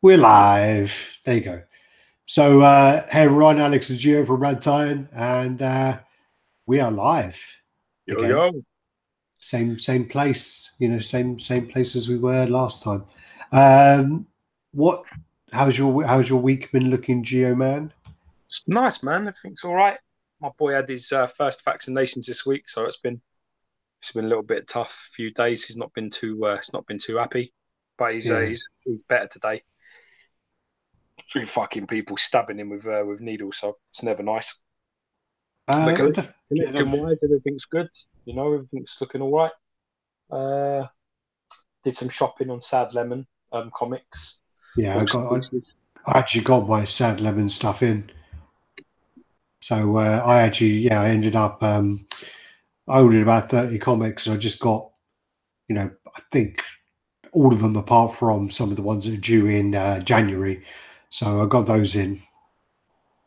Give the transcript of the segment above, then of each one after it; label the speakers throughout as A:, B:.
A: We're live. There you go. So, hey everyone, Alex is here from Raddtitan, and we are live.
B: Yo
A: again.
B: yo.
A: Same place, same place as we were last time. How's your week been looking, Geo man?
B: Nice man. Everything's all right. My boy had his first vaccinations this week, so it's been a little bit tough. Few days. He's not been too happy, but he's better today. Three fucking people stabbing him with needles, so it's never nice. Collection-wise, everything's good. Everything's looking all right. Did some shopping on Sad Lemon comics.
A: Yeah, I actually got my Sad Lemon stuff in. So I ended up I ordered about 30 comics, and I just got, I think all of them apart from some of the ones that are due in January. So I got those in.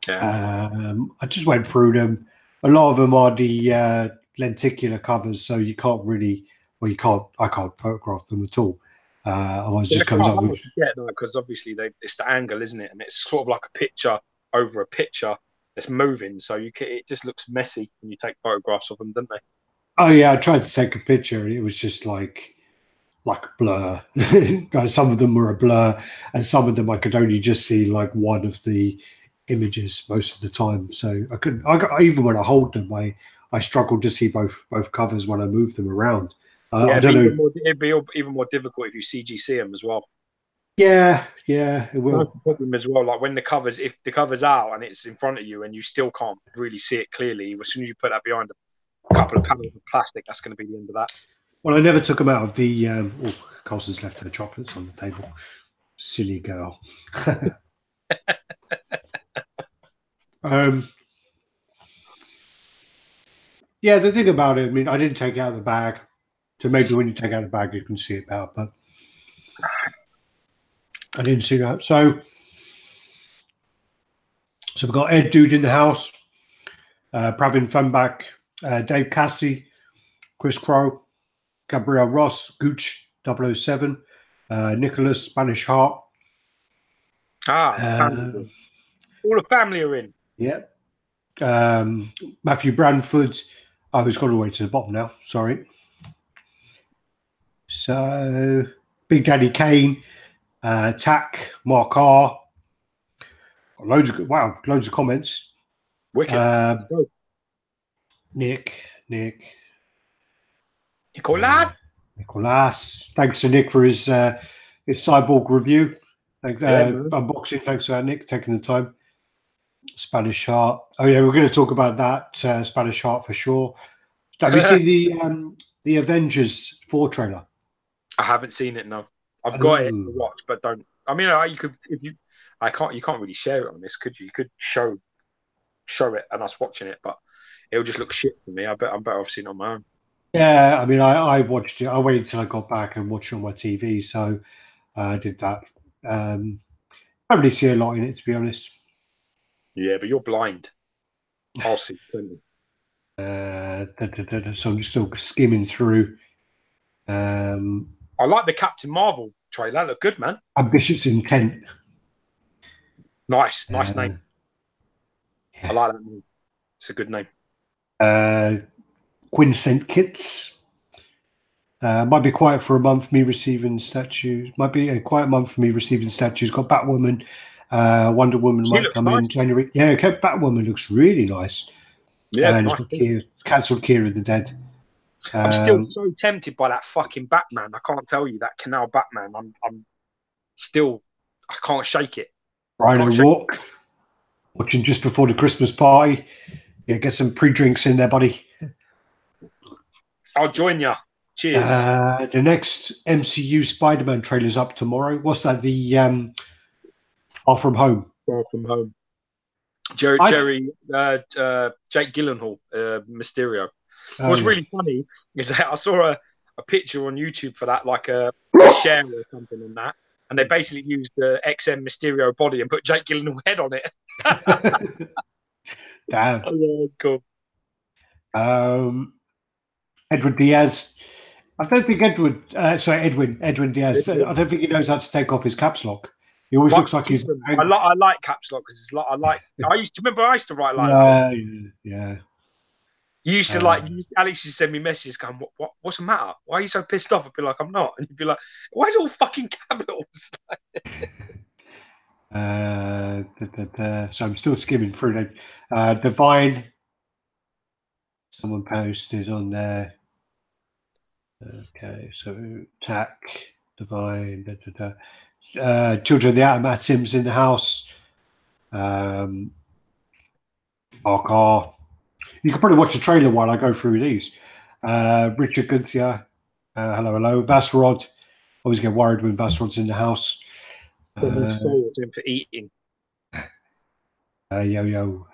B: Yeah.
A: I just went through them. A lot of them are the lenticular covers, so you can't really, I can't photograph them at all. Otherwise, it just comes up with.
B: Because obviously it's the angle, isn't it? And it's sort of like a picture over a picture that's moving, so it just looks messy when you take photographs of them, don't they?
A: Oh yeah, I tried to take a picture, and it was just like a blur. Some of them were a blur, and some of them I could only just see like one of the images most of the time. So I couldn't. Even when I hold them, I struggled to see both covers when I move them around. I don't know.
B: It'd be even more difficult if you CGC them as well.
A: Yeah, it will.
B: That's the problem as well. Like if the cover's out and it's in front of you and you still can't really see it clearly, as soon as you put that behind a couple of panels of plastic, that's going to be the end of that.
A: Well, I never took them out of the. Colson's left her chocolates on the table. Silly girl. Yeah, the thing about it, I mean, I didn't take it out of the bag, so maybe when you take out the bag, you can see it better. But I didn't see that. So we've got Ed Dude in the house, Pravin Funback, Dave Cassie, Chris Crow, Gabriel Ross, Gooch 007, Nicholas Spanish Heart.
B: All the family are in.
A: Yeah. Matthew Branford. Oh, he's gone all the way to the bottom now. Sorry. So Big Daddy Kane, Tack, Mark R. Loads of comments.
B: Wicked.
A: Nicholas. Nicholas. Thanks to Nick for his Cyborg review. Unboxing. Thanks for that, Nick, taking the time. Spanish Heart. Oh yeah, we're going to talk about that Spanish Heart for sure. Have you seen the Avengers 4 trailer?
B: I haven't seen it. No, I've got it to watch, but don't. I mean, you could if you. I can't. You can't really share it on this, could you? You could show it and us watching it, but it'll just look shit for me. I'm better off seeing it on my own.
A: Yeah, I mean, I watched it. I waited until I got back and watched it on my TV, so I did that. I don't really see a lot in it, to be honest.
B: Yeah, but you're blind. I'll see plenty.
A: So I'm just still skimming through.
B: I like the Captain Marvel trailer. That looked good, man.
A: Ambitious Intent.
B: Nice name. Yeah. I like that name. It's a good name.
A: Quincent Kits. Might be quiet for a month. Me receiving statues. Might be a quiet month for me receiving statues. Got Batwoman. Wonder Woman might come in January. Yeah, Batwoman looks really nice.
B: Yeah,
A: and nice. Cancelled Keir of the Dead.
B: I'm still so tempted by that fucking Batman. I can't tell you that Canal Batman. I'm still. I can't shake it.
A: Brian O'Rourke. Watching just before the Christmas party. Yeah, get some pre-drinks in there, buddy.
B: I'll join you. Cheers.
A: The next MCU Spider-Man trailer's up tomorrow. What's that? The Far From Home.
B: Far From Home. Jake Gyllenhaal, Mysterio. What's really funny is that I saw a picture on YouTube for that, like a share or something on that, and they basically used the XM Mysterio body and put Jake Gyllenhaal head on it.
A: Damn.
B: Oh, yeah, cool.
A: Edwin Diaz. I don't think Edwin Diaz. I don't think he knows how to take off his caps lock. He always
B: Right,
A: looks like he's.
B: I like caps lock because it's like I used to remember I used to write like
A: Yeah,
B: that.
A: yeah.
B: You used to Alex used to send me messages going, what's the matter? Why are you so pissed off? I'd be like, I'm not. And you'd be like, why is it all fucking capitals?
A: So I'm still skimming through them. Divine. Someone posted on there. Okay, so Tack, Divine, Children of the Atom, Atoms in the house. RR. You can probably watch the trailer while I go through these. Richard Gunther, hello. Vasrod. Always get worried when Vasrod's in the house.
B: For eating.
A: Yo.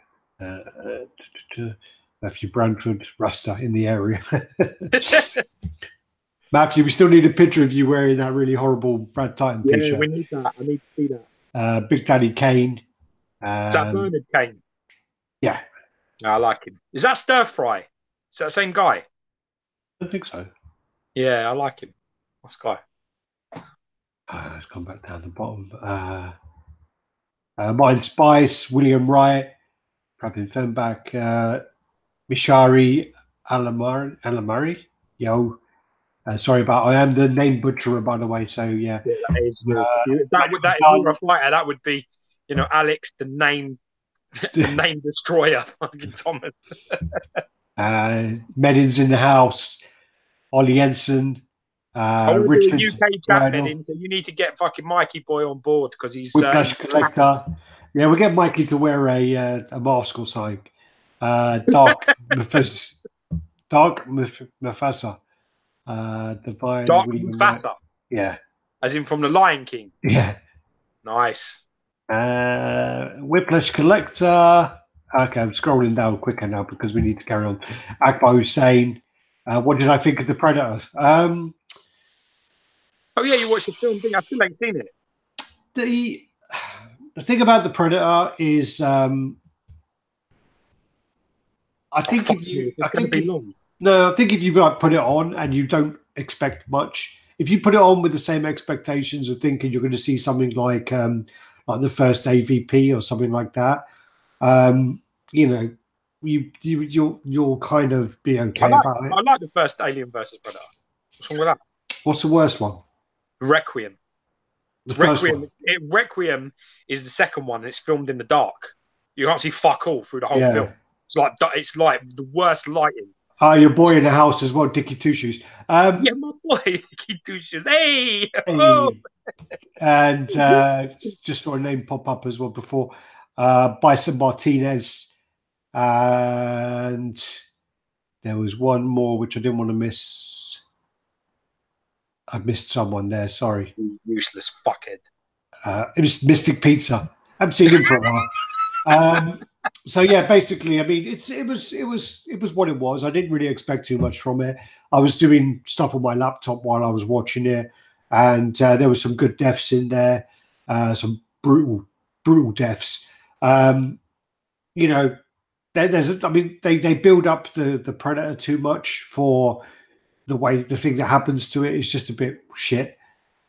A: Matthew Brantford, Rasta in the area. Matthew, we still need a picture of you wearing that really horrible Raddtitan t-shirt.
B: Yeah, we need that. I need to see that.
A: Big Daddy Kane.
B: Is that Bernard Kane?
A: Yeah.
B: I like him. Is that Stir Fry? Is that the same guy?
A: I don't think so.
B: Yeah, I like him. Nice guy.
A: It's gone back down the bottom. Mind Spice, William Wright, Pravin Fembach, Mishari Alamari. Yo. Sorry about. I am the name butcherer, by the way. So yeah,
B: that would if you were a fighter, that would be, Alex, the name destroyer, fucking Thomas.
A: Medin's in the house. Ollie Jensen. Richard
B: UK chat Medin, so you need to get fucking Mikey Boy on board because he's
A: Whiplash Collector. Yeah, we'll get Mikey to wear a mask or something. Dark Mufasa. Divine
B: Dark Mufasa.
A: Yeah.
B: As in from the Lion King.
A: Yeah.
B: Nice.
A: Whiplash Collector. Okay, I'm scrolling down quicker now because we need to carry on. Akbar Hussein. What did I think of the Predator?
B: Oh yeah, you watched the film thing. I feel like seen it.
A: The thing about the Predator is, I think if you like put it on and you don't expect much, if you put it on with the same expectations of thinking you're going to see something like the first AVP or something like that, you'll kind of be okay about it.
B: I like the first Alien versus Predator. What's wrong with that?
A: What's the worst one?
B: Requiem. Requiem is the second one, and it's filmed in the dark. You can't see fuck all through the whole film. It's like the worst lighting.
A: Your boy in the house as well, Dickie Two Shoes.
B: Yeah, my boy, Dickie Two Shoes. Hey! Oh!
A: And just saw a name pop up as well before. Bison Martinez. And there was one more which I didn't want to miss. I've missed someone there. Sorry.
B: Useless fuckhead.
A: It was Mystic Pizza. I haven't seen him for a while. So yeah, basically, I mean, it was what it was. I didn't really expect too much from it. I was doing stuff on my laptop while I was watching it, and there was some good deaths in there, some brutal deaths. They build up the Predator too much for the thing that happens to it is just a bit shit.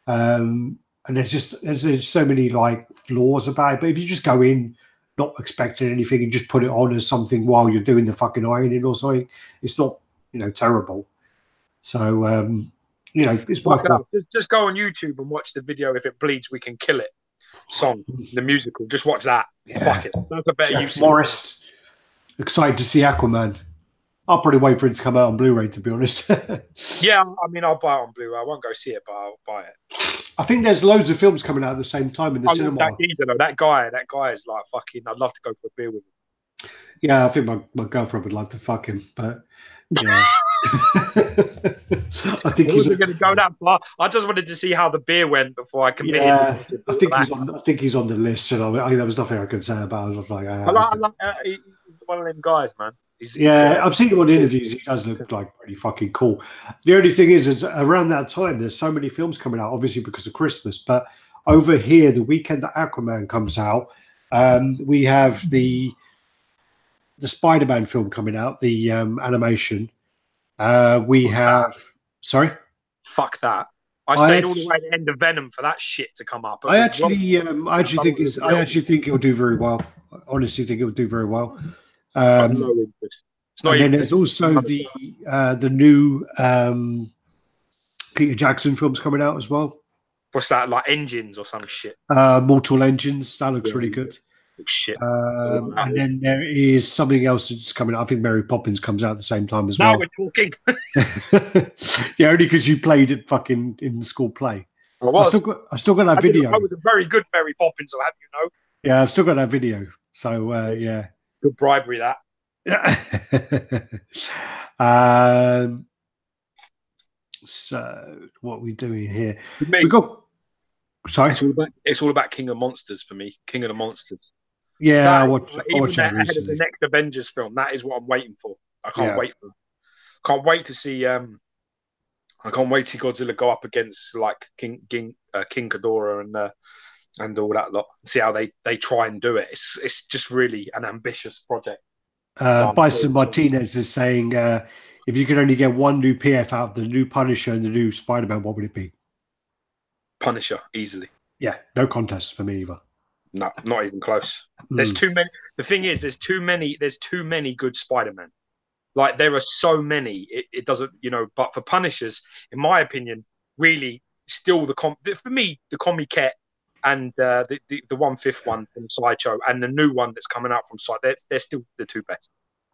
A: And there's so many like flaws about it. But if you just go in not expecting anything and just put it on as something while you're doing the fucking ironing or something, it's not terrible. So it's worthwhile.
B: Just go on YouTube and watch the video. If it bleeds, we can kill it. Song, the musical. Just watch that.
A: Yeah.
B: Fuck it. That's a better use.
A: Morris. Excited to see Aquaman. I'll probably wait for it to come out on Blu-ray, to be honest.
B: Yeah, I mean, I'll buy it on Blu-ray. I won't go see it, but I'll buy it.
A: I think there's loads of films coming out at the same time in the cinema.
B: That guy is like fucking. I'd love to go for a beer with him.
A: Yeah, I think my girlfriend would like to fuck him, but yeah. I think he's
B: going to go that far. I just wanted to see how the beer went before I committed.
A: Yeah, I think he's on the list, and there was nothing I could say about it. I was like,
B: he's one of them guys, man.
A: I've seen him on interviews. He does look like pretty fucking cool. The only thing is around that time, there's so many films coming out, obviously because of Christmas. But over here, the weekend that Aquaman comes out, we have the Spider-Man film coming out, the animation. We have. Sorry.
B: Fuck that. I stayed all the way at the end of Venom for that shit to come up.
A: I actually think it'll do very well. I honestly think it will do very well.
B: I've no interest. It's not
A: and
B: even
A: then there's also the new Peter Jackson films coming out as well.
B: What's that, like Engines or some shit?
A: Mortal Engines. That looks really good.
B: Shit.
A: And then there is something else that's coming out. I think Mary Poppins comes out at the same time as well.
B: Now we're talking.
A: Yeah, only because you played it fucking in the school play. I still got that video.
B: I was a very good Mary Poppins, I'll have you know.
A: Yeah, I've still got that video. So yeah.
B: Good bribery, that.
A: Yeah. So what are we doing here? We got. Sorry,
B: it's all about King of Monsters for me. King of the Monsters.
A: Yeah, I watched
B: that
A: that
B: ahead of the next Avengers film. That is what I'm waiting for. I can't wait for. Can't wait to see. I can't wait to see Godzilla go up against like King Ghidorah and all that lot. See how they try and do it. It's just really an ambitious project.
A: Bison Martinez is saying, if you could only get one new PF out of the new Punisher and the new Spider-Man, what would it be?
B: Punisher, easily.
A: Yeah, no contest for me either.
B: No, not even close. There's too many. The thing is, there's too many good Spider-Man. Like there are so many. It doesn't, but for Punishers, in my opinion, really still for me, the Comiket and the 1/5 one from Sideshow and the new one that's coming out from Side, they're still the two best.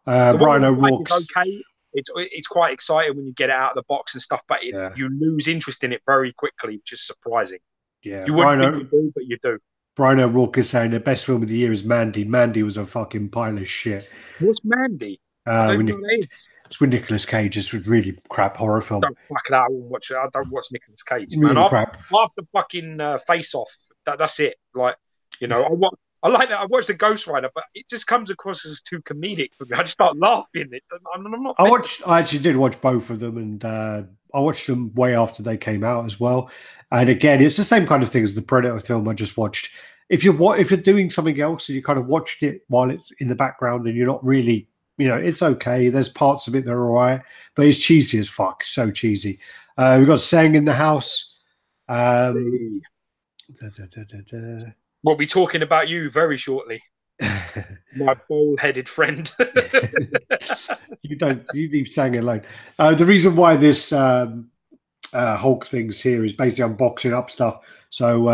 A: Brian O'Rourke.
B: Okay. It's quite exciting when you get it out of the box and stuff, but you lose interest in it very quickly, which is surprising.
A: Yeah,
B: you wouldn't think you do, but you do.
A: Brian O'Rourke is saying the best film of the year is Mandy. Mandy was a fucking pile of shit.
B: What's Mandy?
A: It's with Nicolas Cage. It's a really crap horror film.
B: Don't fuck that. I won't watch it. I don't watch Nicolas Cage,
A: really
B: man.
A: Crap.
B: After fucking Face Off, that's it. Like, I like that. I watched the Ghost Rider, but it just comes across as too comedic for me. I just start laughing. I'm not.
A: I actually did watch both of them, and I watched them way after they came out as well. And again, it's the same kind of thing as the Predator film I just watched. If you're doing something else and you kind of watched it while it's in the background and you're not really, it's okay. There's parts of it that are all right, but it's cheesy as fuck. So cheesy. We've got Sang in the House.
B: We'll be talking about you very shortly. My bald-headed friend.
A: You leave Sang alone. The reason why this Hulk thing's here is basically unboxing up stuff. So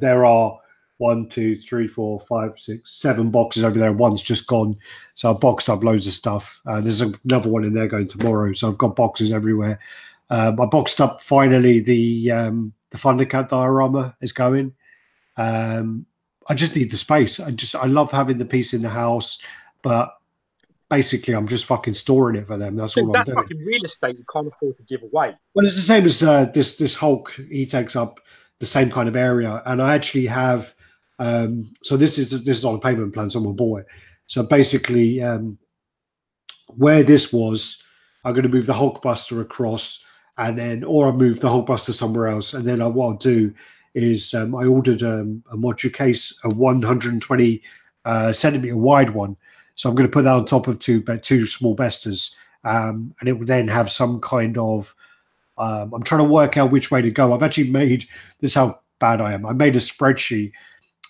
A: there are 1, 2, 3, 4, 5, 6, 7 boxes over there. One's just gone. So I've boxed up loads of stuff. There's another one in there going tomorrow. So I've got boxes everywhere. I boxed up finally the Thundercat diorama is going. I just need the space. I love having the piece in the house, but basically I'm just fucking storing it for them. That's all I'm doing.
B: That's fucking real estate you can't afford to give away.
A: Well, it's the same as this Hulk. He takes up the same kind of area, and I actually have. So this is on a payment plan. Someone bought it. So basically, where this was, I'm going to move the Hulkbuster across, and then, or I move the Hulkbuster somewhere else, and then what I'll do is I ordered a module case, a 120 centimeter wide one. So I'm going to put that on top of two small Bestas, and it will then have some kind of. I'm trying to work out which way to go. I've actually made this. Is how bad I am. I made a spreadsheet,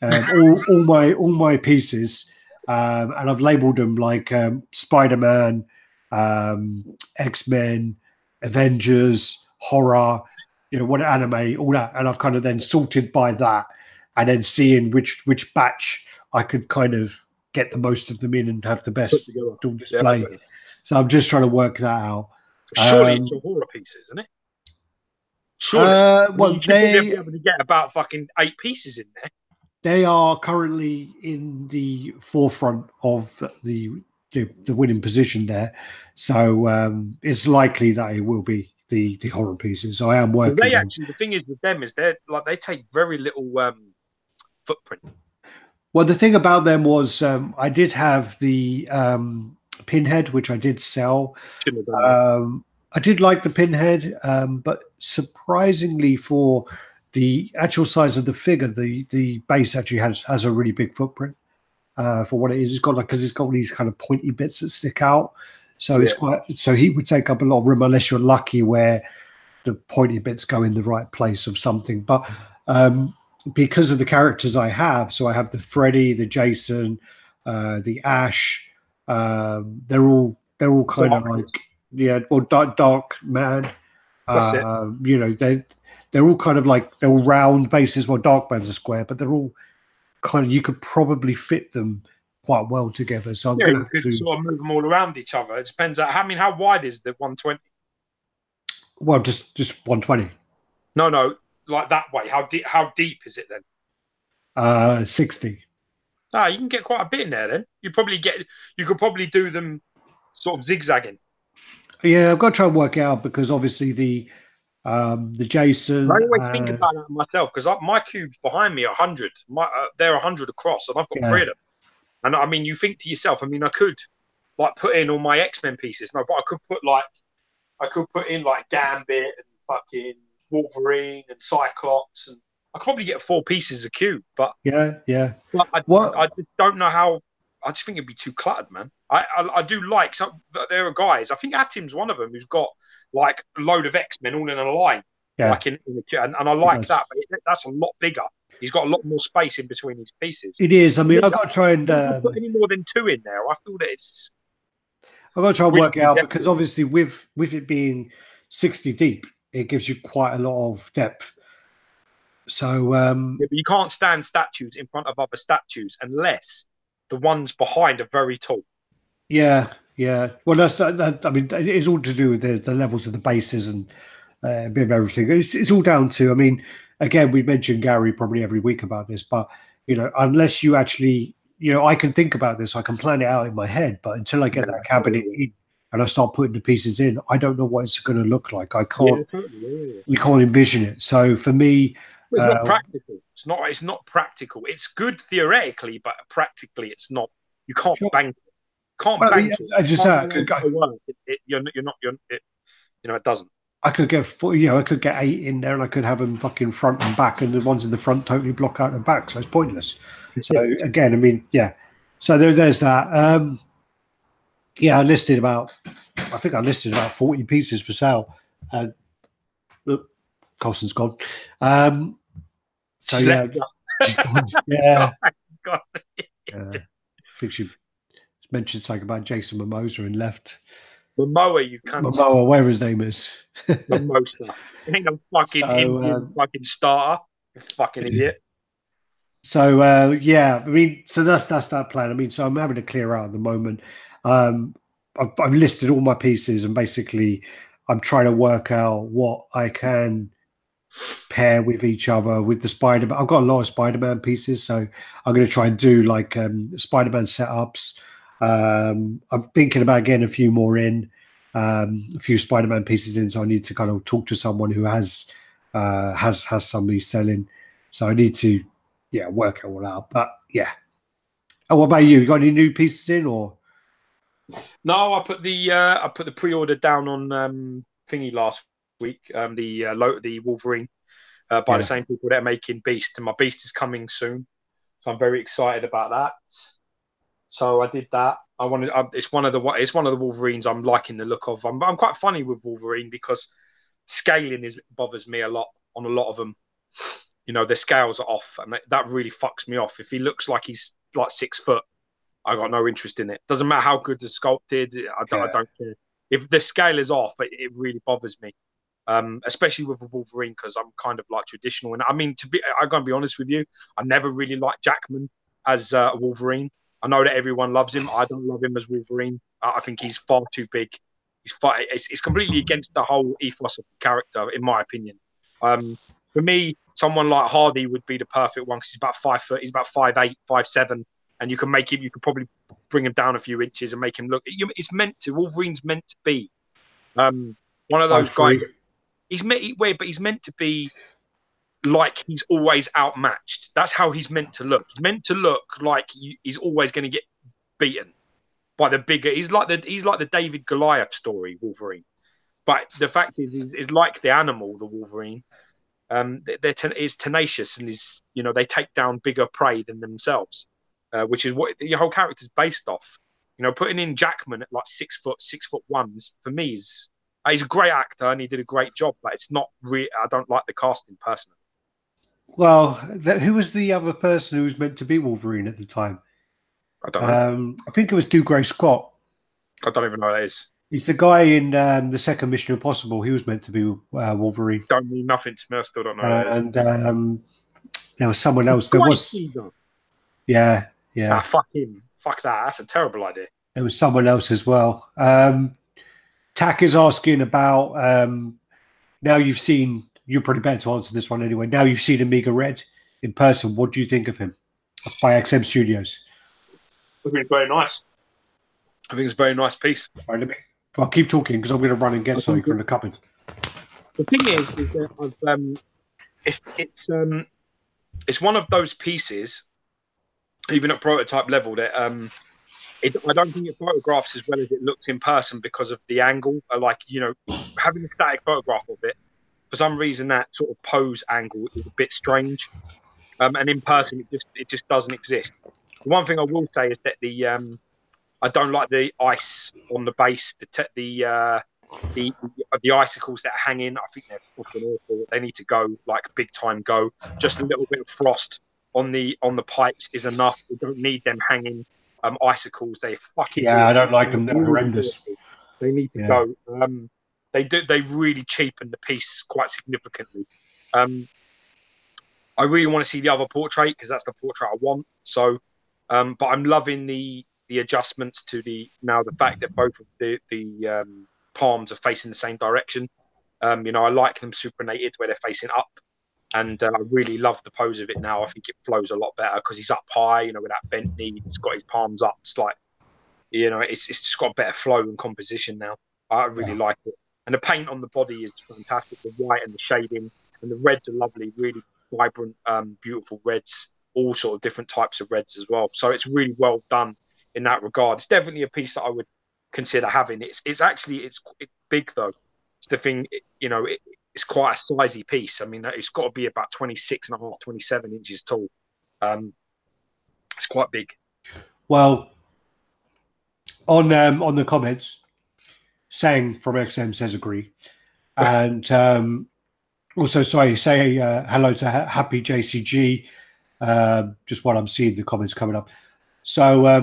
A: all my pieces, and I've labeled them like Spider-Man, X-Men, Avengers, horror. What anime, all that, and I've kind of then sorted by that, and then seeing which batch I could kind of get the most of them in and have the best display. Yeah, so I'm just trying to work that out.
B: Surely it's a horror piece, isn't it? Surely. You should be able to get about fucking 8 pieces in there.
A: They are currently in the forefront of the winning position there, so it's likely that it will be the horror pieces. So I am working.
B: The thing is with them is they take very little footprint.
A: Well, the thing about them was I did have the Pinhead, which I did sell. I did like the Pinhead, but surprisingly for the actual size of the figure, the base actually has a really big footprint for what it is. It's got because it's got these kind of pointy bits that stick out. So it's quite. So he would take up a lot of room unless you're lucky, where the pointy bits go in the right place of something. But because of the characters I have, so I have the Freddy, the Jason, the Ash. They're all kind of like, yeah, well, dark man. You know, they're all kind of like, they're all round bases. Well, dark man's a square, but they're all kind of, you could probably fit them quite well together. So I'm
B: Yeah,
A: gonna
B: you
A: have
B: could
A: to,
B: sort of move them all around each other. It depends. I mean, how wide is the 120?
A: well, just 120.
B: No, no, like that way. How deep is it then?
A: 60.
B: Ah, you can get quite a bit in there then. You could probably do them sort of zigzagging.
A: Yeah, I've got to try and work it out because obviously the
B: I
A: Jason
B: always think about that myself because my cubes behind me are 100. They're 100 across, and I've got three
A: yeah,
B: of them. And I mean, you think to yourself, I mean, I could like put in all my X-Men pieces. No, but I could put in like Gambit and fucking Wolverine and Cyclops, and I could probably get 4 pieces of cube.
A: yeah.
B: But
A: What?
B: I just don't know how. I just think it'd be too cluttered, man. I do like some. There are guys. I think Atim's one of them who's got like a load of X-Men all in a line,
A: Yeah,
B: like and I
A: it
B: like
A: does.
B: that. But that's a lot bigger. He's got a lot more space in between his pieces.
A: It is. I
B: I
A: mean,
B: mean,
A: I've got to try and
B: I don't put any more than 2 in there. I feel that it's
A: I've got to try and
B: really
A: work it out because
B: congested.
A: obviously with it being 60 deep, it gives you quite a lot of depth. So
B: Yeah, but you can't stand statues in front of other statues unless the ones behind are very tall.
A: yeah, yeah. Well, I mean, it's all to do with the levels of the bases and a bit of everything. It's all down to. I mean, again, we mentioned Gary probably every week about this, but you know, unless you actually, you know, I can think about this, I can plan it out in my head, but until I get
B: Yeah,
A: that cabinet
B: totally.
A: in and I start putting the pieces in, I don't know what it's going to look like. I
B: Yeah,
A: can't,
B: totally. Yeah.
A: you can't envision it. So for me,
B: Well, it's not
A: uh,
B: practical. It's not practical. It's good theoretically, but practically, it's not. You can't
A: sure.
B: bank it. Can't
A: Well, I mean,
B: bank it.
A: I just
B: Can't
A: say
B: allow it to work. You're not. It doesn't.
A: I could get four, you know, I could get 8 in there, and I could have them fucking front and back, and the ones in the front totally block out the back, so it's pointless. So again, I mean, yeah. So there's that. Yeah, I think I listed about 40 pieces for sale. Look, Colson's gone. So
B: She's
A: yeah,
B: left you.
A: she's gone. Yeah,
B: God.
A: I think she mentioned something about Jason Mimosa and left.
B: Momoa, you cunt.
A: Momoa, whatever his name is.
B: Mimosa. Ain't a fucking
A: So
B: Indian fucking starter. You fucking idiot.
A: So yeah, I mean, so that's that plan. I mean, so I'm having to clear out at the moment. I've listed all my pieces, and basically, I'm trying to work out what I can pair with each other with the Spider-Man. I've got a lot of Spider-Man pieces, so I'm going to try and do like Spider-Man setups. I'm thinking about getting a few more in, a few Spider-Man pieces in. So I need to kind of talk to someone who has somebody selling. So I need to, yeah, work it all out. But yeah. Oh, what about you? You got any new pieces in, or?
B: No, I put the pre-order down on thingy last week. The Wolverine by the
A: Yeah,
B: same people that are making Beast, and my Beast is coming soon, so I'm very excited about that. So I did that. It's one of the Wolverines I'm liking the look of. I'm quite funny with Wolverine because scaling bothers me a lot on a lot of them. You know, their scales are off, and that really fucks me off. If he looks like he's like 6 foot, I got no interest in it. Doesn't matter how good the sculpted. I
A: yeah,
B: don't care. If the scale is off, it really bothers me. Especially with the Wolverine because I'm kind of like traditional. And I mean, I'm gonna be honest with you, I never really liked Jackman as Wolverine. I know that everyone loves him. I don't love him as Wolverine. I think he's far too big. It's completely against the whole ethos of the character, in my opinion. For me, someone like Hardy would be the perfect one because he's about 5 foot. He's about 5'8", 5'7", and you can make him. You could probably bring him down a few inches and make him look. It's meant to. Wolverine's meant to be one of those guys.
A: 5'3".
B: He's meant to be like he's always outmatched. That's how he's meant to look. He's meant to look like he's always going to get beaten by the bigger. He's like the David Goliath story, Wolverine. But the fact is like the animal, the Wolverine. Is tenacious and they take down bigger prey than themselves, which is what your whole character's based off. Putting in Jackman at like 6 foot, 6'1" for me is He's a great actor and he did a great job, but it's not really. I don't like the casting personally.
A: Well, who was the other person who was meant to be Wolverine at the time?
B: I don't know.
A: I think it was Dougray Scott.
B: I don't even know who that is.
A: He's the guy in the second Mission Impossible. He was meant to be Wolverine.
B: Don't mean nothing to me. I still don't know who that is.
A: And there was someone else. There was. Yeah.
B: Ah, fuck him. Fuck that. That's a terrible idea.
A: There was someone else as well. Tack is asking about now you've seen. You're pretty better to answer this one anyway. Now you've seen Omega Red in person. What do you think of him? By XM Studios.
B: I think it's very nice. I think it's a very nice piece.
A: Right, I'll keep talking because I'm going to run and get something from the cupboard.
B: The thing is that it's one of those pieces, even at prototype level, that I don't think it photographs as well as it looks in person because of the angle. Like, you know, having a static photograph of it, for some reason that sort of pose angle is a bit strange, and in person it just doesn't exist. The one thing I will say is that I don't like the ice on the base, the icicles that are hanging. I think they're fucking awful. They need to go, like, big time go. Just a little bit of frost on the pipes is enough. We don't need them hanging icicles. They fucking
A: I don't like them. They're horrendous.
B: They need to go. They really cheapen the piece quite significantly. I really want to see the other portrait because that's the portrait I want. So, but I'm loving the adjustments to the fact that both of the palms are facing the same direction. You know, I like them supinated where they're facing up, and I really love the pose of it now. I think it flows a lot better because he's up high, you know, with that bent knee. He's got his palms up. It's like, you know, it's just got better flow and composition now. I really like it. And the paint on the body is fantastic. The white and the shading and the reds are lovely, really vibrant, beautiful reds, all sort of different types of reds as well. So it's really well done in that regard. It's definitely a piece that I would consider having. It's big though. It's the thing, you know, it's quite a sizey piece. I mean, it's got to be about 26 and a half, 27 inches tall. It's quite big.
A: Well, on the comments, Sang from XM says agree. And also, sorry, say hello to Happy JCG, just while I'm seeing the comments coming up. So, I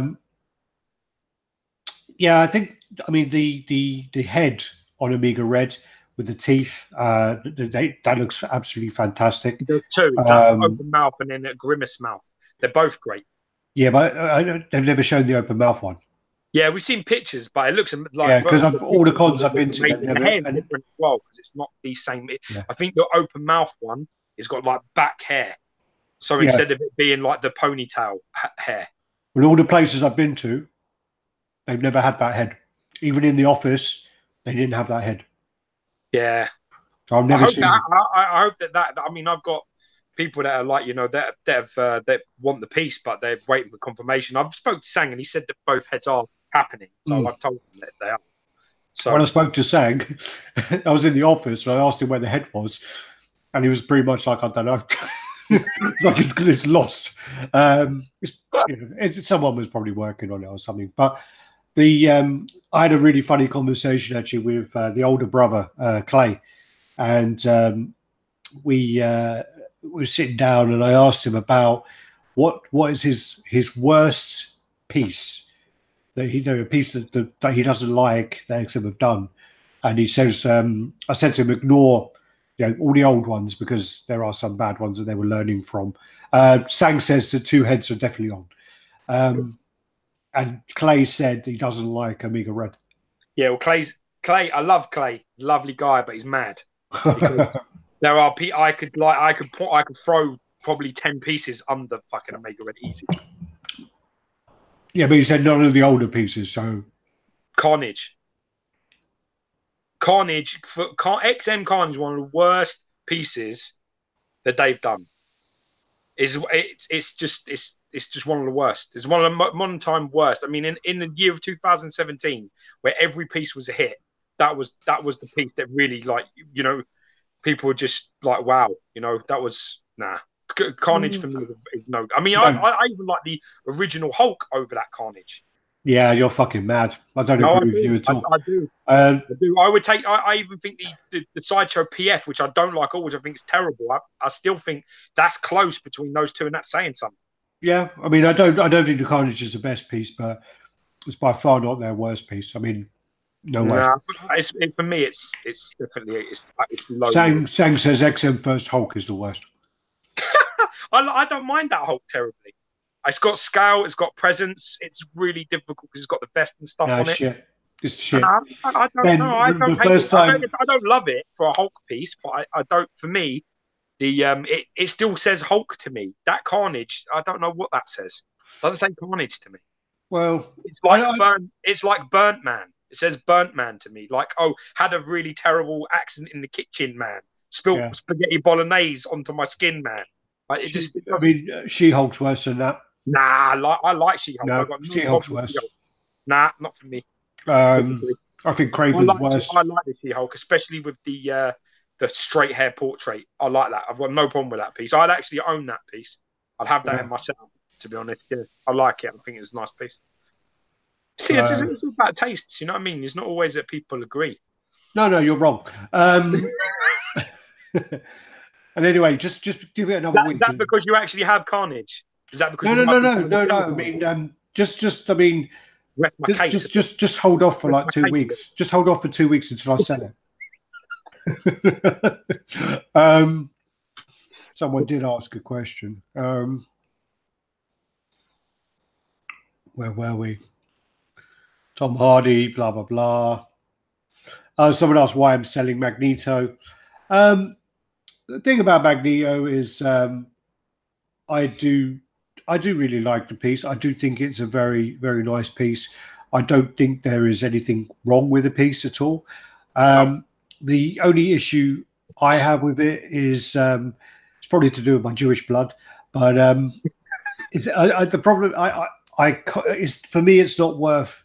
A: mean, the head on Omega Red with the teeth, that looks absolutely fantastic.
B: There's two, open mouth and then a grimace mouth. They're both great.
A: Yeah, but they've never shown the open mouth one.
B: Yeah, we've seen pictures, but it looks like
A: because all the cons I've been to,
B: the hair different as well because it's not the same. Yeah. I think the open mouth one has got like back hair, so instead of it being like the ponytail hair.
A: Well, all the places I've been to, they've never had that head. Even in the office, they didn't have that head.
B: Yeah,
A: so I've never seen.
B: I hope that. I mean, I've got people that are like, you know, that want the piece, but they're waiting for confirmation. I've spoke to Sang and he said that both heads are happening. So I've told them that they are. So
A: when I spoke to Sang, I was in the office and I asked him where the head was, and he was pretty much like, I don't know. It's like it's lost. Someone was probably working on it or something. But I had a really funny conversation actually with the older brother, Clay, and we were sitting down and I asked him about what is his worst piece that a piece that he doesn't like that XM have done, and he says I said to him, ignore all the old ones because there are some bad ones that they were learning from. Sang says the two heads are definitely on, and Clay said he doesn't like Omega Red.
B: Yeah, well, Clay. I love Clay. He's a lovely guy, but he's mad. There are I could throw probably 10 pieces under fucking Omega Red easy.
A: Yeah, but he said none of the older pieces. So
B: Carnage, XM Carnage, one of the worst pieces that they've done. It's just one of the worst. It's one of the modern time worst. I mean, in the year of 2017, where every piece was a hit, that was the piece that really, like, you know, people were just like, wow, you know, that was Carnage for me. No, I mean, I even like the original Hulk over that Carnage.
A: Yeah, you're fucking mad. I don't
B: No, I
A: agree with you
B: do.
A: at all.
B: I do.
A: Um,
B: I do. I would take. I even think the Sideshow PF, which I don't like always, I think it's terrible. I still think that's close between those two, and that's saying something.
A: yeah, I mean, I don't think the Carnage is the best piece, but it's by far not their worst piece. I mean, no way.
B: No, for me, it's definitely it's low.
A: Sang says XM First Hulk is the worst.
B: I don't mind that Hulk terribly. It's got scale, it's got presence. It's really difficult because it's got the vest and stuff
A: No
B: on it.
A: shit. It's
B: And
A: shit.
B: I don't know.
A: Ben,
B: I
A: the
B: don't hate
A: first
B: it.
A: time,
B: I don't love it for a Hulk piece, but I don't. For me, it still says Hulk to me. That Carnage, I don't know what that says. Doesn't say Carnage to me.
A: well,
B: It's like burnt. It's like burnt man. It says burnt man to me. Like, oh, had a really terrible accident in the kitchen, man. Spilt
A: yeah.
B: spaghetti bolognese onto my skin, man. Like, it
A: I
B: doesn't.
A: mean, She-Hulk's worse than that.
B: Nah, I like She-Hulk. I
A: No,
B: got no
A: She-Hulk's
B: problem with
A: worse.
B: She-Hulk. Nah, not for me.
A: I think Craven's worse.
B: I like the She-Hulk, especially with the straight hair portrait. I like that. I've got no problem with that piece. I'd actually own that piece. I'd have that in my setup, to be honest. Yeah, I like it. I think it's a nice piece. See, it's all about taste. You know what I mean? It's not always that people agree.
A: No, you're wrong. And anyway, just give it another week.
B: Is that because you actually have Carnage? Is that because
A: No. I mean, I mean,
B: rest my case?
A: just hold off for like 2 weeks. Just hold off for 2 weeks until I sell it. Someone did ask a question. Where were we? Tom Hardy, blah blah blah. Someone asked why I'm selling Magneto. The thing about Magneto is I do really like the piece. I do think it's a very, very nice piece. I don't think there is anything wrong with the piece at all. The only issue I have with it is it's probably to do with my Jewish blood, but the problem is for me it's not worth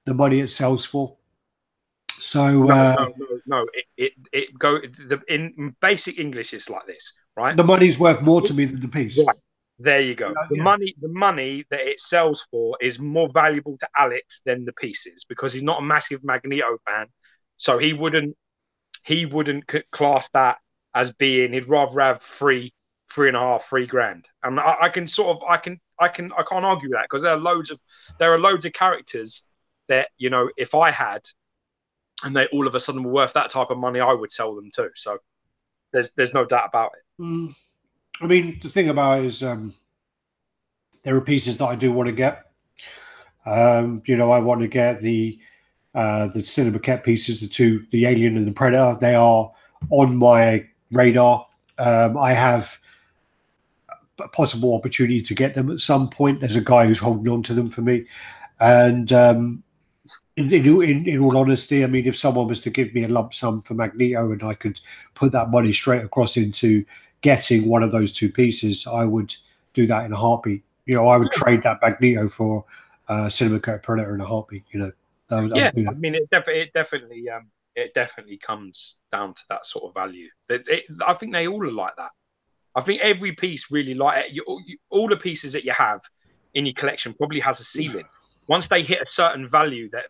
A: the money it sells for. So
B: no. In basic English, it's like this, right?
A: The money's worth more to me than the piece.
B: Right. There you go. The money that it sells for is more valuable to Alex than the pieces because he's not a massive Magneto fan, so he wouldn't class that as being. He'd rather have three and a half, $3,000. And I can't argue that because there are loads of characters that if I had. And they all of a sudden were worth that type of money, I would sell them too. So there's no doubt about it.
A: I mean, the thing about it is there are pieces that I do want to get. I want to get the Cinema Cat pieces, the Alien and the Predator. They are on my radar. I have a possible opportunity to get them at some point. There's a guy who's holding on to them for me. And in all honesty, I mean, if someone was to give me a lump sum for Magneto and I could put that money straight across into getting one of those two pieces, I would do that in a heartbeat. I would trade that Magneto for Cinema Cat Predator in a heartbeat. I
B: mean, it definitely comes down to that sort of value. I think they all are like that. I think every piece really like it. All the pieces that you have in your collection probably has a ceiling. Once they hit a certain value that,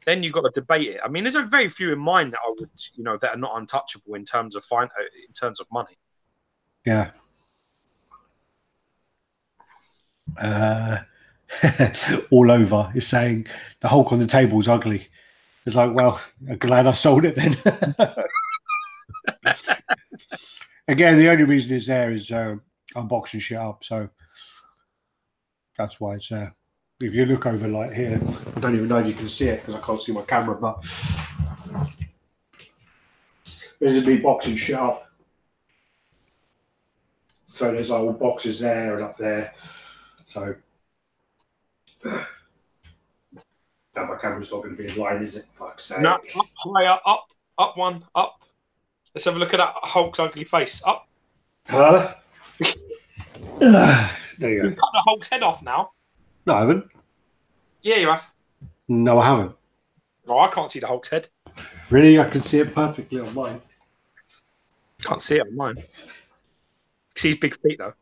B: then you've got to debate it. I mean, there's a very few in mind that I would, that are not untouchable in terms of money.
A: Yeah. All over is saying the Hulk on the table is ugly. It's like, well, I'm glad I sold it then. Again, the only reason it's there is I'm boxing shit up, so that's why it's there. If you look over like here, I don't even know if you can see it because I can't see my camera, but this is me boxing shit up. So there's all boxes there and up there. So now my camera's not going to be in line, is it? Fuck's sake.
B: No, up higher, up one, up. Let's have a look at that Hulk's ugly face. Up.
A: Huh? There you go.
B: You've cut the Hulk's head off now.
A: No, I haven't.
B: Yeah, you have.
A: No, I haven't.
B: Oh, I can't see the Hulk's head.
A: Really? I can see it perfectly on mine.
B: Can't see it on mine. See his big feet, though.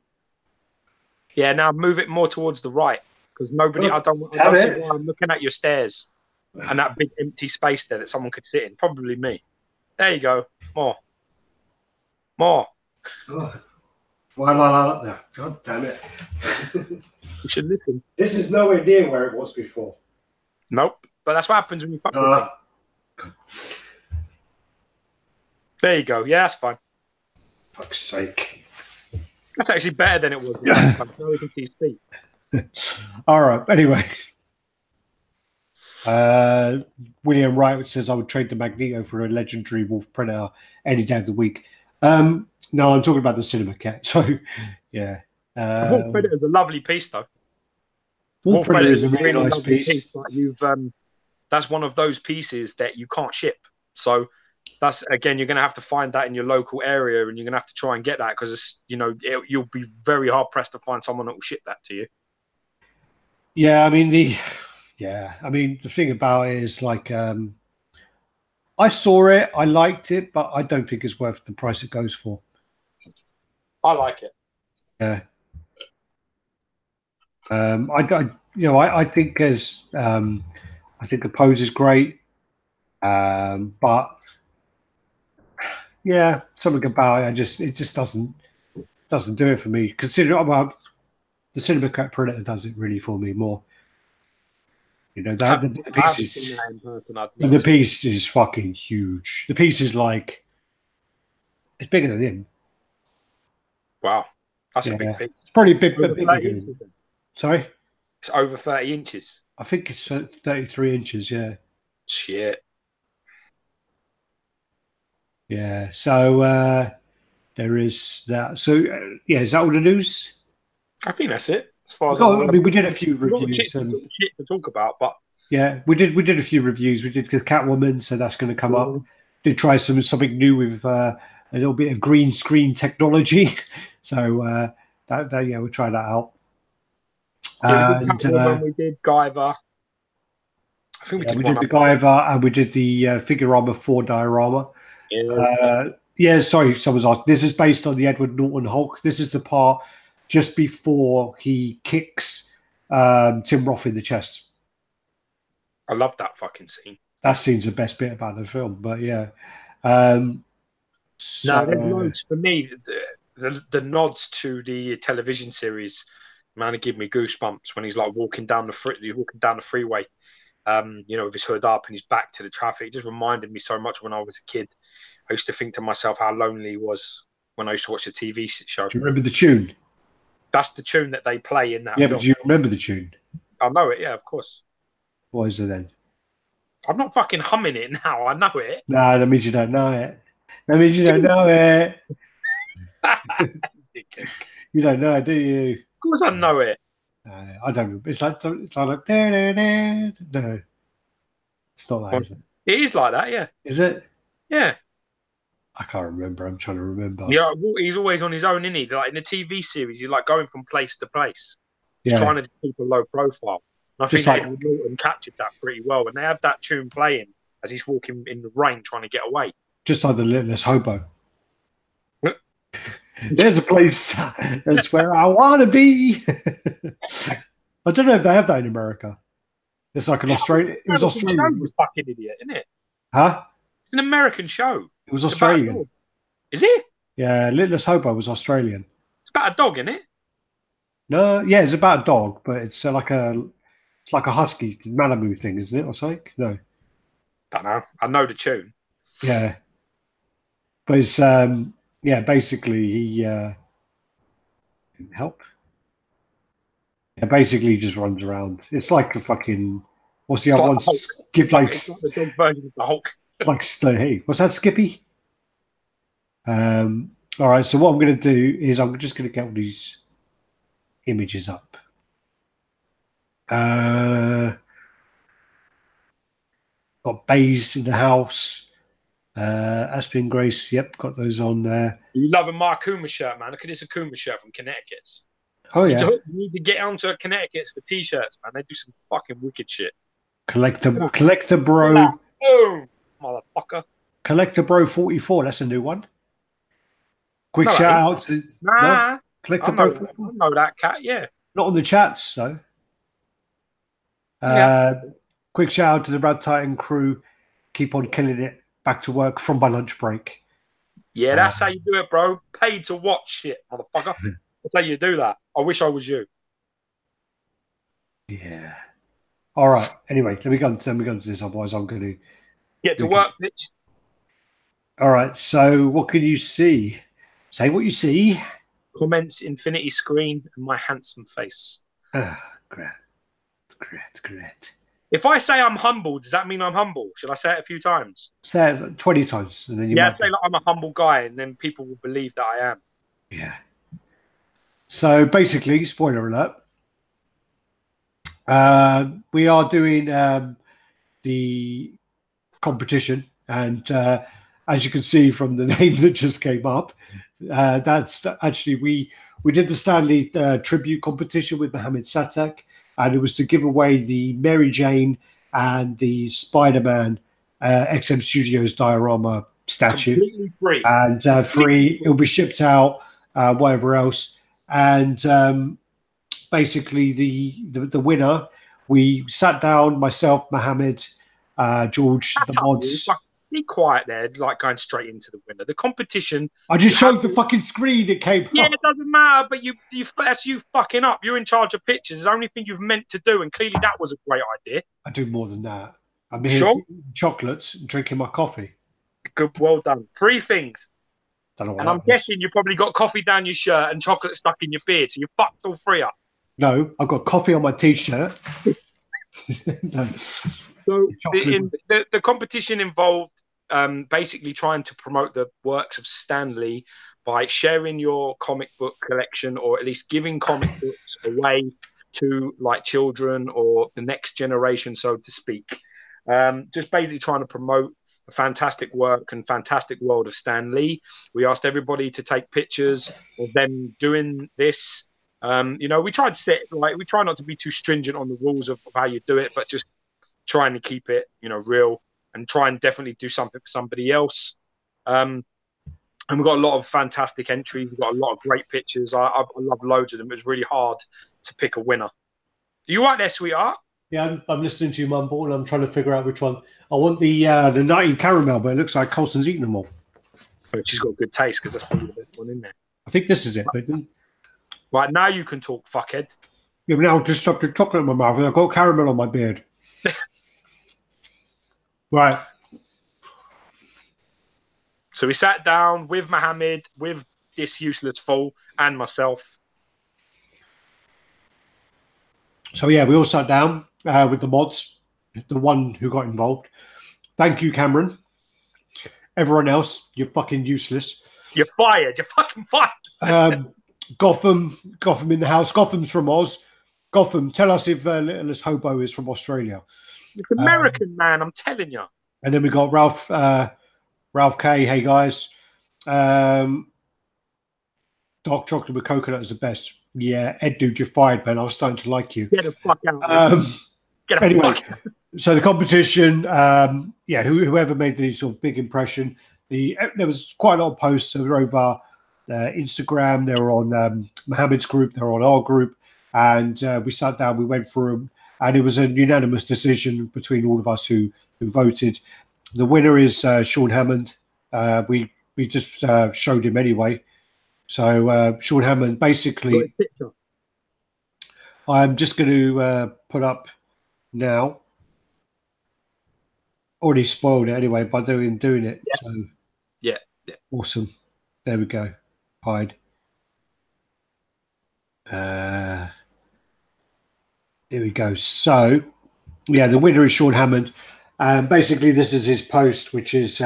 B: Yeah, now move it more towards the right. because nobody.
A: Oh,
B: I don't see why I'm looking at your stairs and that big empty space there that someone could sit in. Probably me. There you go. More.
A: Oh, why not up there? God damn it!
B: You should listen.
A: This is nowhere near where it was before.
B: Nope. But that's what happens when you fuck with things. There you go. Yeah, that's fine.
A: Fuck's sake.
B: That's actually better than it was last time. Now we can see his feet.
A: All right. Anyway. William Wright says I would trade the Magneto for a legendary Wolf Predator any day of the week. No, I'm talking about the Cinema Cat. So, yeah.
B: Wolf Predator is a lovely piece, though.
A: Wolf Predator is a really nice piece.
B: But that's one of those pieces that you can't ship. So that's, again, you're going to have to find that in your local area, and you're going to have to try and get that because you'll be very hard pressed to find someone that will ship that to you.
A: Yeah, I mean the thing about it is like I saw it, I liked it, but I don't think it's worth the price it goes for.
B: I like it.
A: Yeah. I think the pose is great, but yeah, something about it, it just doesn't do it for me. Considering the Cinema Cat Predator does it really for me more. The piece is fucking huge. The piece is like it's bigger than him.
B: Wow, that's a big piece.
A: It's probably bigger than him. Sorry,
B: it's over 30 inches.
A: I think it's 33 inches. Yeah.
B: Shit.
A: Yeah. So there is that. So yeah, is that all the news?
B: I think that's it. As far as
A: we did a few reviews.
B: Shit to talk about, but
A: yeah, we did a few reviews. We did the Catwoman, so that's going to come up. Did try something new with a little bit of green screen technology. So we'll try that out.
B: We did Guyver. I think we did
A: the Guyver, and we did the Figurama 4 diorama. Yeah. Sorry, someone's asked. This is based on the Edward Norton Hulk. This is the part just before he kicks Tim Roth in the chest.
B: I love that fucking scene.
A: That scene's the best bit about the film, but yeah.
B: There's loads for me. The nods to the television series, man, it give me goosebumps when he's like walking down the freeway, with his hood up and his back to the traffic. It just reminded me so much when I was a kid. I used to think to myself how lonely he was when I used to watch the TV show.
A: Do you remember the tune?
B: That's the tune that they play in that
A: film.
B: film.
A: But do you remember the tune?
B: I know it, yeah, of course.
A: What is it then?
B: I'm not fucking humming it now. I know it.
A: No, that means you don't know it. That means you don't know it. You don't know it, do you?
B: Of course I know it.
A: I don't. It's like no. It's not that, is it?
B: It is like that, yeah.
A: Is it?
B: Yeah.
A: I can't remember. I'm trying to remember.
B: Yeah, he's always on his own, isn't he? Like in the TV series, he's like going from place to place. He's trying to keep a low profile. And I think Edward Norton captured that pretty well. And they have that tune playing as he's walking in the rain trying to get away.
A: Just like the Littlest Hobo. There's a place. That's where I want to be. I don't know if they have that in America. It's like an Australian. It was Australian.
B: It was fucking idiot, isn't it?
A: Huh?
B: It's an American show.
A: It was Australian.
B: Is it?
A: Yeah, Littlest Hobo was Australian.
B: It's about a dog, isn't it?
A: No, yeah, it's about a dog, but it's like a husky Malibu thing, isn't it? Or something? No.
B: Don't know. I know the tune.
A: Yeah. But it's basically he help. Yeah, basically he just runs around. It's like a fucking what's the other one? Give like
B: the dog version of the Hulk.
A: Like hey, what's that, Skippy? All right, so what I'm going to do is I'm just going to get all these images up. Got Bays in the house. Aspen Grace, yep, got those on there.
B: You love a Mark Kuma shirt, man. Look at this Akuma shirt from Connecticut's.
A: Oh, yeah.
B: You need to get onto Connecticut's for T-shirts, man. They do some fucking wicked shit.
A: Collector Bro.
B: Oh, motherfucker.
A: Collector Bro 44, that's a new one. Quick shout out to
B: Collector
A: Bro 44.
B: I know that cat, yeah.
A: Not on the chats, though.
B: Yeah.
A: Quick shout out to the Raddtitan crew. Keep on killing it. Back to work from my lunch break.
B: Yeah, that's how you do it, bro. Paid to watch shit, motherfucker. That's how you do that. I wish I was you.
A: Yeah. All right. Anyway, let me go into this. Otherwise, I'm going to
B: Get to
A: make it.
B: work, bitch.
A: All right. So, what can you see? Say what you see.
B: Comments, infinity screen, and my handsome face.
A: Great. Great.
B: If I say I'm humble, does that mean I'm humble? Should I say it a few times?
A: Say it like 20 times, and then you
B: Yeah,
A: might
B: say
A: be.
B: like I'm a humble guy, and then people will believe that I am.
A: Yeah. So, basically, spoiler alert. We are doing the competition, and as you can see from the name that just came up, that's actually we did the Stanley tribute competition with Mohammed Satak, and it was to give away the Mary Jane and the Spider-Man XM Studios diorama statue,
B: Completely free.
A: and free. It'll be shipped out, whatever else, and basically the winner. We sat down, myself, Mohammed, George,
B: Shut
A: the
B: up, you.
A: mods.
B: Be quiet there, like going straight into the winner. The competition.
A: I just showed the fucking screen it came
B: Yeah,
A: up.
B: it doesn't matter, but that's you fucking up. You're in charge of pictures. It's the only thing you've meant to do, and clearly that was a great idea.
A: I do more than that. I'm here
B: Sure.
A: eating chocolates and drinking my coffee.
B: Good, well done. 3 things.
A: Don't know what
B: And
A: that
B: I'm
A: was.
B: guessing you probably got coffee down your shirt and chocolate stuck in your beard, so you fucked all 3 up.
A: No, I've got coffee on my t-shirt. No.
B: So the competition involved basically trying to promote the works of Stan Lee by sharing your comic book collection, or at least giving comic books away to like children or the next generation, so to speak. Just basically trying to promote the fantastic work and fantastic world of Stan Lee. We asked everybody to take pictures of them doing this. We try not to be too stringent on the rules of how you do it, but just trying to keep it, real, and try and definitely do something for somebody else. And we've got a lot of fantastic entries. We've got a lot of great pictures. I love loads of them. It was really hard to pick a winner. Are you right there, sweetheart?
A: Yeah, I'm listening to you mumble, and I'm trying to figure out which one. I want the 90 caramel, but it looks like Colson's eaten them all.
B: Oh, she's got good taste because that's probably the best one in there.
A: I think this is it. But
B: right, now you can talk, fuckhead.
A: Yeah, but now I've just stuck the chocolate in my mouth, and I've got caramel on my beard. Right.
B: So we sat down with Mohammed, with this useless fool, and myself.
A: So yeah, we all sat down with the mods, the one who got involved. Thank you, Cameron. Everyone else, you're fucking useless.
B: You're fired. You're fucking fired.
A: Gotham in the house. Gotham's from Oz. Gotham, tell us if Littlest Hobo is from Australia.
B: It's American, man. I'm telling you.
A: And then we got Ralph K. Hey guys, dark chocolate with coconut is the best. Yeah, Ed, dude, you're fired, man. I was starting to like you.
B: Get the fuck out.
A: Anyway, so the competition, whoever made the sort of big impression, there was quite a lot of posts. So they're over Instagram, they were on Mohammed's group, they were on our group, and we sat down, we went through them, and it was a unanimous decision between all of us who voted. The winner is Sean Hammond. We just showed him anyway. So Sean Hammond, basically, I'm just going to put up now. Already spoiled it anyway by doing it.
B: Yeah.
A: So
B: yeah,
A: awesome. There we go. Hide. Here we go. So yeah, the winner is Sean Hammond. Basically, this is his post, which is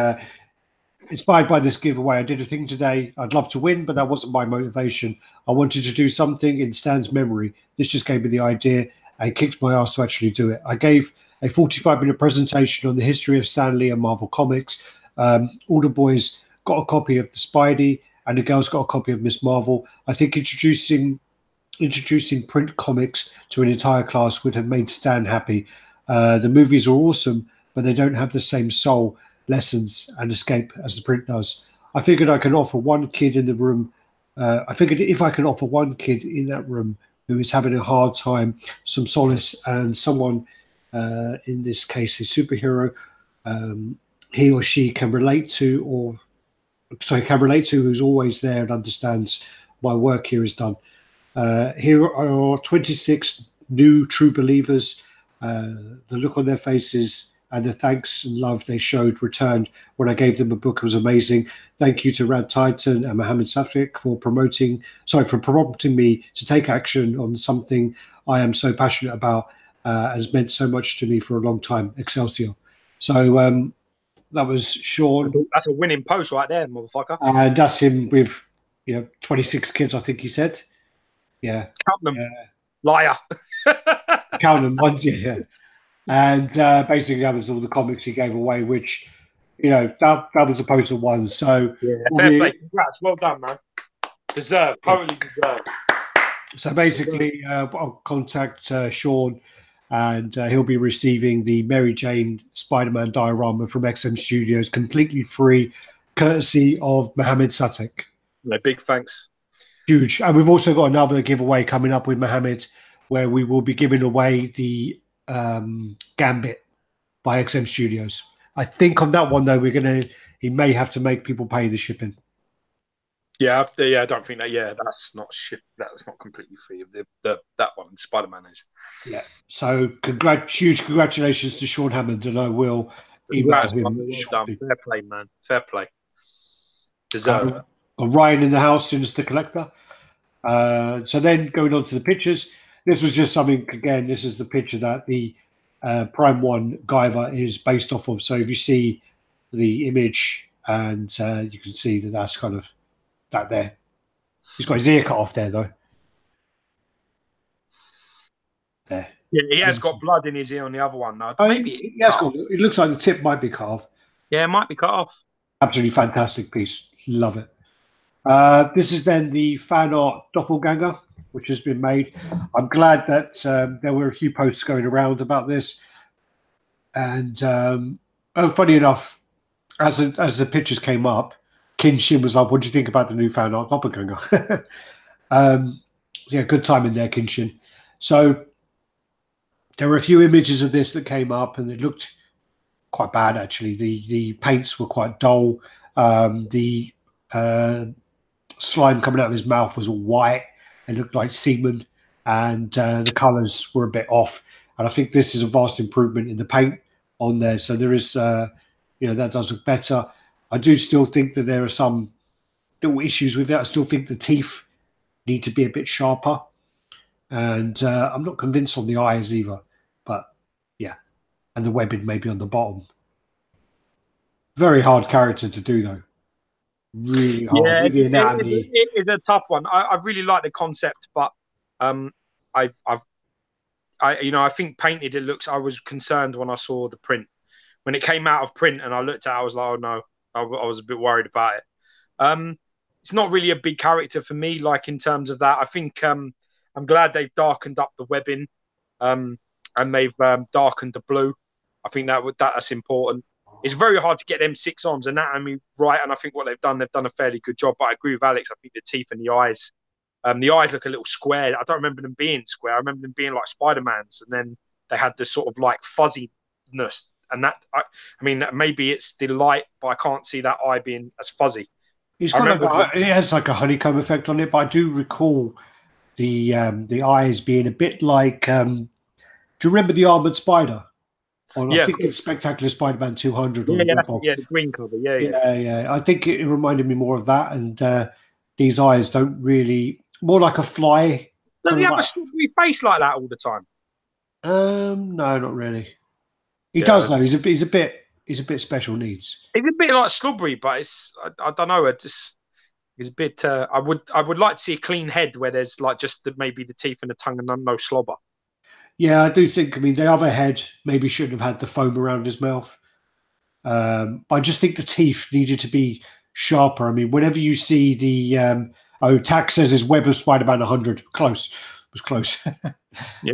A: inspired by this giveaway. I did a thing today. I'd love to win, but that wasn't my motivation. I wanted to do something in Stan's memory. This just gave me the idea and kicked my ass to actually do it. I gave a 45-minute presentation on the history of Stan Lee and Marvel Comics. All the boys got a copy of the Spidey, and the girls got a copy of Miss Marvel. I think introducing print comics to an entire class would have made Stan happy. The movies are awesome, but they don't have the same soul, lessons, and escape as the print does. I figured I can offer one kid in the room. I figured if I can offer one kid in that room who is having a hard time some solace and someone in this case, a superhero he or she can relate to, who's always there and understands my work here is done. Here are 26 new true believers. The look on their faces and the thanks and love they showed returned when I gave them a book was amazing. Thank you to Raddtitan and Mohammed Safik for promoting me to take action on something I am so passionate about, has meant so much to me for a long time. Excelsior. So that was Sean.
B: That's a winning post right there, motherfucker.
A: And that's him with 26 kids, I think he said. Yeah.
B: Count them. Liar.
A: Count them once, yeah. And basically that was all the comics he gave away, which, that was a post of one. So
B: yeah, fair play. Congrats. Well done, man. Deserved. Totally deserved.
A: So basically, I'll contact Sean, and he'll be receiving the Mary Jane Spider-Man diorama from XM Studios completely free, courtesy of Mohammed Satek.
B: No, big thanks.
A: Huge. And we've also got another giveaway coming up with Mohammed, where we will be giving away the Gambit by XM Studios. I think on that one, though, he may have to make people pay the shipping.
B: Yeah, I don't think that. Yeah, that's not completely free. That one, Spider-Man is.
A: Yeah. So huge congratulations to Sean Hammond, and I will email him.
B: Well done. Fair play, man. Fair play. Deserve.
A: Got Ryan in the house since the collector. So then going on to the pictures, this was just something. Again, this is the picture that the Prime 1 Guyver is based off of. So if you see the image, and you can see that that's kind of that there. He's got his ear cut off there, though. There.
B: Yeah, he has got blood in his ear on the other one. No, maybe
A: it looks like the tip might be cut off.
B: Yeah, it might be cut off.
A: Absolutely fantastic piece. Love it. This is then the fan art doppelganger, which has been made. I'm glad that there were a few posts going around about this. And funny enough, as the pictures came up, Kinshin was like, "What do you think about the new fan art doppelganger?" Yeah, good time in there, Kinshin. So there were a few images of this that came up, and it looked quite bad, actually. The paints were quite dull. The slime coming out of his mouth was all white. It looked like semen, and the colours were a bit off. And I think this is a vast improvement in the paint on there. So there is, that does look better. I do still think that there are some little issues with it. I still think the teeth need to be a bit sharper. And I'm not convinced on the eyes either. But, yeah. And the webbing maybe on the bottom. Very hard character to do, though. Really hard.
B: Yeah,
A: with the anatomy.
B: It is a tough one. I really like the concept, but I think painted it looks. I was concerned when I saw the print. When it came out of print and I looked at it, I was like, oh no, I was a bit worried about it. It's not really a big character for me, like in terms of that. I think I'm glad they've darkened up the webbing, and they've darkened the blue. I think that's important. It's very hard to get them 6 arms anatomy right, and I think what they've done a fairly good job. But I agree with Alex. I think the teeth and the eyes look a little square. I don't remember them being square. I remember them being like Spider-Man's, and then they had this sort of like fuzziness. And that, maybe it's the light, but I can't see that eye being as fuzzy.
A: It has like a honeycomb effect on it, but I do recall the eyes being a bit like. Do you remember the Armored Spider? I think it's Spectacular Spider-Man 200.
B: The green cover.
A: Yeah. I think it reminded me more of that, and these eyes don't really more like a fly.
B: Does he have a strawberry face like that all the time?
A: No, not really. He does though. He's a bit special needs.
B: He's a bit like Slobbery, but I don't know. It's a bit. I would like to see a clean head where there's like just maybe the teeth and the tongue and no slobber.
A: Yeah, I do think. I mean, the other head maybe shouldn't have had the foam around his mouth. I just think the teeth needed to be sharper. I mean, whenever you see the Tax says his Web of Spider-Man 100, close. It was close.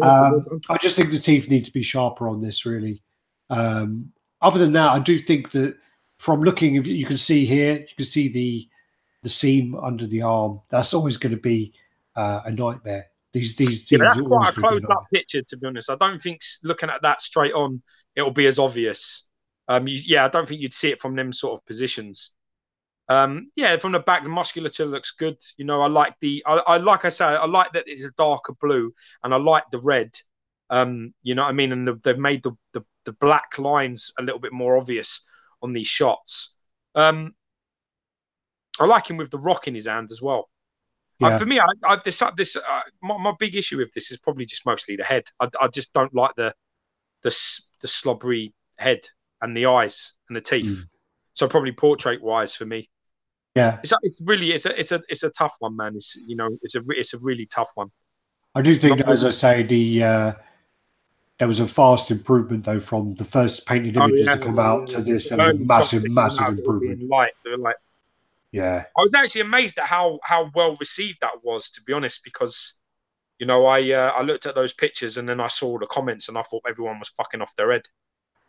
A: I just think the teeth need to be sharper on this, really. Other than that, I do think that from looking, you can see here, you can see the seam under the arm. That's always going to be a nightmare. These
B: Yeah, but
A: things
B: that's quite
A: always
B: a
A: look good
B: closed
A: on.
B: up picture, to be honest. I don't think looking at that straight on, it'll be as obvious. Yeah, I don't think you'd see it from them sort of positions. Yeah, from the back, the musculature looks good. You know, I like I like I say, I like that it's a darker blue, and I like the red. You know what I mean? And they've made the black lines a little bit more obvious on these shots. I like him with the rock in his hand as well.
A: Yeah.
B: For me, my big issue with this is probably just mostly the head. I just don't like the slobbery head and the eyes and the teeth.
A: Mm.
B: So probably portrait wise for me,
A: Yeah.
B: it's really it's a tough one, man. It's you know it's a really tough one.
A: I do
B: Not
A: think, as I
B: really.
A: say, there was a vast improvement though from the first painted
B: Oh
A: images
B: yeah,
A: to come out to this.
B: the
A: There was a
B: early stock
A: massive,
B: pictures
A: massive
B: now of it all
A: improvement.
B: being light. They were like,
A: Yeah.
B: I was actually amazed at how well received that was, to be honest, because you know I looked at those pictures and then I saw the comments and I thought everyone was fucking off their head.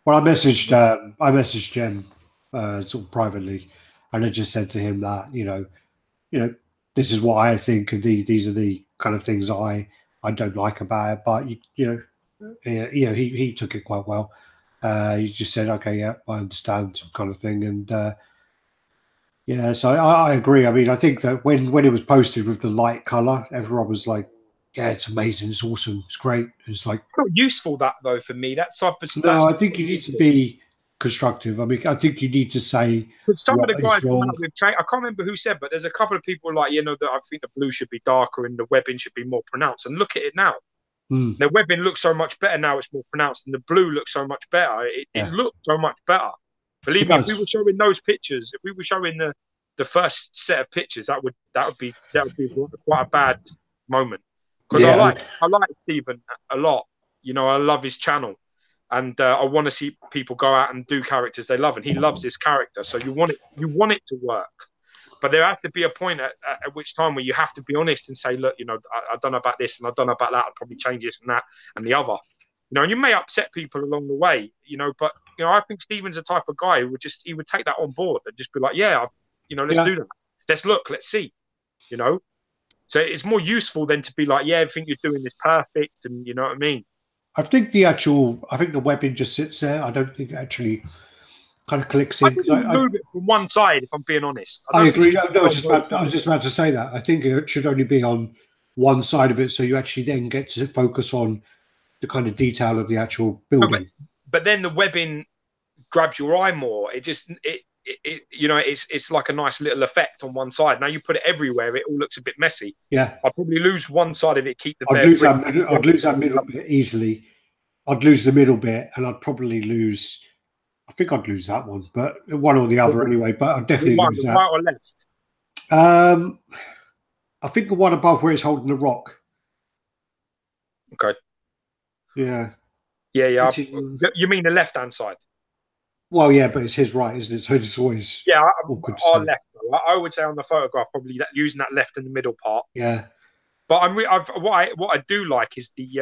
A: Well, I messaged Jem sort of privately, and I just said to him that you know, this is what I think, and these are the kind of things I don't like about it. But he took it quite well. He just said, "Okay, yeah, I understand," kind of thing, and yeah, so I agree. I mean, I think that when it was posted with the light color, everyone was like, "Yeah, it's amazing, it's awesome, it's great." It's like,
B: It's not useful that though for me. That type of
A: no,
B: that's
A: I think you need to be constructive. I mean, I think you need to say
B: because some of the
A: what
B: guys
A: is
B: come
A: wrong.
B: out with I can't remember who said, but there's a couple of people like you know that I think the blue should be darker and the webbing should be more pronounced. And look at it now.
A: Hmm,
B: The webbing looks so much better now; it's more pronounced, and the blue looks so much better. It
A: yeah,
B: looks so much better.
A: it
B: Believe me, if we
A: does.
B: were showing those pictures, if we were showing the first set of pictures, that would be quite a bad moment. Because
A: Yeah,
B: I like Stephen a lot. You know, I love his channel, and I want to see people go out and do characters they love, and he loves his character. So you want it to work. But there has to be a point at which time where you have to be honest and say, look, you know, I don't know about this and I don't know about that. I'll probably change this and that and the other. You know, and you may upset people along the way, you know, but you know, I think Stephen's the type of guy who would take that on board and just be like, yeah, you know, let's
A: yeah.
B: do that. Let's look, let's see, you know. So it's more useful than to be like, yeah, everything you're doing is perfect, and you know what I mean.
A: I think the webbing just sits there. I don't think it actually kind of clicks
B: I
A: in
B: think
A: because
B: you move it from one side, if I'm being honest. I
A: I
B: don't think
A: agree.
B: it
A: No,
B: should
A: no,
B: be on both
A: I was
B: sides.
A: just about to say that. I think it should only be on one side of it, so you actually then get to focus on the kind of detail of the actual
B: No,
A: building.
B: but then the webbing grabs your eye more. You know it's like a nice little effect on one side. Now you put it everywhere, it all looks a bit messy.
A: Yeah,
B: I'd probably lose one side of it, keep the bare print. The
A: I'd
B: other
A: lose that
B: side,
A: middle bit easily. I'd lose the middle bit, and I'd probably lose. I think I'd lose that one, but one or the other anyway. But I'd
B: the
A: definitely
B: one,
A: lose
B: the
A: that.
B: right or left.
A: Um, I think the one above where it's holding the rock.
B: Okay.
A: Yeah,
B: Yeah.
A: which is
B: You mean the left hand side?
A: well, yeah, but it's his right, isn't it? So it's always
B: Yeah,
A: awkward to
B: our
A: say.
B: left. I would say on the photograph probably using that left in the middle part.
A: Yeah,
B: But what I do like is the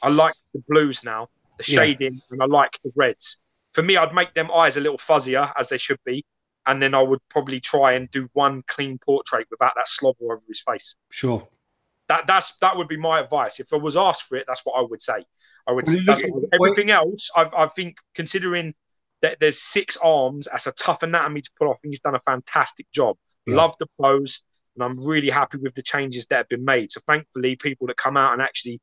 B: I like the blues now, the
A: yeah,
B: shading, and I like the reds. For me, I'd make them eyes a little fuzzier as they should be, and then I would probably try and do one clean portrait without that slobber over his face.
A: sure.
B: That would be my advice. If I was asked for it, that's what I would say. I would.
A: Well, well,
B: Everything else. I think considering that there's 6 arms, that's a tough anatomy to pull off. I think he's done a fantastic job.
A: yeah,
B: Love the pose, and I'm really happy with the changes that have been made. So thankfully, people that come out and actually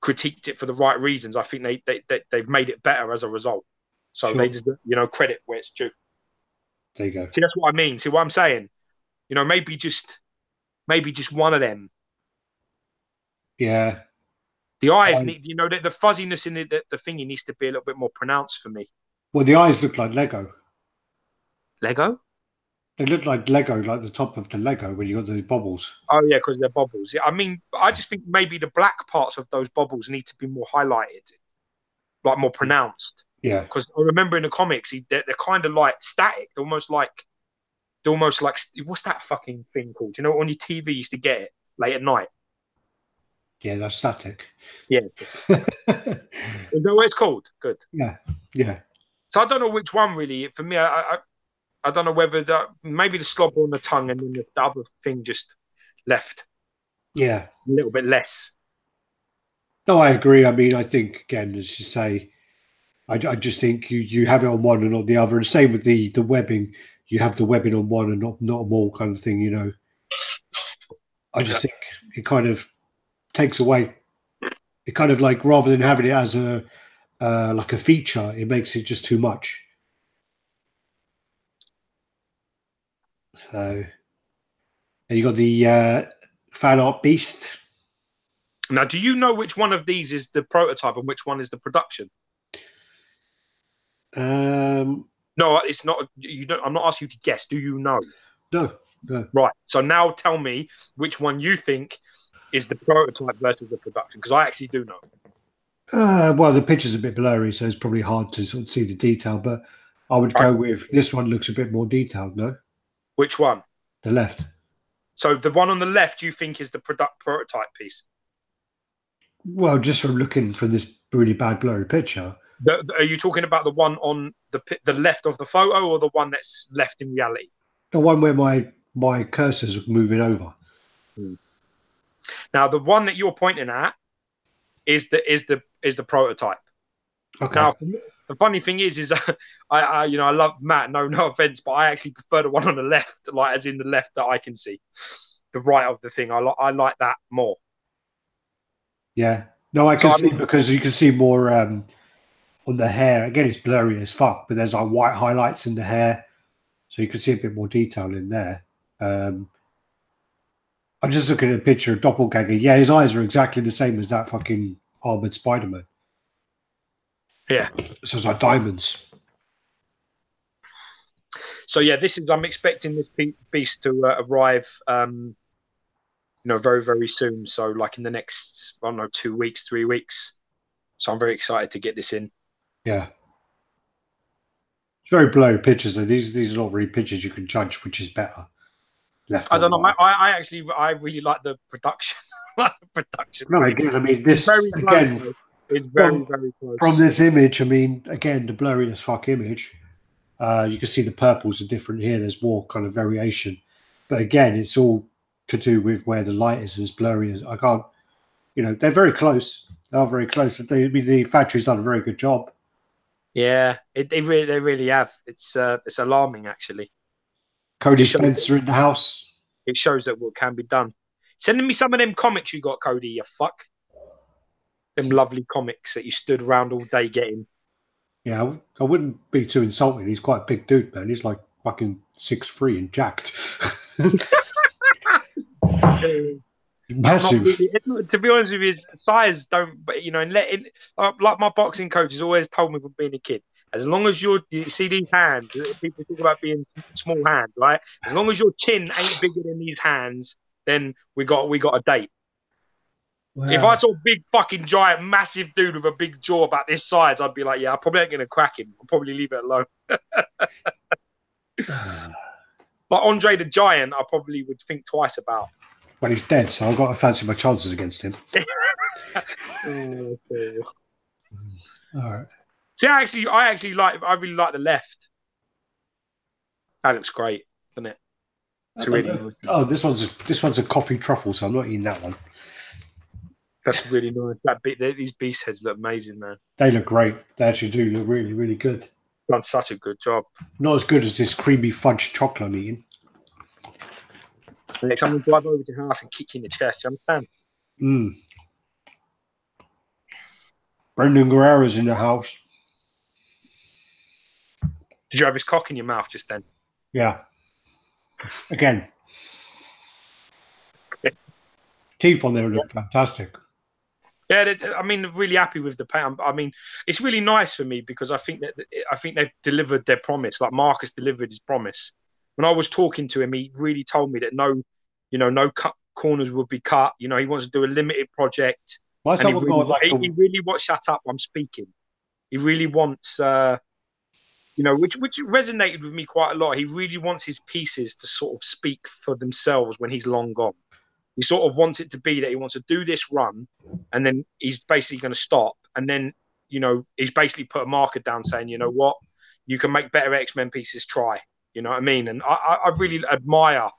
B: critiqued it for the right reasons, I think they've made it better as a result. So they
A: sure.
B: just credit where it's due.
A: There you go.
B: See, that's what I mean. See what I'm saying? You know, maybe just one of them.
A: Yeah.
B: The eyes
A: Um,
B: need, the fuzziness in the thingy needs to be a little bit more pronounced for me.
A: well, the eyes look like Lego.
B: Lego?
A: They look like Lego, like the top of the Lego when you got the bubbles.
B: Oh yeah, because they're bubbles. Yeah, I mean, I just think maybe the black parts of those bubbles need to be more highlighted, like more pronounced.
A: Yeah,
B: Because I remember in the comics, they're kind of like static. They're almost like what's that fucking thing called? You know, on your TV you used to get it late at night.
A: yeah, that's static.
B: Yeah, is that what it's called? Good.
A: Yeah, yeah,
B: So I don't know which one really. For me, I don't know whether maybe the slobber on the tongue and then the other thing just left
A: yeah.
B: a little bit less.
A: No, I agree. I mean, I think again, as you say, I just think you have it on one and not the other. And same with the webbing, you have the webbing on one and not them all, kind of thing. I
B: Yeah.
A: just think it kind of takes away. It kind of like rather than having it as a like a feature, it makes it just too much. So, and you got the fan art beast.
B: Now, do you know which one of these is the prototype and which one is the production?
A: Um,
B: No, it's not. You don't. I'm not asking you to guess. Do you know?
A: no, no.
B: Right. So now tell me which one you think is the prototype versus the production, because I actually do know.
A: Well, the picture's a bit blurry, so it's probably hard to sort of see the detail. But I would
B: Right.
A: go with this one. Looks a bit more detailed. No,
B: Which one?
A: the left.
B: So the one on the left you think is the prototype piece.
A: Well, just from looking from this really bad blurry picture,
B: Are you talking about the one on the left of the photo, or the one that's left in reality?
A: the one where my cursor's moving over.
B: Now, the one that you're pointing at is the prototype.
A: Okay.
B: Now, the funny thing is I love Matt. No offense, but I actually prefer the one on the left, like as in the left that I can see. The right of the thing, I like that more.
A: Yeah. No, I
B: So
A: can
B: I
A: see
B: mean,
A: because you can see more on the hair. Again, it's blurry as fuck, but there's like white highlights in the hair, so you can see a bit more detail in there. Um, I'm just looking at a picture of Doppelganger. Yeah, his eyes are exactly the same as that fucking armored Spider-Man.
B: yeah.
A: So it's like diamonds.
B: So yeah, I'm expecting this beast to arrive, very very soon. So like in the next, I don't know, 2 weeks, 3 weeks. So I'm very excited to get this in.
A: Yeah. It's very blurry pictures. So these are not really pictures you can judge which is better, left
B: I
A: or
B: don't know.
A: right.
B: I really like the production. Like the production.
A: No, again, I mean
B: It's
A: this
B: very close.
A: again
B: Though. It's very
A: from
B: very
A: from
B: close.
A: this image. I mean, again, the blurry as fuck image. You can see the purples are different here. There's more kind of variation, but again, it's all to do with where the light is as blurry as I can't. They're very close. They are very close. I mean, the factory's done a very good job.
B: Yeah, they really have. It's alarming actually.
A: Cody
B: Just shows
A: Spencer in the house.
B: it shows that what can be done. Sending me some of them comics you got, Cody. You fuck. Them lovely comics that you stood around all day getting.
A: Yeah, I wouldn't be too insulting. He's quite a big dude, man. He's like fucking 6'3" and jacked.
B: It's not
A: Massive.
B: really, to be honest with you, size don't, but and like my boxing coach has always told me from being a kid, as long as you see these hands, people talk about being small hands, right? As long as your chin ain't bigger than these hands, then we got a date. If I
A: Wow.
B: saw a big fucking giant, massive dude with a big jaw about this size, I'd be like, yeah, I probably ain't gonna crack him. I'll probably leave it alone. But Andre the Giant, I probably would think twice about.
A: Well, he's dead, so I've got to fancy my chances against him.
B: Oh,
A: All right.
B: see, I really like the left. That looks great, doesn't it? It's really nice.
A: Oh, this one's a coffee truffle, so I'm not eating that one.
B: That's really nice. These beast heads look amazing, man.
A: They look great. They actually do look really, really good.
B: Done such a good job.
A: Not as good as this creamy fudge chocolate I'm eating.
B: Next time we drive over to the house and kick you in the chest, you understand?
A: Mm. Brendan Guerrera's in the house.
B: Did you have his cock in your mouth just then?
A: Yeah. Again. Teeth on there look fantastic.
B: Yeah, I mean, really happy with the paint. I mean, it's really nice for me because I think they've delivered their promise. Like Marcus delivered his promise. When I was talking to him, he really told me that no cut corners would be cut. He wants to do a limited project,
A: Why
B: and
A: someone got like
B: he really wants. Shut up! I'm speaking. He really wants, which resonated with me quite a lot. He really wants his pieces to sort of speak for themselves when he's long gone. He sort of wants it to be that he wants to do this run, and then he's basically going to stop, and then he's basically put a marker down saying, you know what, you can make better X-Men pieces. Try, you know what I mean? And I really admire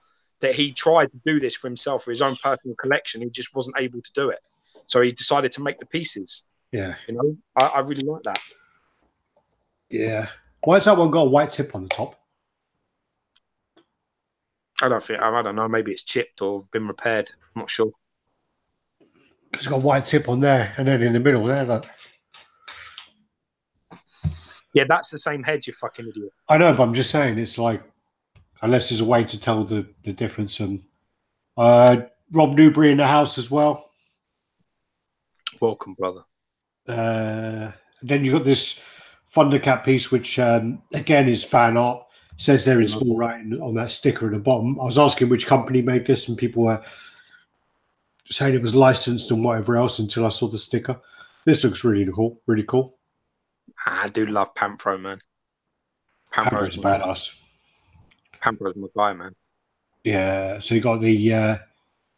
B: that he tried to do this for himself, for his own personal collection. He just wasn't able to do it. So he decided to make the pieces.
A: Yeah.
B: You know, I really like that.
A: Yeah. Why has that one got a white tip on the top?
B: I don't know. Maybe it's chipped or been repaired. I'm not sure.
A: It's got a white tip on there, and then in the middle there. Look.
B: Yeah, that's the same head, you fucking idiot.
A: I know, but I'm just saying, it's like, unless there's a way to tell the difference. And Rob Newbury in the house as well.
B: Welcome, brother.
A: Then you got this Thundercat piece, which again is fan art. It says there in small writing on that sticker at the bottom. I was asking which company made this, and people were saying it was licensed and whatever else until I saw the sticker. This looks really cool. Really cool.
B: I do love Panthro, man.
A: Panthro's badass.
B: Panthro's my guy, man.
A: Yeah. So you got the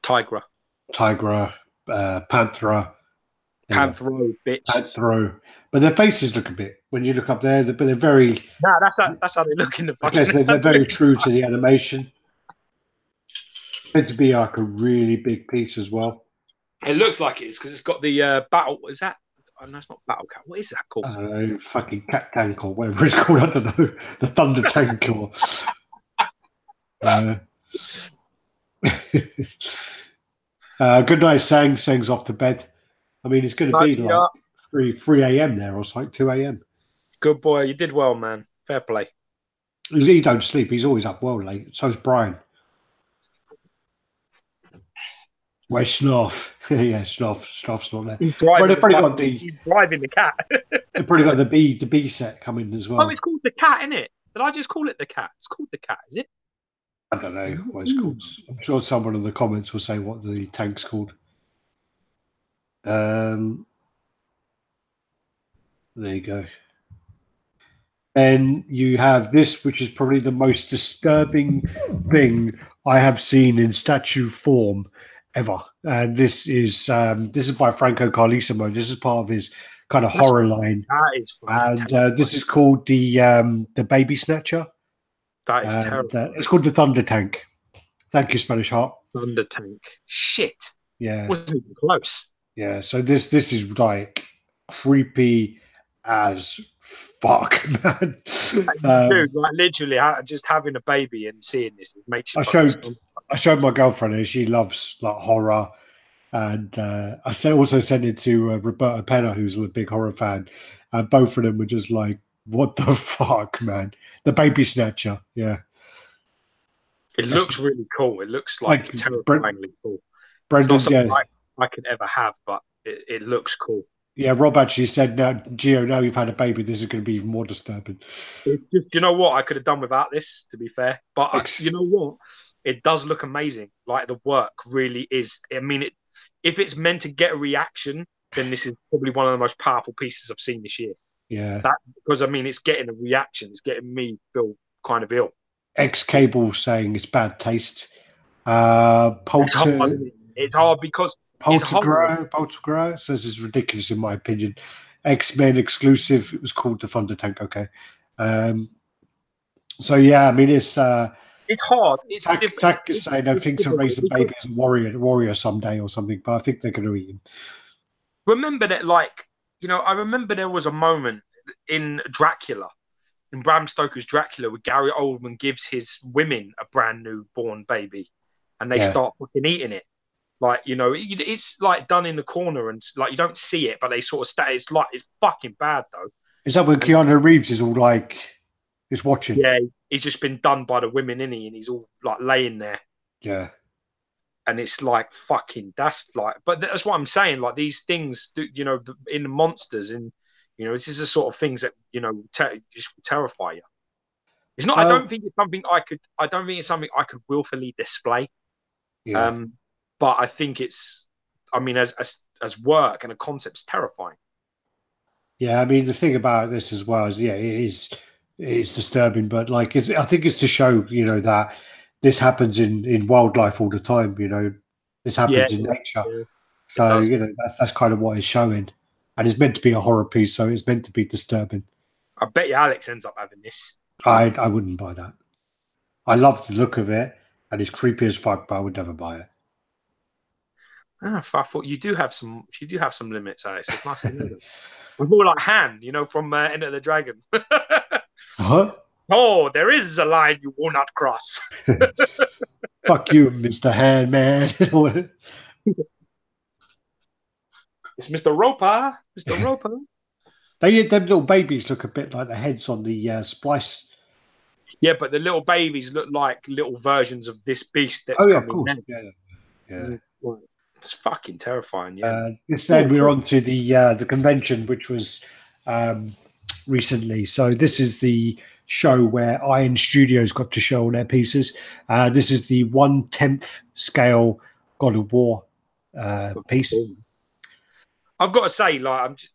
B: Tigra,
A: Panthera.
B: Panthro, bitch.
A: Panthro. But their faces look a bit, when you look up there, but they're very...
B: Nah, that's how they look in the fucking...
A: I guess they're very true to the animation. It's meant to be like a really big piece as well.
B: It looks like it is, because it's got the battle... Is that... Oh, no, it's not Battle Cat. What is that called?
A: I don't know, fucking Cat Tank or whatever it's called. I don't know. The Thunder Tank or... good night, Sang. Sang's off to bed. I mean, it's going to be like 3 a.m. there, or it's like 2 a.m.
B: Good boy. You did well, man. Fair play.
A: He don't sleep. He's always up well late. So's Brian. Where's Snuff? Yeah, Snuff's not there.
B: He's driving the cat.
A: They've probably got the B set coming as well.
B: Oh, it's called the cat, isn't it? Did I just call it the cat? It's called the cat, is it?
A: I don't know what it's called. I'm sure someone in the comments will say what the tank's called. There you go. And you have this, which is probably the most disturbing thing I have seen in statue form ever. And this is by Franco Carlissimo. This is part of his kind of horror line. And this is called the Baby Snatcher.
B: That is terrible.
A: It's called the Thunder Tank. Thank you, Spanish Heart.
B: Thunder Tank. Shit.
A: Yeah.
B: Wasn't even close.
A: Yeah. So this is like creepy as fuck, man.
B: Dude, like literally, just having a baby and seeing this makes you.
A: I showed my girlfriend, and she loves like horror, and I also sent it to Roberta Penna, who's a big horror fan, and both of them were just like, "What the fuck, man?" The Baby Snatcher, yeah.
B: It looks really cool. It looks like terrifyingly cool.
A: Brendan,
B: it's not something I could ever have, but it looks cool.
A: Yeah, Rob actually said, "Now, Gio, now you've had a baby, this is going to be even more disturbing."
B: It's just, you know what? I could have done without this, to be fair. But you know what? It does look amazing. Like the work really is. I mean, if it's meant to get a reaction, then this is probably one of the most powerful pieces I've seen this year.
A: Yeah.
B: Because I mean, it's getting a reaction. It's getting me feel kind of ill.
A: Cable saying it's bad taste.
B: It's hard because
A: Poltergrow says it's ridiculous in my opinion. X-Men exclusive. It was called the Thunder Tank. Okay. So yeah, I mean it's hard. Tack is saying they think to raise the baby as a warrior someday or something, but I think they're going to eat him.
B: Remember that, like, you know, I remember there was a moment in Dracula, in Bram Stoker's Dracula, where Gary Oldman gives his women a brand new born baby, and they start fucking eating it. Like, you know, it's like done in the corner, and like you don't see it, but they sort of stay. It's fucking bad though.
A: Is that when Keanu Reeves is all like, is watching?
B: Yeah, he's just been done by the women, isn't he? And he's all like laying there.
A: Yeah. And
B: it's like fucking, that's like, but that's what I'm saying. Like these things, you know, in the monsters, and you know, this is the sort of things that, you know, just terrify you. It's not. I don't think it's something I could. I don't think it's something I could willfully display.
A: Yeah.
B: But I think it's. I mean, as work and a concept's terrifying.
A: Yeah, I mean, the thing about this as well is, it is disturbing, but like, I think it's to show, you know, that this happens in wildlife all the time. You know, this happens in nature. Yeah, so you know, that's kind of what it's showing, and it's meant to be a horror piece, so it's meant to be disturbing.
B: I bet you Alex ends up having this.
A: I wouldn't buy that. I love the look of it, and it's creepy as fuck, but I would never buy it.
B: I thought you do have some. You do have some limits, Alex. It's nice to know that. We're more like Han, from Enter the Dragon.
A: What?
B: Oh, there is a line you will not cross.
A: Fuck you, Mr. Handman.
B: It's Mr. Roper. Mr. Roper.
A: Them little babies look a bit like the heads on the splice.
B: Yeah, but the little babies look like little versions of this beast that's
A: Of
B: coming
A: course.
B: in.
A: Yeah.
B: It's fucking terrifying, yeah.
A: Instead, we're on to the convention, which was recently. So this is the show where Iron Studios got to show all their pieces. This is the 1/10 scale God of War piece.
B: I've got to say, like, I'm just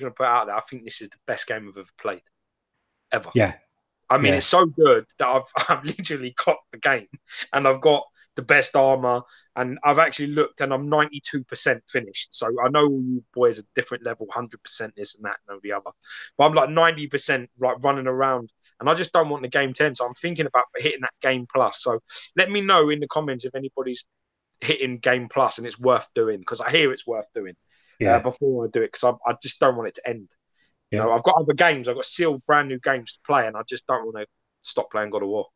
B: gonna put it out there. I think this is the best game I've ever played, ever.
A: Yeah.
B: I mean, it's so good that I've literally clocked the game, and I've got the best armor, and I've actually looked, and I'm 92% finished. So I know all you boys are different level, 100% this and that and the other, but I'm like 90% like running around, and I just don't want the game to end. So I'm thinking about hitting that Game Plus. So let me know in the comments if anybody's hitting Game Plus and it's worth doing, because I hear it's worth doing. Before I do it, because I just don't want it to end.
A: Yeah.
B: I've got other games. I've got sealed brand new games to play, and I just don't want to stop playing God of War.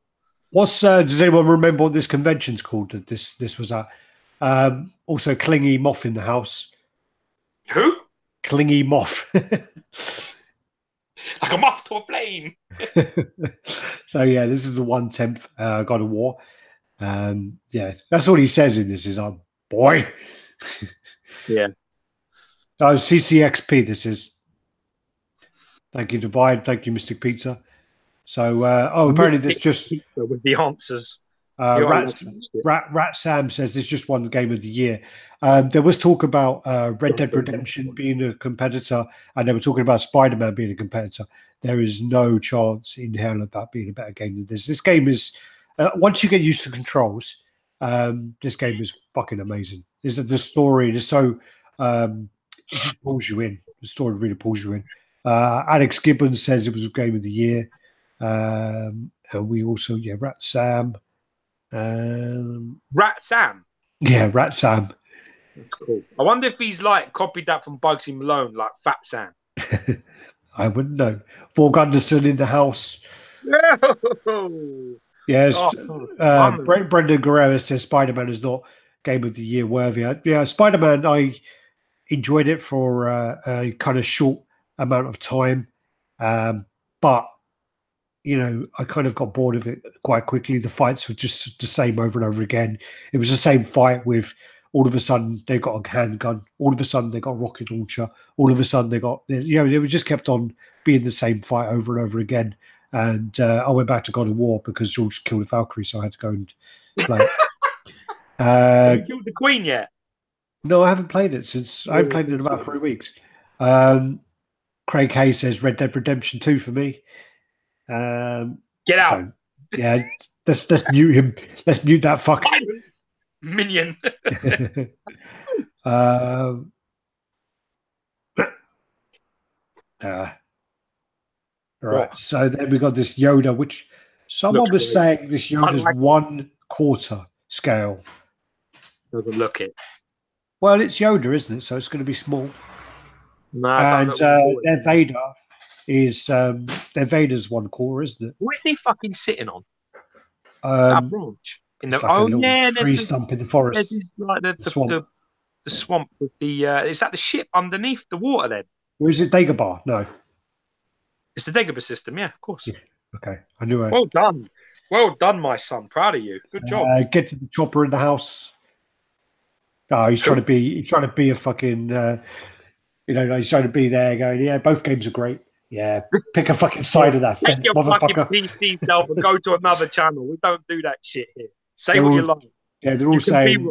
A: Does anyone remember what this convention's called that this was at? Also, Clingy Moth in the house.
B: Who?
A: Clingy Moth.
B: Like a moth to a flame.
A: So yeah, this is the 1/10 God of War. Yeah, that's all he says in this is boy.
B: Yeah.
A: Oh, CCXP, this is. Thank you, Divide. Thank you, Mystic Pizza. So, apparently there's just...
B: With the answers.
A: Rat Sam says this just won the Game of the Year. There was talk about Red Dead Redemption being a competitor, and they were talking about Spider-Man being a competitor. There is no chance in hell of that being a better game than this. This game is... once you get used to the controls, this game is fucking amazing. The story is so... it just pulls you in. The story really pulls you in. Alex Gibbons says it was a Game of the Year. And we also, Rat Sam.
B: Rat Sam?
A: Yeah, Rat Sam.
B: That's cool. I wonder if he's like copied that from Bugsy Malone, like Fat Sam.
A: I wouldn't know. Thor Gunderson in the house. Yes. Brendan Guerrero says Spider-Man is not Game of the Year worthy. Yeah, Spider-Man, I enjoyed it for a kind of short amount of time, but I kind of got bored of it quite quickly. The fights were just the same over and over again. It was the same fight with all of a sudden they got a handgun, all of a sudden they got a rocket launcher, all of a sudden they got it just kept on being the same fight over and over again. And I went back to God of War because George killed a Valkyrie, so I had to go and play it.
B: Have you killed the Queen yet?
A: No, I haven't played it since I haven't played it in about 3 weeks. Craig Hay says Red Dead Redemption 2 for me.
B: Get out.
A: Yeah, let's mute him. Let's mute that fuck.
B: Minion.
A: Right. So then we got this Yoda, which someone was saying this Yoda's 1/4 scale.
B: Doesn't look it.
A: Well, it's Yoda, isn't it? So it's going to be small.
B: No,
A: and their Vader is their Vader's 1/4, isn't it?
B: What is he fucking sitting on? That branch in the
A: tree stump in the forest.
B: Like the swamp with the is that the ship underneath the water then?
A: Or is it Dagobah? No.
B: It's the Dagobah system, yeah, of course. Yeah.
A: Okay. I knew it.
B: Well done. Well done, my son. Proud of you. Good job.
A: Get to the chopper in the house. Oh, he's trying to be a fucking he's trying to be there going, yeah, both games are great. Yeah, pick a fucking side of that fence, motherfucker.
B: PC self and go to another channel. We don't do that shit here. Say what you like.
A: Yeah, they're all saying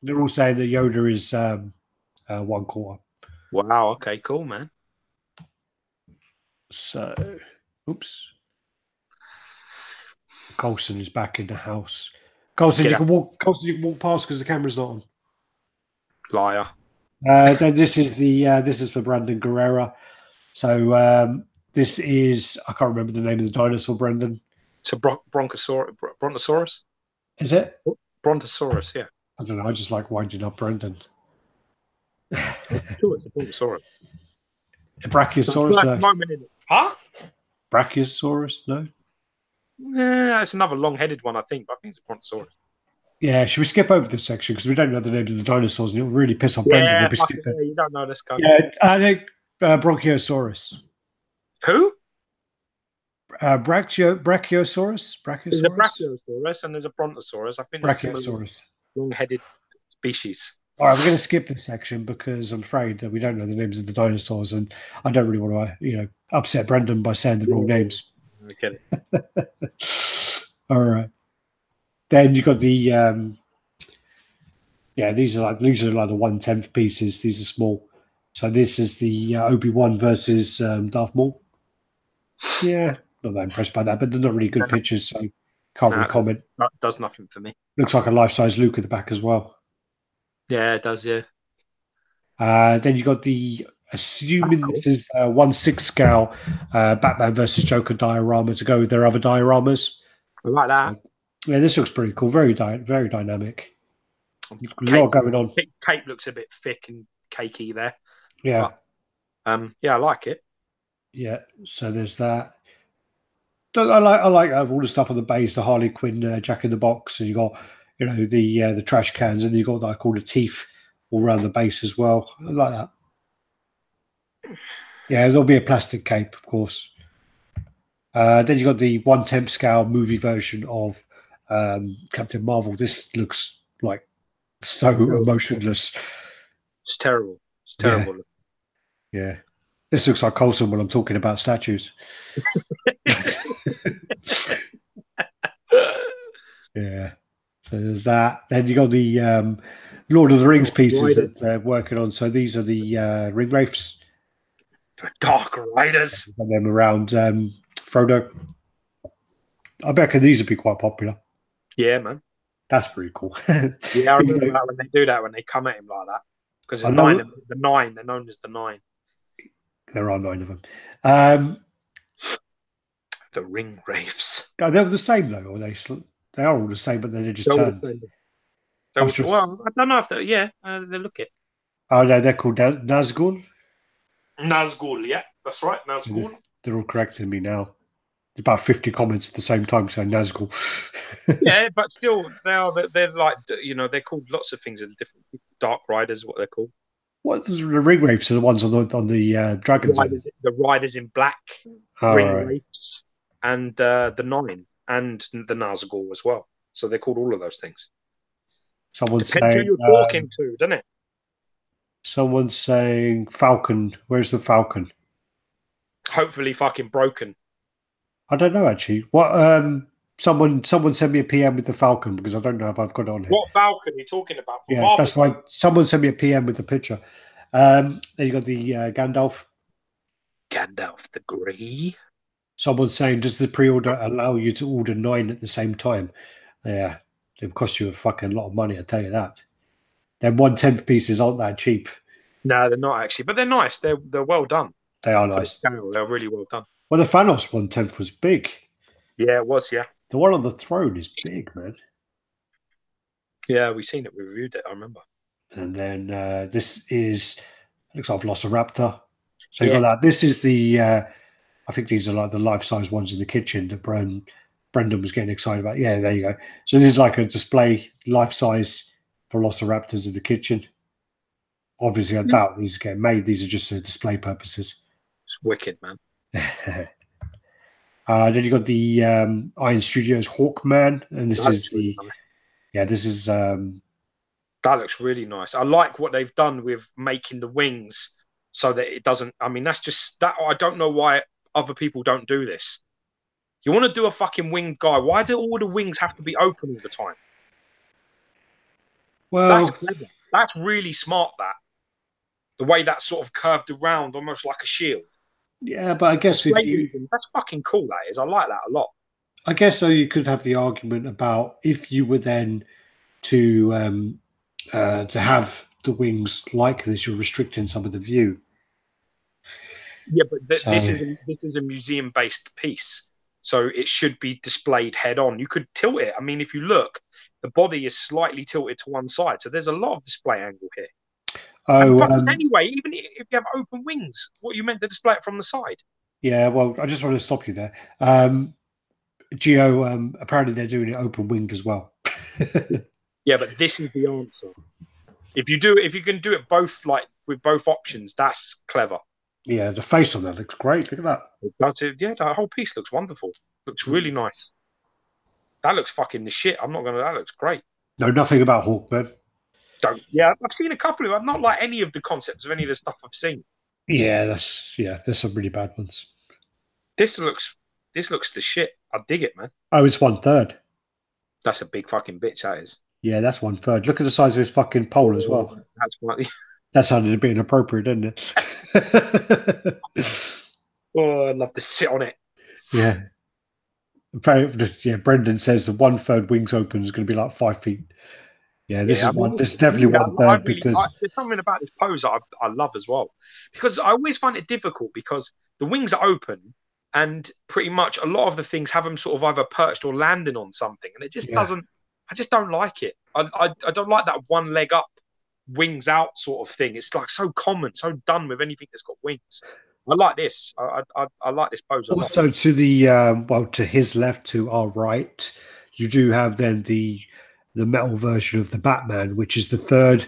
A: that Yoda is 1/4.
B: Wow. Okay. Cool, man.
A: So, oops. Colson is back in the house. Colson, you can walk past because the camera's not on.
B: Liar.
A: Then this is for Brandon Guerrera. So this is, I can't remember the name of the dinosaur, Brendan.
B: It's a brontosaurus.
A: Is it?
B: Brontosaurus, yeah.
A: I don't know. I just like winding up Brendan.
B: sure it's a brontosaurus.
A: A Brachiosaurus? No.
B: Moment in it. Huh?
A: Brachiosaurus? No.
B: Yeah, it's another long-headed one, I think. But I think it's a brontosaurus.
A: Yeah, should we skip over this section because we don't know the names of the dinosaurs and it'll really piss off Brendan
B: Yeah,
A: if we skip it.
B: you don't know this guy.
A: Yeah, I think Brachiosaurus.
B: Who?
A: Brachiosaurus?
B: There's a brachiosaurus and there's a brontosaurus. I think they're similar
A: Brachiosaurus.
B: long-headed species.
A: All right, we're going to skip this section because I'm afraid that we don't know the names of the dinosaurs, and I don't really want to, upset Brendan by saying the wrong names.
B: Okay.
A: All right. Then you got the these are like the 1/10 pieces. These are small. So this is the Obi-Wan versus Darth Maul. Yeah, not that impressed by that, but they're not really good pictures, so can't really comment.
B: That does nothing for me.
A: Looks like a life-size Luke at the back as well.
B: Yeah, it does. Yeah.
A: Then you got the, assuming this is 1/6 scale Batman versus Joker diorama to go with their other dioramas.
B: I like that.
A: So, yeah, this looks pretty cool. Very dynamic. A lot going on.
B: Cape looks a bit thick and cakey there.
A: Yeah.
B: But, I like it.
A: Yeah. So there's that. I like all the stuff on the base, the Harley Quinn Jack in the Box, and you got the trash cans, and you got like all the teeth all around the base as well. I like that. Yeah, there'll be a plastic cape, of course. Then you got the 1/10 scale movie version of Captain Marvel. This looks like so emotionless.
B: It's terrible. It's terrible.
A: Yeah. This looks like Coulson when I'm talking about statues. Yeah. So there's that. Then you got the Lord of the Rings pieces that they're working on. So these are the ring wraiths.
B: The Dark Riders.
A: And them around Frodo. I reckon these would be quite popular.
B: Yeah, man.
A: That's pretty cool.
B: Yeah, I remember that when they do that, when they come at him like that. Because it's nine. The 9, they're known as the 9.
A: There are 9 of them.
B: The ring wraiths.
A: They're the same though, or they are all the same, but then they just turned.
B: Well, I don't know if they. Yeah, they look it.
A: Oh no, they're called Nazgul.
B: Nazgul, yeah, that's right, Nazgul.
A: They're all correcting me now. There's about 50 comments at the same time saying Nazgul.
B: Yeah, but still, they're like they're called lots of things. Different Dark Riders, what they're called.
A: What the ring wraiths are the ones on the dragons?
B: The riders in black, ring wraiths, and the 9 and the Nazgul as well. So they're called all of those things.
A: Someone's
B: saying who you're talking to, doesn't it?
A: Someone's saying Falcon. Where's the Falcon?
B: Hopefully, fucking broken.
A: I don't know actually. What? Someone sent me a PM with the Falcon because I don't know if I've got it on here.
B: What Falcon are you talking about?
A: Yeah, that's why someone sent me a PM with the picture. Then you got the Gandalf.
B: Gandalf the Grey.
A: Someone's saying, does the pre-order allow you to order 9 at the same time? Yeah, it costs you a fucking lot of money, I tell you that. Then 1/10 pieces aren't that cheap.
B: No, they're not actually, but they're nice. They're well done.
A: They are nice.
B: They're really well done.
A: Well, the Thanos 1/10 was big.
B: Yeah, it was. Yeah.
A: The one on the throne is big, man.
B: Yeah, we've seen it. We reviewed it. I remember.
A: And then this looks like Velociraptor. So you got that. This is the. I think these are like the life-size ones in the kitchen that Brendan was getting excited about. Yeah, there you go. So this is like a display life-size Velociraptors in the kitchen. Obviously, I doubt these are getting made. These are just for display purposes.
B: It's wicked, man.
A: Then you got the Iron Studios Hawkman, and this is the. Yeah, this is.
B: That looks really nice. I like what they've done with making the wings so that it doesn't. I mean, that's just that. I don't know why other people don't do this. You want to do a fucking winged guy? Why do all the wings have to be open all the time?
A: Well,
B: that's clever. That's really smart. That the way that's sort of curved around, almost like a shield.
A: Yeah, but I guess
B: that's fucking cool. That is. I like that a lot.
A: I guess so. You could have the argument about if you were then to have the wings like this, you're restricting some of the view.
B: Yeah, but this is a museum-based piece, so it should be displayed head-on. You could tilt it. I mean, if you look, the body is slightly tilted to one side, so there's a lot of display angle here. And
A: Oh,
B: plus, anyway, even if you have open wings, what you meant to display it from the side?
A: yeah. Well, I just want to stop you there. Geo, apparently they're doing it open winged as well.
B: Yeah, but this is the answer. If you can do it both, like with both options, that's clever.
A: Yeah, the face on that looks great. Look at that.
B: Yeah, the whole piece looks wonderful. Looks really nice. That looks fucking the shit. I'm not gonna. That looks great.
A: No, nothing about Hawkman.
B: Don't. Yeah, I've seen a couple of. I'm not like any of the concepts of any of the stuff I've seen.
A: Yeah, there's some really bad ones.
B: This looks. This looks the shit. I dig it, man.
A: Oh, it's 1/3.
B: That's a big fucking bitch. That is.
A: Yeah, that's 1/3. Look at the size of his fucking pole as well.
B: That's right.
A: That sounded a bit inappropriate, didn't it?
B: Oh, I'd love to sit on it.
A: Yeah. Yeah, Brendan says the 1/3 wings open is going to be like 5 feet. Yeah, this is one. This is definitely 1/3 because
B: there's something about this pose that I love as well. Because I always find it difficult because the wings are open and pretty much a lot of the things have them sort of either perched or landing on something, and it just doesn't. I just don't like it. I don't like that one leg up, wings out sort of thing. It's like so common, so done with anything that's got wings. I like this. I like this pose a lot.
A: Also to the to his left, to our right, you do have then the metal version of the Batman, which is the third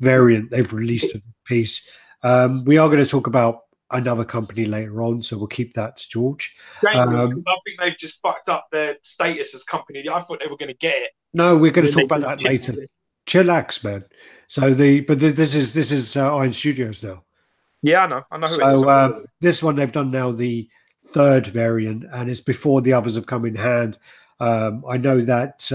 A: variant they've released of the piece. We are going to talk about another company later on, so we'll keep that to George.
B: I think they've just fucked up their status as company. I thought they were going to get it.
A: No, we're going to talk about that later. Chillax, man. So this is Iron Studios now.
B: Yeah, I know.
A: So this one they've done now the third variant, and it's before the others have come in hand. I know that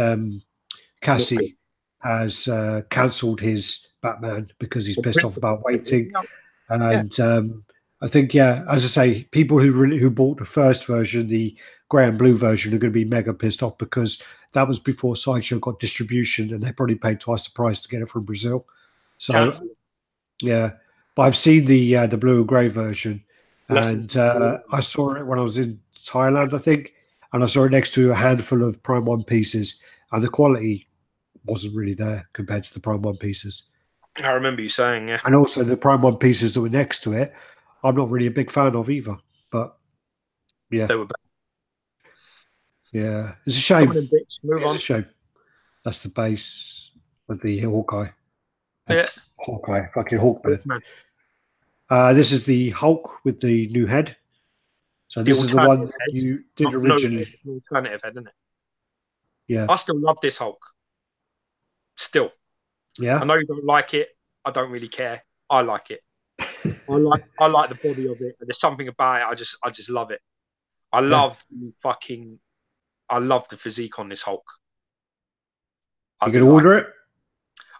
A: Cassie has cancelled his Batman because he's pissed off about waiting, and I think as I say, people who bought the first version, the grey and blue version, are going to be mega pissed off because that was before Sideshow got distribution, and they probably paid twice the price to get it from Brazil. So yeah. But I've seen the blue and grey version, and I saw it when I was in Thailand, I think, and I saw it next to a handful of Prime 1 pieces, and the quality wasn't really there compared to the Prime 1 pieces.
B: I remember you saying, yeah.
A: And also the Prime 1 pieces that were next to it, I'm not really a big fan of either. But yeah,
B: they were bad.
A: Yeah, it's a shame.
B: Move on.
A: It's a shame. That's the base of the Hawkeye.
B: Yeah.
A: Hawkeye, fucking Hawkman. This is the Hulk with the new head. So this is the one that you did originally.
B: Alternative head, isn't it?
A: Yeah.
B: I still love this Hulk. Still.
A: Yeah.
B: I know you don't like it. I don't really care. I like it. I like the body of it. There's something about it. I just love it. I love the physique on this Hulk.
A: You gonna order it?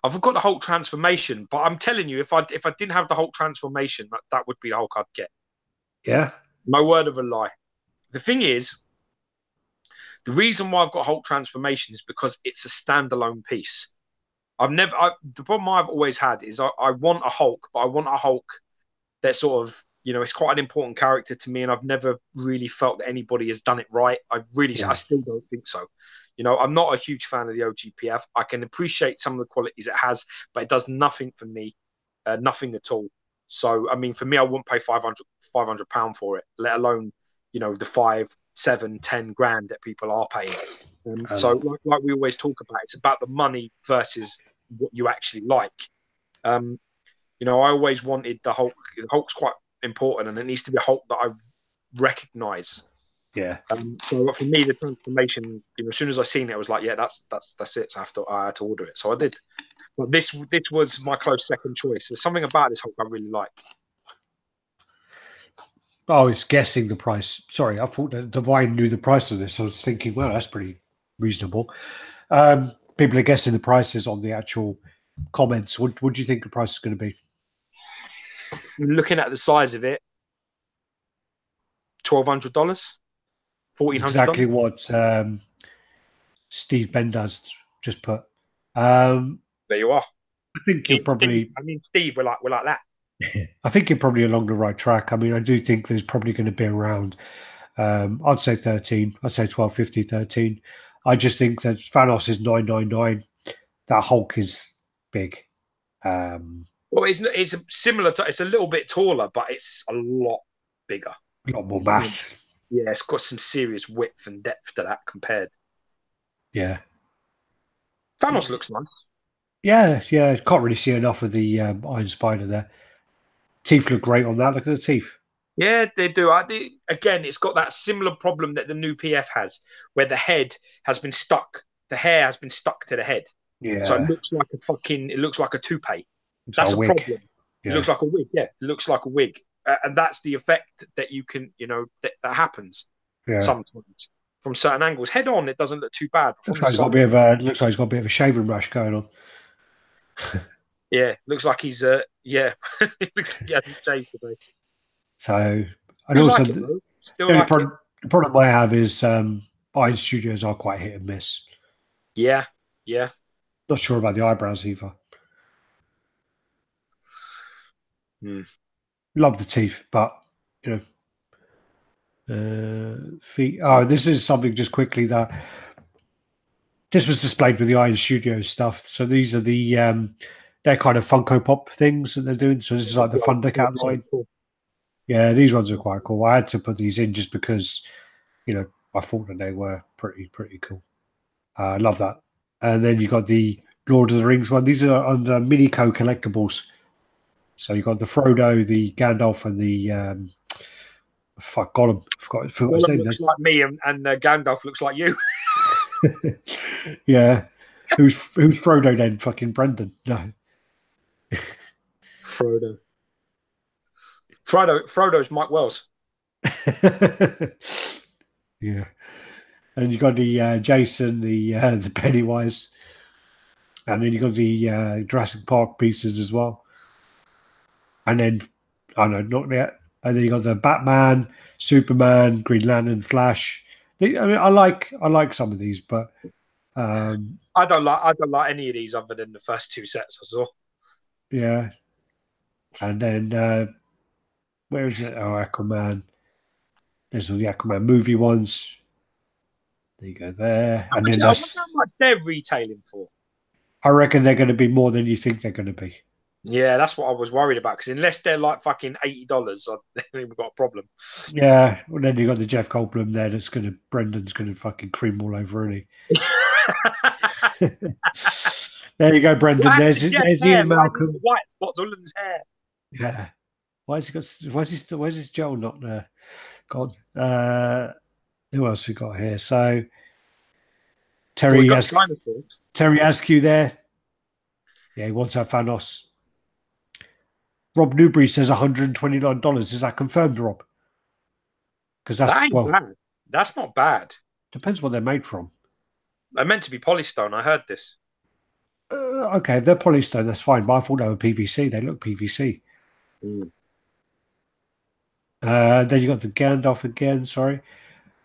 B: I've got the Hulk transformation, but I'm telling you, if I didn't have the Hulk transformation, that would be the Hulk I'd get.
A: Yeah.
B: No word of a lie. The thing is, the reason why I've got Hulk transformation is because it's a standalone piece. The problem I've always had is I want a Hulk, but I want a Hulk that sort of, it's quite an important character to me, and I've never really felt that anybody has done it right. I still don't think so. I'm not a huge fan of the OGPF. I can appreciate some of the qualities it has, but it does nothing for me, nothing at all. So, I mean, for me, I wouldn't pay £500 for it, let alone, the 5, 7, 10 grand that people are paying. So, like we always talk about, it's about the money versus what you actually like. I always wanted the Hulk. The Hulk's quite important, and it needs to be a Hulk that I recognise.
A: Yeah.
B: So for me, the transformation, as soon as I seen it, I was like, yeah, that's it. So I had to order it. So I did. But this was my close second choice. There's something about this Hulk I really like.
A: Oh, it's guessing the price. Sorry, I thought that Divine knew the price of this. I was thinking, well, that's pretty reasonable. People are guessing the prices on the actual comments. What do you think the price is going to be?
B: Looking at the size of it, $1,200, $1,400.
A: Exactly what Steve Bendas just put. There
B: you are.
A: I think you're probably.
B: Steve, we're like that.
A: I think you're probably along the right track. I mean, I do think there's probably going to be around. I'd say 13. I'd say 12.50, 13. I just think that Thanos is $999. That Hulk is big.
B: Well, it's similar to, it's a little bit taller, but it's a lot bigger.
A: A lot more mass.
B: Yeah, it's got some serious width and depth to that compared.
A: Yeah.
B: Thanos looks nice.
A: Yeah, yeah. Can't really see enough of the Iron Spider there. Teeth look great on that. Look at the teeth.
B: Yeah, they do. Again, it's got that similar problem that the new PF has, where the head has been stuck. The hair has been stuck to the head, so it
A: Yeah.
B: looks like a fucking. It looks like a toupee.
A: It's like
B: That's
A: a
B: a
A: wig.
B: problem. It
A: Yeah.
B: looks like a wig. Yeah, it looks like a wig, and that's the effect that you can, that happens
A: Yeah.
B: sometimes from certain angles. Head on, it doesn't look too bad. But
A: Looks
B: from the
A: like he's got a
B: side,
A: bit of a looks like he's got a bit of a shaving rash going on.
B: yeah, looks like he's yeah, it looks like he hasn't shaved today.
A: So, and
B: Still
A: also
B: like it though. Still
A: the only
B: like it.
A: the problem I have is Iron Studios are quite hit and miss.
B: Yeah, yeah.
A: Not sure about the eyebrows either.
B: Hmm.
A: Love the teeth, but you feet. Oh, this is something just quickly that this was displayed with the Iron Studios stuff. So these are the they're kind of Funko Pop things that they're doing. So this is like the Thundercat line.
B: Cool.
A: Yeah, these ones are quite cool. I had to put these in just because I thought that they were pretty cool. I love that. And then you got the Lord of the Rings one. These are under Minico Collectibles. So you got the Frodo, the Gandalf, and the fuck, Gollum. Forgot his
B: Gollum
A: name
B: looks like me, and Gandalf looks like you.
A: then. Yeah. Who's Frodo then? Fucking Brendan. No.
B: Frodo. Frodo's Mike Wells.
A: Yeah. And you got the Jason, the Pennywise, and then you got the Jurassic Park pieces as well. And then I don't know, not yet. And then you got the Batman, Superman, Green Lantern, Flash. I mean, I like some of these, but
B: I don't like any of these other than the first two sets I saw.
A: yeah. And then where is it? Oh, Aquaman. There's all the Aquaman movie ones. There you go there. And then
B: I wonder how much they're retailing for.
A: I reckon they're going to be more than you think they're going to be.
B: Yeah, that's what I was worried about. Because unless they're like fucking $80, then we've got a problem.
A: Yeah. Well, then you got the Jeff Goldblum there. Brendan's going to fucking cream all over, isn't he? There you go, Brendan. There's Ian Malcolm.
B: White spots all in his hair.
A: Yeah. Where's his gel not there? God. Who else we got here? So Terry Askew there. Yeah, he wants our Thanos. Rob Newbury says $129. Is that confirmed, Rob? Because
B: that's not bad.
A: Depends what they're made from.
B: They're meant to be polystone. I heard this.
A: Okay, they're polystone. That's fine. But I thought they were PVC. They look PVC.
B: Mm.
A: Then you got the Gandalf again. Sorry.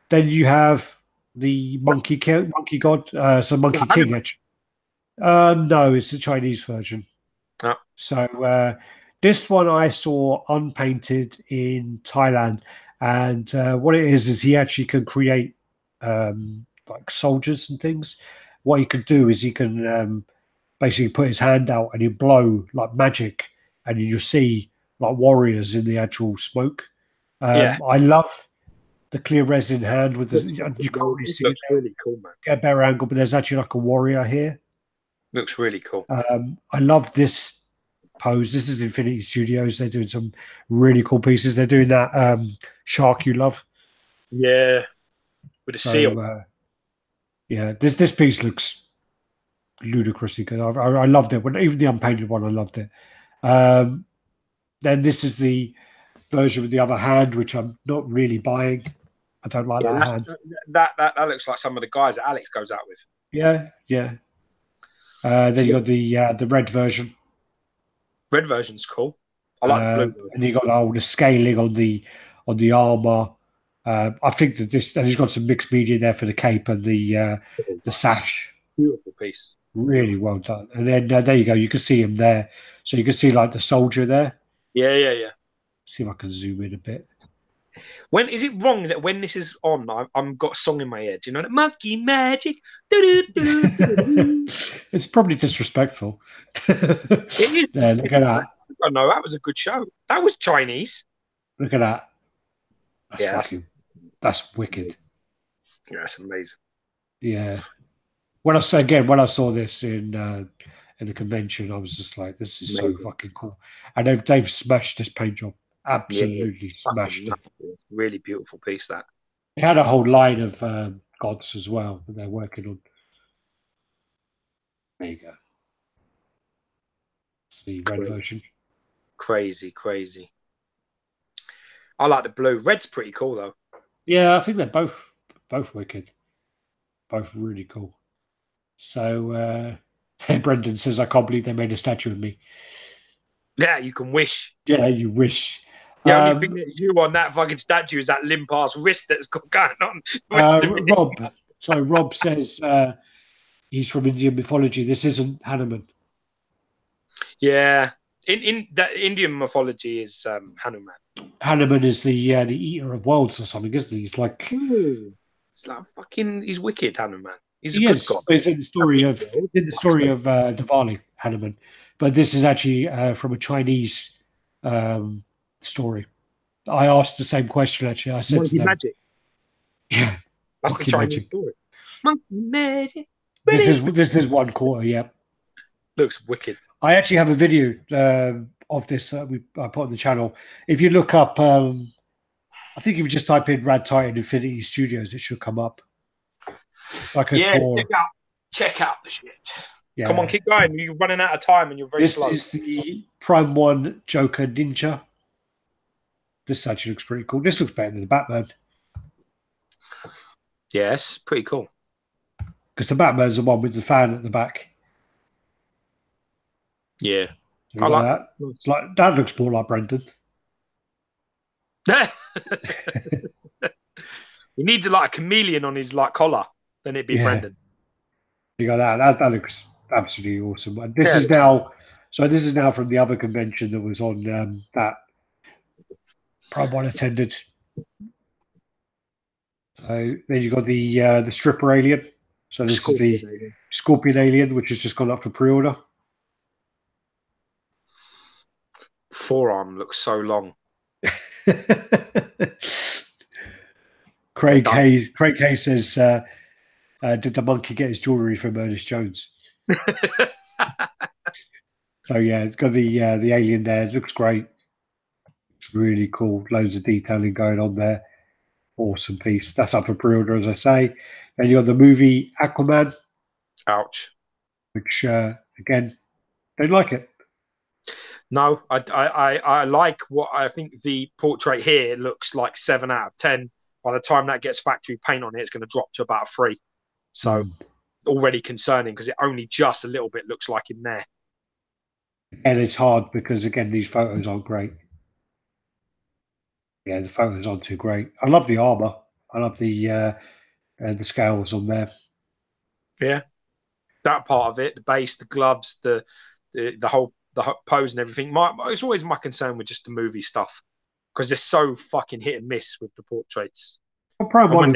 A: Then you have the Monkey God. Monkey King. Actually. No, it's the Chinese version.
B: Oh.
A: So this one I saw unpainted in Thailand, and what it is he actually can create like soldiers and things. What he can do is he can basically put his hand out and he blow like magic, and you see like warriors in the actual smoke. I love the clear resin hand with the. You can't really see it.
B: Really cool, man.
A: Get a better angle, but there's actually like a warrior here.
B: Looks really cool.
A: I love this pose. This is Infinity Studios. They're doing some really cool pieces. They're doing that shark you love.
B: Yeah, with the steel.
A: Yeah, this piece looks ludicrously good. I loved it. Even the unpainted one, I loved it. Then this is the version with the other hand, which I'm not really buying. I don't like that hand.
B: That looks like some of the guys that Alex goes out with.
A: Yeah. Then you got the red version.
B: Red version's cool. I like the blue.
A: And you got the scaling on the armor. I think that and he's got some mixed media there for the cape and the sash.
B: Beautiful piece.
A: Really well done. And then there you go. You can see him there. So you can see like the soldier there.
B: Yeah.
A: See if I can zoom in a bit.
B: When is it wrong that when this is on, I'm got a song in my head? You know, monkey magic. Doo-doo-doo-doo-doo.
A: It's probably disrespectful.
B: It is.
A: Yeah, look at that.
B: I know that was a good show. That was Chinese.
A: Look at that. That's
B: Yeah,
A: that's wicked.
B: Yeah, that's amazing.
A: Yeah. When I saw this in the convention, I was just like, this is so fucking cool. And they've smashed this paint job. Absolutely smashed it.
B: Really beautiful piece, that.
A: They had a whole line of gods as well that they're working on. There you go. It's the red version.
B: Crazy. I like the blue. Red's pretty cool though.
A: Yeah, I think they're both wicked. Both really cool. So Brendan says, I can't believe they made a statue of me.
B: Yeah, you can wish.
A: Yeah, you wish.
B: The only thing that you on that fucking statue is that limp ass wrist that's got going on.
A: Rob says he's from Indian mythology. This isn't Hanuman.
B: Yeah. In the Indian mythology is Hanuman.
A: Hanuman is the eater of worlds or something, isn't he? He's like
B: it's like fucking. He's wicked, Hanuman. He's a good god.
A: He's in the story of Diwali, Hanuman, but this is actually from a Chinese story. I asked the same question actually. I said
B: Monkey
A: to them,
B: magic.
A: Yeah,
B: that's the Chinese story. Monkey magic.
A: This is one quarter. Yeah,
B: looks wicked.
A: I actually have a video of this I put on the channel. If you look up, I think if you just type in Raddtitan Infinity Studios, it should come up. It's like a tour.
B: Check out the shit. Yeah. Come on, keep going. You're running out of time and you're very slow.
A: This is the Prime 1 Joker Ninja. This actually looks pretty cool. This looks better than the Batman.
B: Yes, pretty cool.
A: Because the Batman's the one with the fan at the back.
B: Yeah.
A: I like that. Like, that looks more like Brendan.
B: You need like a chameleon on his like collar, then it'd be Brendan.
A: You got that. That looks absolutely awesome. And this is now from the other convention that was on that Prime 1 attended. So then you got the stripper alien. So this is the Scorpion alien, which has just gone up for pre-order.
B: Forearm looks so long.
A: Craig Hay says, did the monkey get his jewellery from Ernest Jones? So yeah, it's got the alien there. It looks great. It's really cool. Loads of detailing going on there. Awesome piece. That's up for pre-order, as I say. And you got the movie Aquaman.
B: Ouch.
A: Which again, don't like it.
B: No, I like what I think the portrait here looks like 7 out of 10. By the time that gets factory paint on it, it's going to drop to about 3. So already concerning because it only just a little bit looks like in there.
A: And it's hard because, again, these photos aren't great. Yeah, the photos aren't too great. I love the armor. I love the scales on there.
B: Yeah, that part of it, the base, the gloves, the whole pose and everything. It's always my concern with just the movie stuff because they're so fucking hit and miss with the portraits.
A: Well,
B: when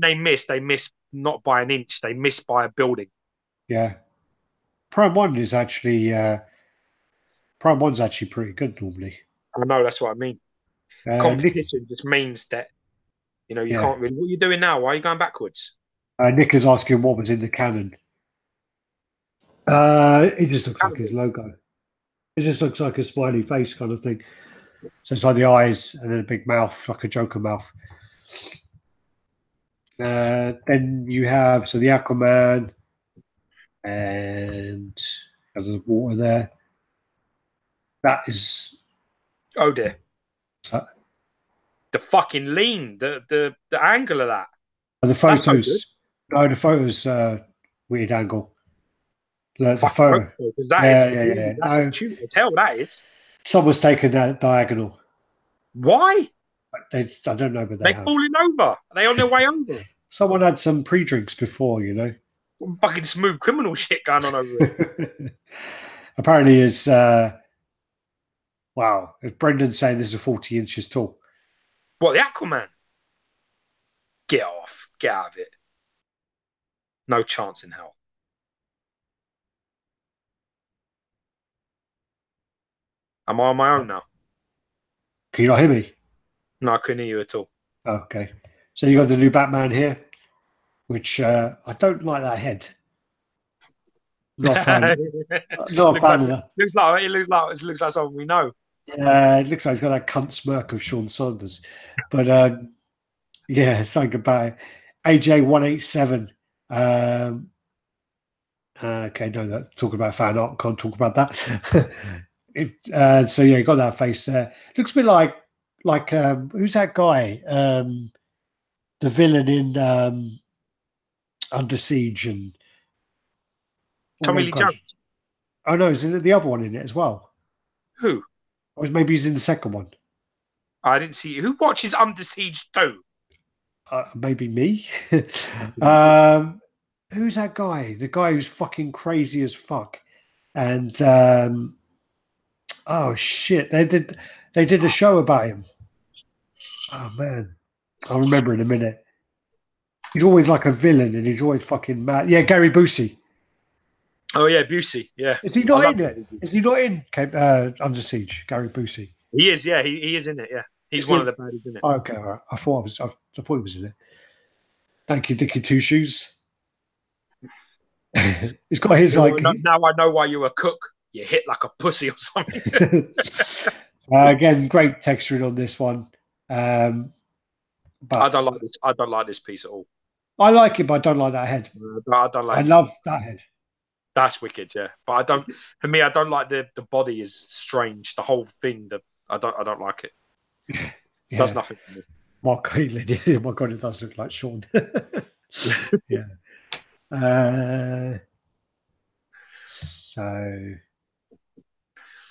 B: they miss not by an inch. They miss by a building.
A: Yeah, Prime 1 is actually Prime 1's actually pretty good normally.
B: I know, that's what I mean. Competition just means that you can't really. What are you doing now? Why are you going backwards?
A: Nick is asking what was in the cannon. It just looks like his logo. It just looks like a smiley face kind of thing. So it's like the eyes and then a big mouth, like a Joker mouth. Then you have the Aquaman and the water there. That is.
B: Oh dear. The fucking lean, the angle of that.
A: And the photos. No, the photos weird angle. The photo.
B: That's cute as hell, that is.
A: Someone's taken that diagonal.
B: Why?
A: I don't know, but
B: they're falling over. Are they on their way over?
A: Someone had some pre-drinks before,
B: Some fucking smooth criminal shit going on over it.
A: Apparently, is wow. If Brendan's saying this is 40 inches tall,
B: What, the Aquaman? Get off. Get out of it. No chance in hell. Am I on my own now?
A: Can you not hear me?
B: No, I couldn't hear you at all.
A: Okay. So you got the new Batman here, which I don't like that head. Not a fan. Not a fan of that.
B: It looks like someone we know.
A: It looks like he's got that cunt smirk of Sean Saunders. But yeah, saying goodbye. AJ187. Okay, no, that talking about fan art, can't talk about that. So yeah, you got that face there. Looks a bit like who's that guy? The villain in Under Siege and
B: Tommy Lee Jones.
A: Oh no, is the other one in it as well?
B: Who?
A: Or maybe he's in the second one.
B: I didn't see. Who watches Under Siege 2?
A: Maybe me. Who's that guy? The guy who's fucking crazy as fuck. And oh shit, they did a show about him. Oh man, I'll remember in a minute. He's always like a villain, and he's always fucking mad. Yeah, Gary Busey.
B: Oh yeah, Busey. Yeah.
A: Is he not in it? Is he not in Under Siege? Gary Busey.
B: He is. Yeah, he is in it. Yeah, he's one of the baddies in it.
A: Oh, okay, all right. I thought he was in it. Thank you, Dickie Two Shoes. He's got his like.
B: Now I know why you're a cook. You hit like a pussy or something.
A: Again, great texturing on this one. But
B: I don't like this. I don't like this piece at all.
A: I like it, but I don't like that head.
B: I don't like.
A: I love that head.
B: That's wicked, yeah. But I don't. For me, I don't like the body is strange. The whole thing. I don't like it.
A: Yeah.
B: Does nothing for me.
A: Mark Caitlin. Oh my god, it does look like Sean. Yeah. So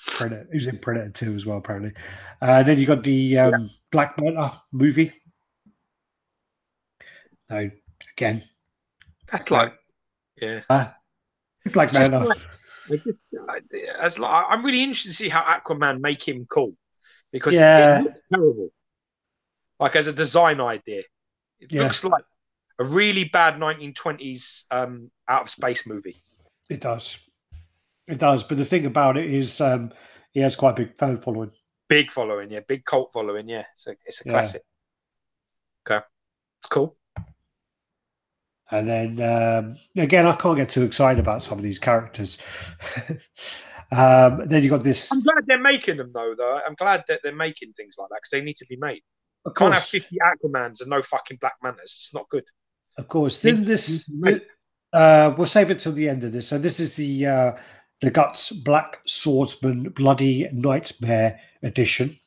A: Predator, who's in Predator 2 as well, apparently. Then you got the Black Manta movie. No, again.
B: That's like, yeah.
A: Black Manta.
B: I'm really interested to see how Aquaman make him cool, because
A: it
B: looks terrible. Like as a design idea, it looks like a really bad 1920s out of space movie.
A: It does. It does. But the thing about it is he has quite a big fan following.
B: Big following, yeah. Big cult following, yeah. It's a classic. Okay. It's cool.
A: And then, again, I can't get too excited about some of these characters. Then you got this.
B: I'm glad they're making them, though. I'm glad that they're making things like that, because they need to be made.
A: Of
B: Can't
A: course.
B: have 50 Aquamans and no fucking Black Mantas. It's not good.
A: Of course. Then we'll save it till the end of this. So this is the Guts Black Swordsman Bloody Nightmare edition.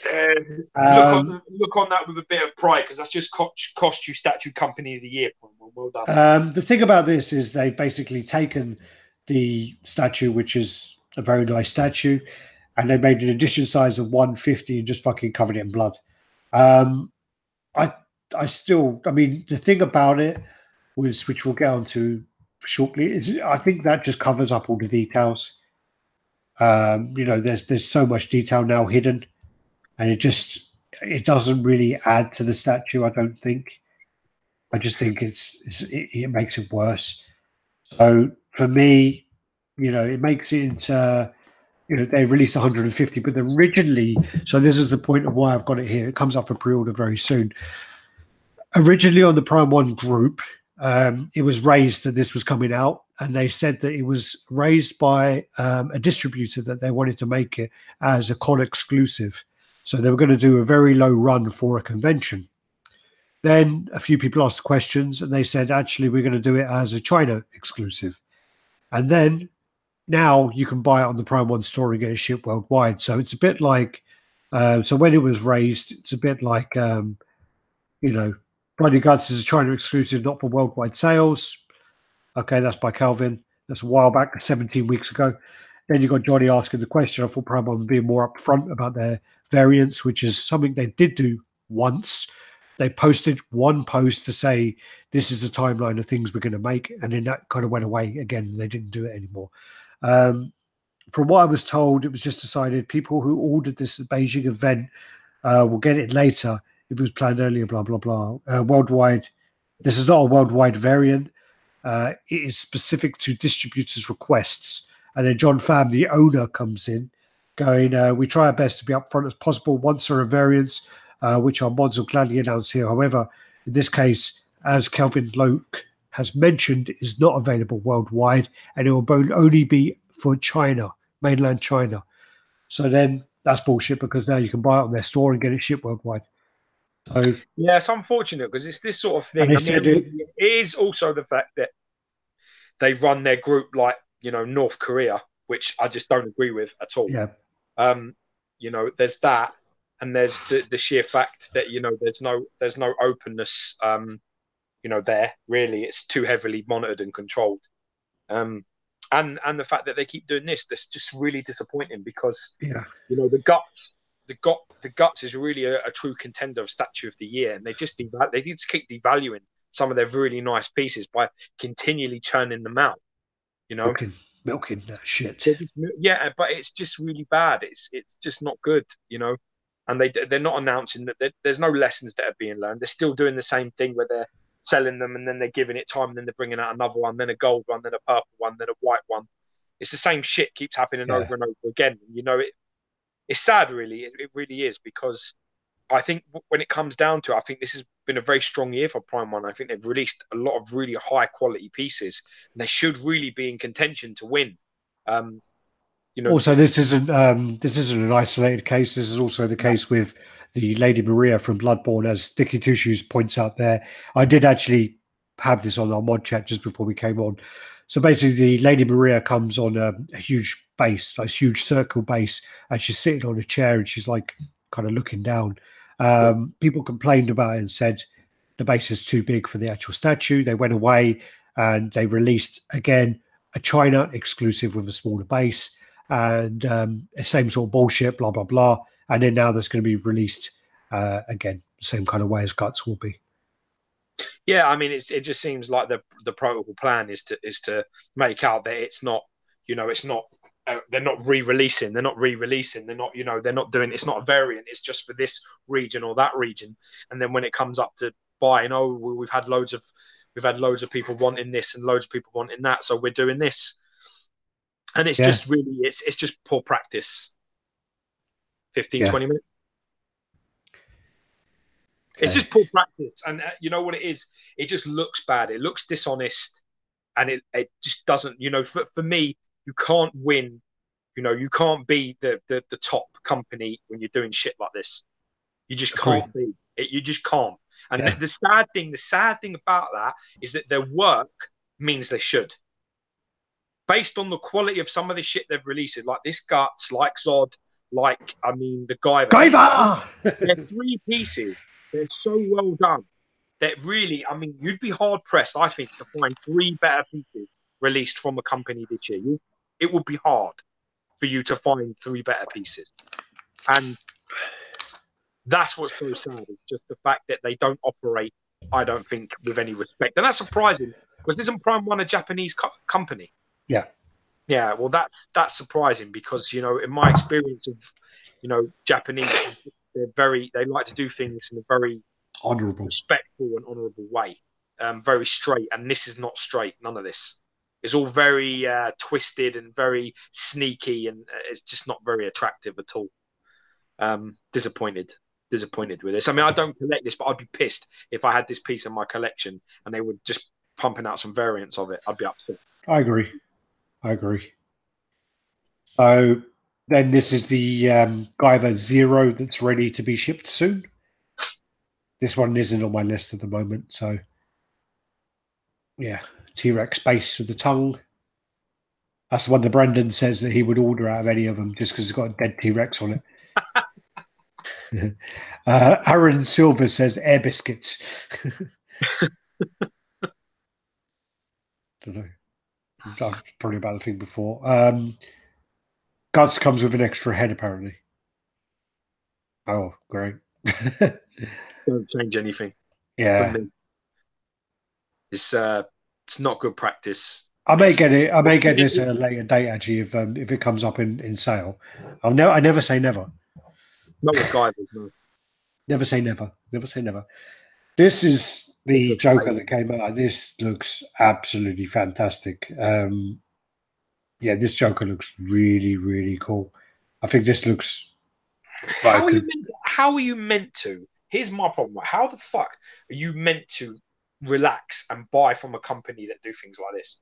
B: Look on that with a bit of pride, because that's just cost you Statue Company of the Year. Well done.
A: The thing about this is they've basically taken the statue, which is a very nice statue, and they made an edition size of 150 and just fucking covered it in blood. I mean, the thing about it was, which we'll get onto shortly, is I think that just covers up all the details. There's so much detail now hidden, and it doesn't really add to the statue, I don't think. I just think it makes it worse. So for me, it makes it into, they released 150, but originally, so this is the point of why I've got it here. It comes up for pre-order very soon. Originally on the Prime 1 group, it was raised that this was coming out, and they said that it was raised by a distributor that they wanted to make it as a con exclusive. So they were going to do a very low run for a convention. Then a few people asked questions, and they said, actually, we're going to do it as a China exclusive. And then now you can buy it on the Prime 1 store and get it shipped worldwide. So it's a bit like, so when it was raised, it's a bit like, Bloody Guts is a China exclusive, not for worldwide sales. Okay, that's by Calvin. That's a while back, 17 weeks ago. Then you got Johnny asking the question. I thought Prime 1 would be more upfront about their variants, which is something they did do once. They posted one post to say, this is a timeline of things we're going to make. And then that kind of went away again. They didn't do it anymore. From what I was told, it was just decided people who ordered this Beijing event We'll get it later if it was planned earlier, blah, blah, blah. Worldwide, this is not a worldwide variant. It is specific to distributors' requests. And then John Pham, the owner, comes in going, we try our best to be upfront as possible once there are variants, which our mods will gladly announce here. However, in this case, as Kelvin Loke has mentioned, is not available worldwide, and it will only be for China, mainland China. So then that's bullshit, because now you can buy it on their store and get it shipped worldwide. So
B: yeah, it's unfortunate because it's this sort of thing.
A: And they
B: it is also the fact that they run their group like, North Korea, which I just don't agree with at all.
A: Yeah.
B: There's that, and there's the sheer fact that there's no openness. There really, it's too heavily monitored and controlled. And the fact that they keep doing that's just really disappointing, because the guts is really a true contender of Statue of the Year, and they just keep devaluing some of their really nice pieces by continually churning them out.
A: Milking that shit.
B: Yeah, but it's just really bad. It's just not good, And they're not announcing that there's no lessons that are being learned. They're still doing the same thing where they're selling them and then they're giving it time and then they're bringing out another one, then a gold one, then a purple one, then a white one. It's the same shit keeps happening over and over again. It's sad, really. It really is, because I think when it comes down to it, I think this has been a very strong year for Prime One. I think they've released a lot of really high quality pieces, and they should really be in contention to win.
A: Also, this isn't an isolated case. This is also the case with the Lady Maria from Bloodborne, as Dicky Two Shoes points out there. I did actually have this on our mod chat just before we came on. So basically, the Lady Maria comes on a huge base, like a huge circle base, and she's sitting on a chair and she's like kind of looking down. People complained about it and said the base is too big for the actual statue. They went away and they released again a China exclusive with a smaller base, and same sort of bullshit, blah blah blah. And then now that's going to be released again, same kind of way as Guts will be.
B: Yeah, I mean, it just seems like the protocol plan is to make out that it's not, it's not. They're not re-releasing. They're not re-releasing. They're not, they're not doing. It's not a variant. It's just for this region or that region. And then when it comes up to buying, we've had loads of people wanting this and loads of people wanting that, so we're doing this. And it's just really, it's just poor practice. 15, 20 minutes. Okay. It's just poor practice. And you know what it is? It just looks bad. It looks dishonest. And it just doesn't, for me, you can't win. You can't be the top company when you're doing shit like this. You just can't be. You just can't. And the sad thing about that is that their work means they should. Based on the quality of some of the shit they've released, like this Guts, like Zod, the Guyver. They're 3 pieces. They're so well done that really, you'd be hard pressed, I think, to find 3 better pieces released from a company this year. It would be hard for you to find 3 better pieces. And that's what's so sad. It's just the fact that they don't operate, I don't think, with any respect. And that's surprising, because isn't Prime One a Japanese company?
A: Yeah.
B: Yeah, well, that's surprising, because, in my experience of, Japanese, they like to do things in a very
A: honourable,
B: respectful and honourable way. Very straight. And this is not straight. None of this. It's all very twisted and very sneaky, and it's just not very attractive at all. Disappointed with this. I don't collect this, but I'd be pissed if I had this piece in my collection and they were just pumping out some variants of it. I'd be upset.
A: I agree. So then this is the Guyver Zero that's ready to be shipped soon. This one isn't on my list at the moment, so yeah. T-Rex base with the tongue. That's the one that Brandon says that he would order out of any of them just because it's got a dead T-Rex on it. Aaron Silver says air biscuits. Don't know. I've probably about the thing before. Guts comes with an extra head, apparently. Oh, great.
B: Don't change anything.
A: Yeah.
B: It's not good practice.
A: I may get this at a later date, actually, if it comes up in sale. I never say never.
B: Not with Guyvers, no.
A: Never say never. Never say never. This is
B: It
A: the
B: looks
A: Joker
B: amazing.
A: that came out. This looks absolutely fantastic. Yeah, this Joker looks really, really cool. I think this looks
B: How are
A: like
B: you
A: a,
B: meant? How are you meant to? Here's my problem. How the fuck are you meant to relax and buy from a company that do things like this?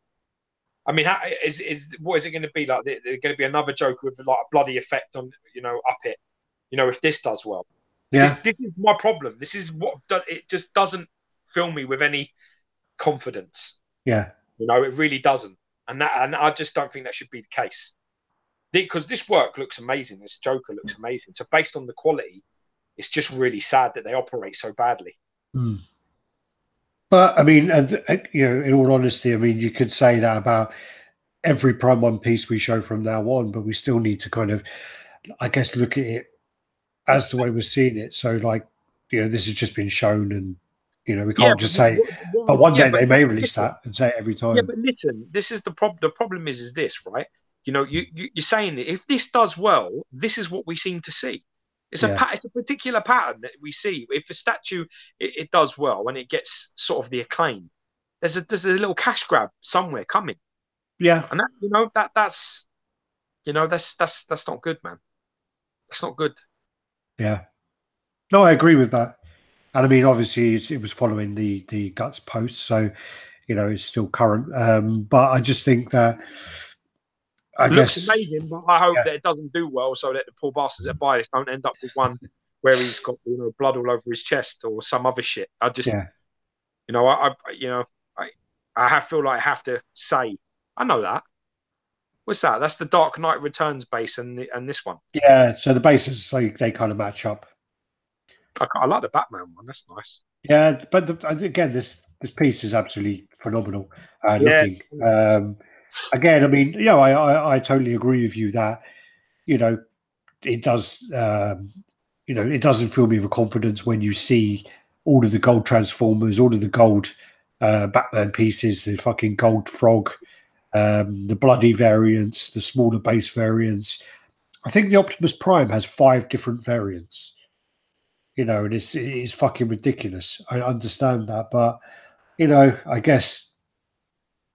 B: I mean, how, is what is it going to be like? There's going to be another Joker with like a bloody effect on, up it. If this does well,
A: yeah,
B: this is my problem. This is what it just doesn't fill me with any confidence.
A: yeah,
B: It really doesn't, and I just don't think that should be the case because this work looks amazing. This Joker looks amazing. So based on the quality, it's just really sad that they operate so badly.
A: mm. But I mean, in all honesty, I mean, you could say that about every Prime One piece we show from now on, but we still need to kind of, I guess, look at it as the way we're seeing it. So, like, this has just been shown, and we
B: Yeah,
A: can't
B: but
A: just say. But one
B: yeah,
A: day
B: but
A: they may release
B: listen,
A: that and say it every
B: yeah,
A: time.
B: but listen. This is the problem. The problem is this, right? You're saying that if this does well, this is what we seem to see.
A: Yeah,
B: It's a particular pattern that we see. If a statue it does well and it gets sort of the acclaim, there's a little cash grab somewhere coming,
A: yeah,
B: and that's not good, man. That's not good.
A: yeah. No, I agree with that. And I mean, obviously, it was following the guts post, so it's still current. But I just think that, I
B: It looks
A: guess,
B: amazing, but I hope
A: yeah,
B: that it doesn't do well, so that the poor bastards that buy this don't end up with one where he's got blood all over his chest or some other shit. I just
A: yeah,
B: I feel like I have to say I know that. What's that? That's the Dark Knight Returns base and this one.
A: yeah. So the bases they kind of match up.
B: I like the Batman one. That's nice.
A: Yeah, but again, this piece is absolutely phenomenal
B: Yeah,
A: looking. Again, I mean, I totally agree with you that you know it does. It doesn't fill me with confidence when you see all of the gold transformers, all of the gold Batman pieces, the fucking gold frog, the bloody variants, the smaller base variants. I think the Optimus Prime has 5 different variants. And it's fucking ridiculous. I understand that, but I guess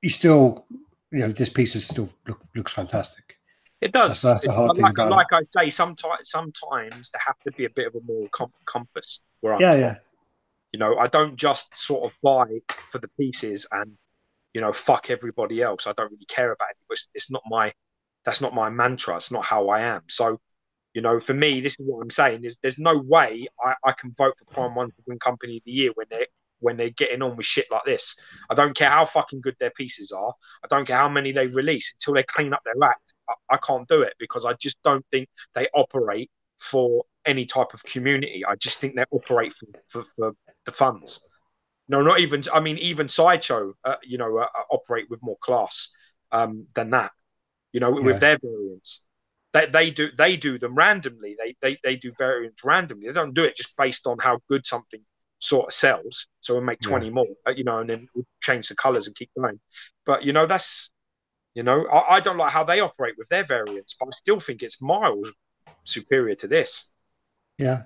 A: you still, this piece is still looks fantastic.
B: it
A: That's
B: does.
A: that's the hard thing about it.
B: Like I say, sometimes there have to be a bit of a moral compass where I'm
A: Yeah,
B: from.
A: yeah,
B: I don't just sort of buy for the pieces and fuck everybody else. I don't really care about it. It's not that's not my mantra. It's not how I am. So, for me, this is what I'm saying. There's no way I can vote for Prime One to win Company of the Year when they're getting on with shit like this. I don't care how fucking good their pieces are. I don't care how many they release until they clean up their act. I can't do it because I just don't think they operate for any type of community. I just think they operate for the funds. No, not even. I mean, even Sideshow, operate with more class than that. With
A: yeah,
B: their variants, they do them randomly. They do variants randomly. They don't do it just based on how good something sort of sells. So we'll make
A: yeah,
B: 20 more, and then we'll change the colors and keep going. But that's I don't like how they operate with their variants, but I still think it's miles superior to this.
A: yeah.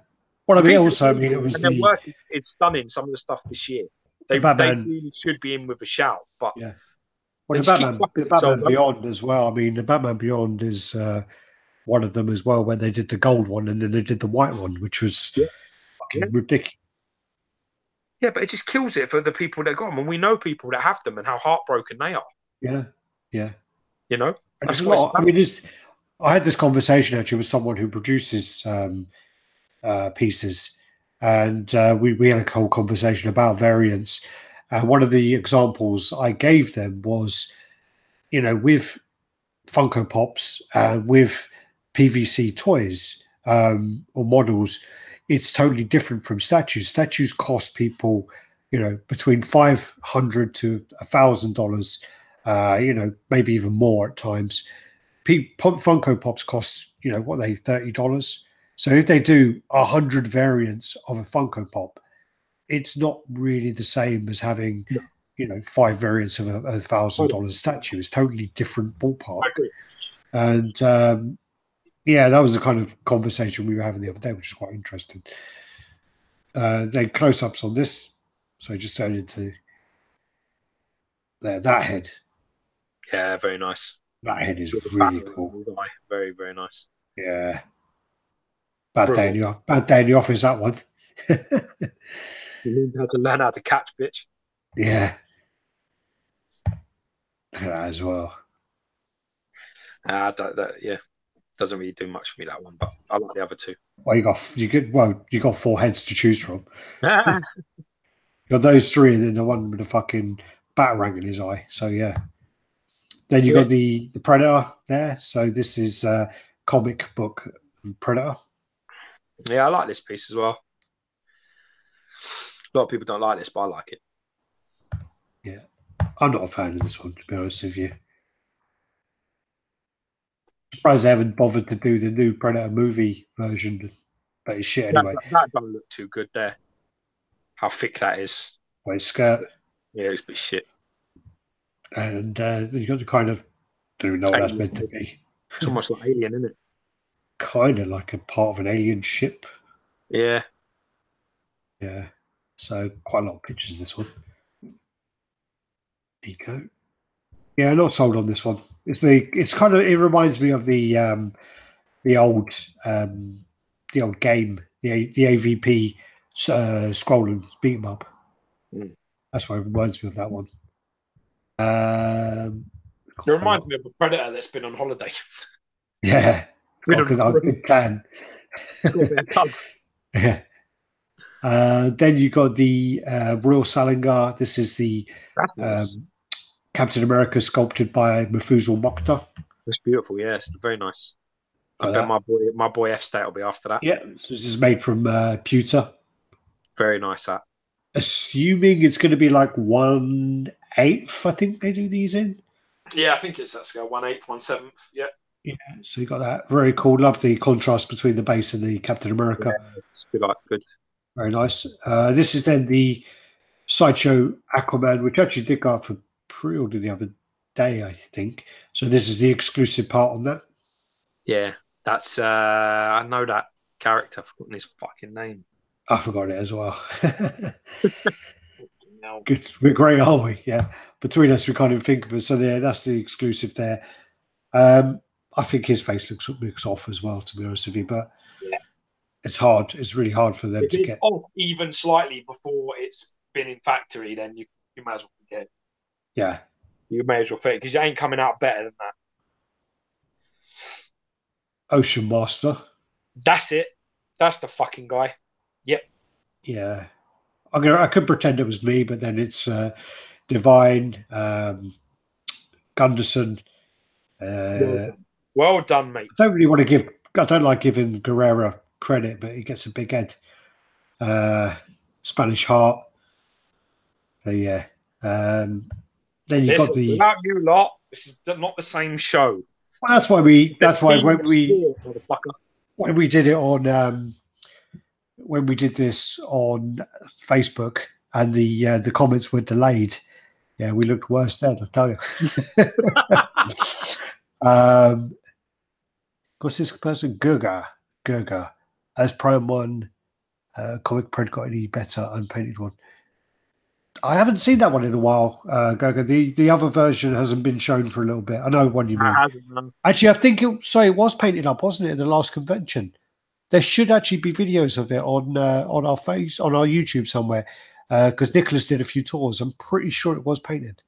A: Well, I
B: The
A: mean,
B: pieces
A: also, I mean, it was
B: and their work is stunning. Some of the stuff this year,
A: the
B: they
A: Batman.
B: really should be in with a shout, but
A: Yeah. Well,
B: they
A: the
B: just keep
A: Batman, the
B: fucking themselves
A: Batman
B: over.
A: Beyond as well. I mean, the Batman Beyond is one of them as well, where they did the gold one and then they did the white one, which was
B: Yeah, yeah,
A: fucking ridiculous.
B: yeah. But it just kills it for the people that got them, and we know people that have them and how heartbroken they are.
A: Yeah, yeah. And there's
B: That's
A: a
B: what it's
A: lot. I
B: about.
A: mean, I had this conversation actually with someone who produces pieces, and we had a whole conversation about variants. And one of the examples I gave them was, with Funko Pops, with PVC toys or models, it's totally different from statues. Statues cost people, between $500 to $1,000. Maybe even more at times. Funko Pops cost, what they $30. So if they do 100 variants of a Funko Pop, it's not really the same as having,
B: No,
A: 5 variants of a
B: I
A: thousand
B: don't.
A: dollar statue. It's totally different ballpark.
B: I agree.
A: And yeah, that was the kind of conversation we were having the other day, which is quite interesting. Then close-ups on this. So just turn into there. That head.
B: Yeah, very nice.
A: That head is
B: With the fat
A: really
B: around
A: cool.
B: the eye. Very, very nice.
A: Yeah. Bad day in
B: Brilliant.
A: the office, that one.
B: You need how to learn how to catch, bitch.
A: Yeah. Look at that as well.
B: Yeah, doesn't really do much for me, that one, but I like the other two.
A: Well, you got 4 heads to choose from. You got those 3, and then the one with the fucking batarang in his eye. So yeah. Then you
B: Yeah.
A: got the Predator there. So this is comic book Predator.
B: Yeah, I like this piece as well. A lot of people don't like this, but I like it.
A: Yeah. I'm not a fan of this one, to be honest with you. Surprised they haven't bothered to do the new Predator movie version, but it's shit anyway.
B: That don't look too good there. How thick that is.
A: By his skirt.
B: Yeah, it's a bit shit.
A: And you got the kind of, don't even know what that's meant to be.
B: It's almost like Alien, isn't it?
A: Kind of like a part of an alien ship.
B: Yeah.
A: Yeah. So quite a lot of pictures of this one. Eco. Yeah, not sold on this one. It's kind of, it reminds me of the old game, the AVP scroll and beat 'em up.
B: Mm.
A: That's what it reminds me of that one.
B: It reminds me of a predator that's been on holiday.
A: Yeah, because I'm a big fan. Yeah. Then you got the Royal Salinger. This is the
B: Nice.
A: Captain America sculpted by Mufuzal Mokhtar.
B: It's beautiful. Yeah, it's very nice. I bet my boy F State will be after that.
A: Yeah, so this is made from pewter.
B: Very nice. That.
A: Assuming it's going to be like 1/8, I think they do these in.
B: Yeah, I think it's that scale. 1/8, 1/7. Yeah.
A: Yeah, so you got that. Very cool. Love the contrast between the base and the Captain America.
B: Yeah, good.
A: Very nice. This is then the Sideshow Aquaman, which actually did go up for pre-order the other day, I think. So this is the exclusive part on that.
B: Yeah, that's I know that character. I've forgotten his fucking name.
A: I forgot it as well. Good. We're great, aren't we? Yeah. Between us, we can't even think of it. So yeah, that's the exclusive there. I think his face looks off as well, to be honest with you. But
B: yeah,
A: it's hard. It's really hard for them to get
B: off even slightly before it's been in factory. Then you might as well forget.
A: Yeah,
B: you may as well forget because it ain't coming out better than that.
A: Ocean Master.
B: That's it. That's the fucking guy. Yep.
A: Yeah. I could pretend it was me, but then it's Divine, Gunderson.
B: Well done, mate.
A: I don't really want to give. I don't like giving Guerrera credit, but he gets a big head. Spanish Heart. Yeah. Then you got the.
B: Without you lot, this is not the same show.
A: Well, that's why we. That's why when we did it on. When we did this on Facebook and the comments were delayed, yeah, we looked worse then, I tell you. What's this person? Gurga. Has Prime 1 Comic Pred got any better unpainted one? I haven't seen that one in a while, Gurga. The other version hasn't been shown for a little bit. I know what you mean. Actually, I think it was painted up, wasn't it, at the last convention? There should actually be videos of it on our YouTube somewhere, because Nicholas did a few tours. I'm pretty sure it was painted.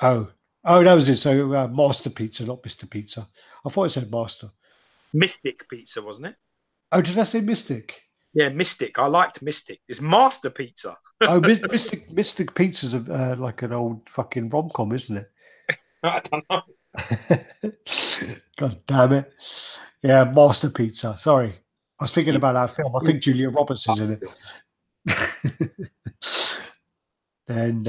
A: Oh, that was it. So Master Pizza, not Mr. Pizza. I thought it said Master.
B: Mystic Pizza, wasn't it?
A: Oh, did I say Mystic?
B: Yeah, Mystic. I liked Mystic. It's Master Pizza.
A: Oh, Mystic Pizza's like an old fucking rom-com, isn't it?
B: I don't know.
A: God damn it. Yeah, Master Pizza. Sorry. I was thinking about that film. I think Julia Roberts is in it. And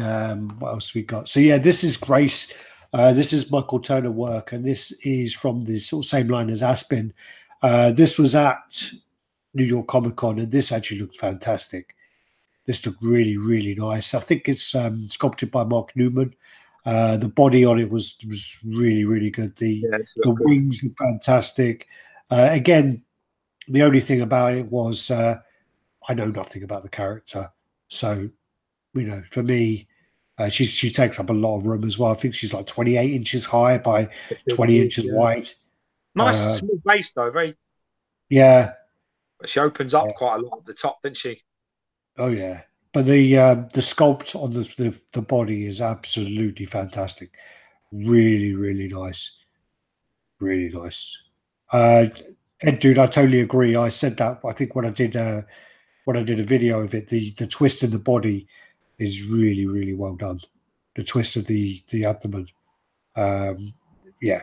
A: what else we got? So yeah, this is Grace. This is Michael Turner work, and this is from the sort of same line as Aspen. This was at New York Comic Con, and this actually looked fantastic. This looked really, really nice. I think it's sculpted by Mark Newman. The body on it was really, really good. The
B: good.
A: wings were fantastic. Again, the only thing about it was I know nothing about the character, so for me, she takes up a lot of room as well. I think she's like 28 inches high by 20 inches
B: Yeah.
A: wide.
B: Nice small base though, very.
A: Yeah.
B: But she opens up quite a lot at the top, doesn't she?
A: Oh yeah. But the sculpt on the body is absolutely fantastic. Really, really nice. Really nice. And dude, I totally agree. I said that I think when I did a video of it, the twist in the body is really, really well done. The twist of the abdomen. Yeah,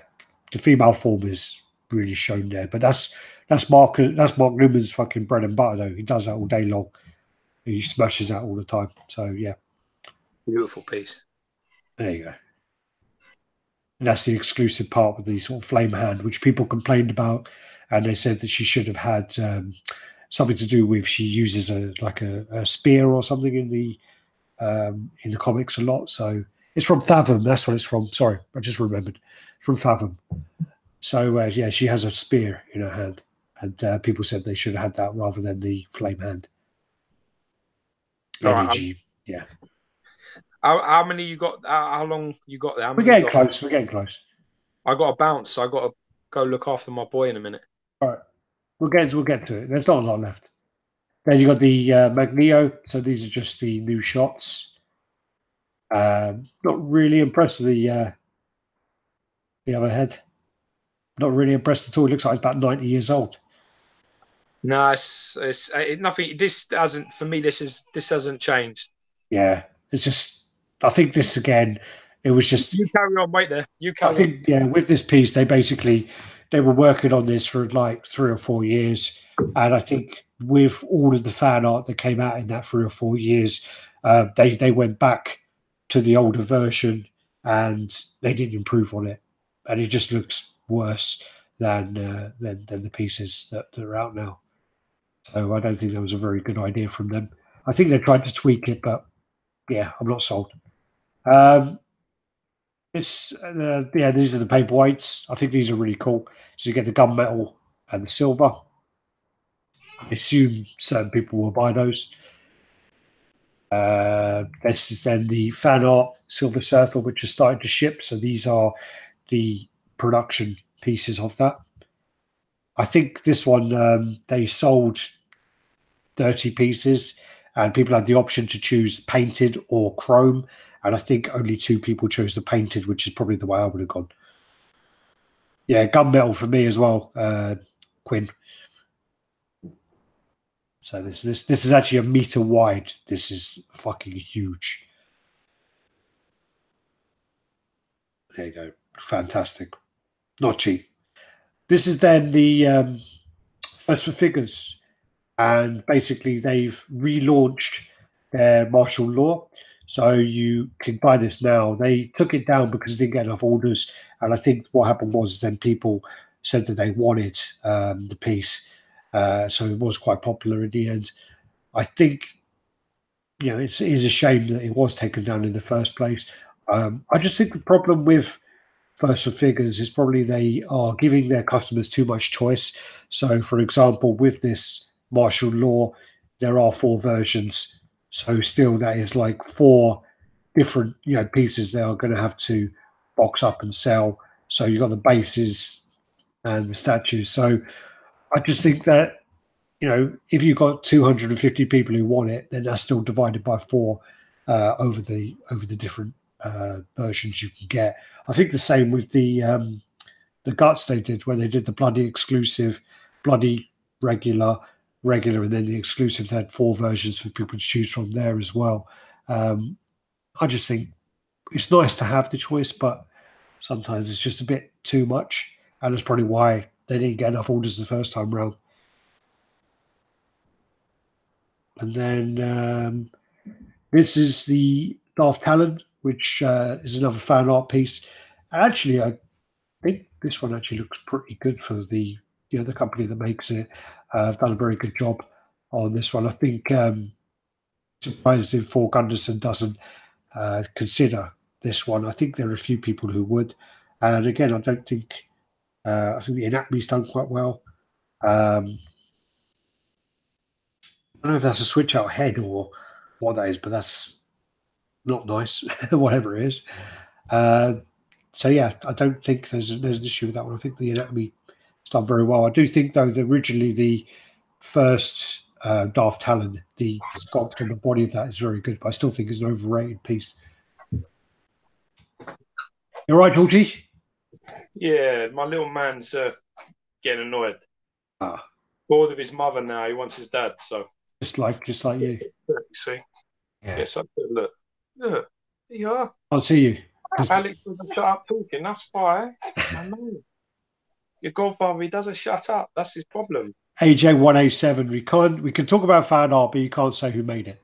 A: the female form is really shown there. But that's Mark Newman's fucking bread and butter though. He does that all day long. He smashes that all the time. So yeah.
B: Beautiful piece.
A: There you go. And that's the exclusive part with the sort of flame hand, which people complained about, and they said that she should have had something to do with she uses a spear or something in the comics a lot. So it's from Fathom. That's what it's from. Sorry, I just remembered. From Fathom. So yeah, she has a spear in her hand, and people said they should have had that rather than the flame hand. Energy, yeah.
B: How many you got? How long you got there?
A: We're getting close. We're getting close.
B: I got to bounce. So I got to go look after my boy in a minute.
A: All right, we'll get to it. There's not a lot left. Then you got the Magneto. So these are just the new shots. Not really impressed with the other head. Not really impressed at all. It looks like it's about 90 years old.
B: No, it's nothing. This hasn't for me. This hasn't changed.
A: Yeah, it's just. I think this again. It was just.
B: You carry on, wait there. You carry
A: I think yeah. With this piece, they were working on this for like 3 or 4 years, and I think with all of the fan art that came out in that 3 or 4 years, they went back to the older version and they didn't improve on it, and it just looks worse than the pieces that are out now. So I don't think that was a very good idea from them. I think they tried to tweak it, but yeah, I'm not sold. It's yeah, these are the paperweights. I think these are really cool. So you get the gunmetal and the silver. I assume certain people will buy those. This is then the fan art Silver Surfer, which is starting to ship. So these are the production pieces of that. I think this one they sold 30 pieces, and people had the option to choose painted or chrome. And I think only 2 people chose the painted, which is probably the way I would have gone. Yeah, gunmetal for me as well, Quinn. So this is actually a meter wide. This is fucking huge. There you go. Fantastic. Not cheap. This is then the First for Figures. And basically they've relaunched their martial law. So you can buy this now. They took it down because they didn't get enough orders. And I think what happened was then people said that they wanted the piece. So it was quite popular in the end. I think, it is a shame that it was taken down in the first place. I just think the problem with First for Figures is probably they are giving their customers too much choice. So, for example, with this martial law, there are 4 versions. So still that is like 4 different pieces they are going to have to box up and sell. So you've got the bases and the statues. So I just think that if you've got 250 people who want it, then that's still divided by 4 over the different versions you can get. I think the same with the guts they did, where they did the bloody exclusive, bloody regular, and then the exclusive. They had 4 versions for people to choose from there as well. I just think it's nice to have the choice, but sometimes it's just a bit too much, and that's probably why they didn't get enough orders the first time round. And then this is the Darth Talon, which is another fan art piece. Actually, I think this one actually looks pretty good for the the company that makes it. I've done a very good job on this one. I think surprised if Paul Gunderson doesn't consider this one. I think there are a few people who would. And again, I don't think I think the anatomy's done quite well. I don't know if that's a switch out head or what that is, but that's not nice, whatever it is. So yeah, I don't think there's an issue with that one. I think the anatomy is done very well. I do think though that originally the first Darth Talon, the sculpt on the body of that is very good, but I still think it's an overrated piece. You're right, Georgie?
B: Yeah, my little man's getting annoyed.
A: Ah,
B: Bored of his mother now. He wants his dad. So
A: just like you.
B: see,
A: Yeah.
B: yes, look, yeah.
A: I'll see you.
B: Alex doesn't shut up talking. That's why. I know. Your godfather, he doesn't shut up. That's his problem.
A: AJ187. We can talk about fan art, but you can't say who made it.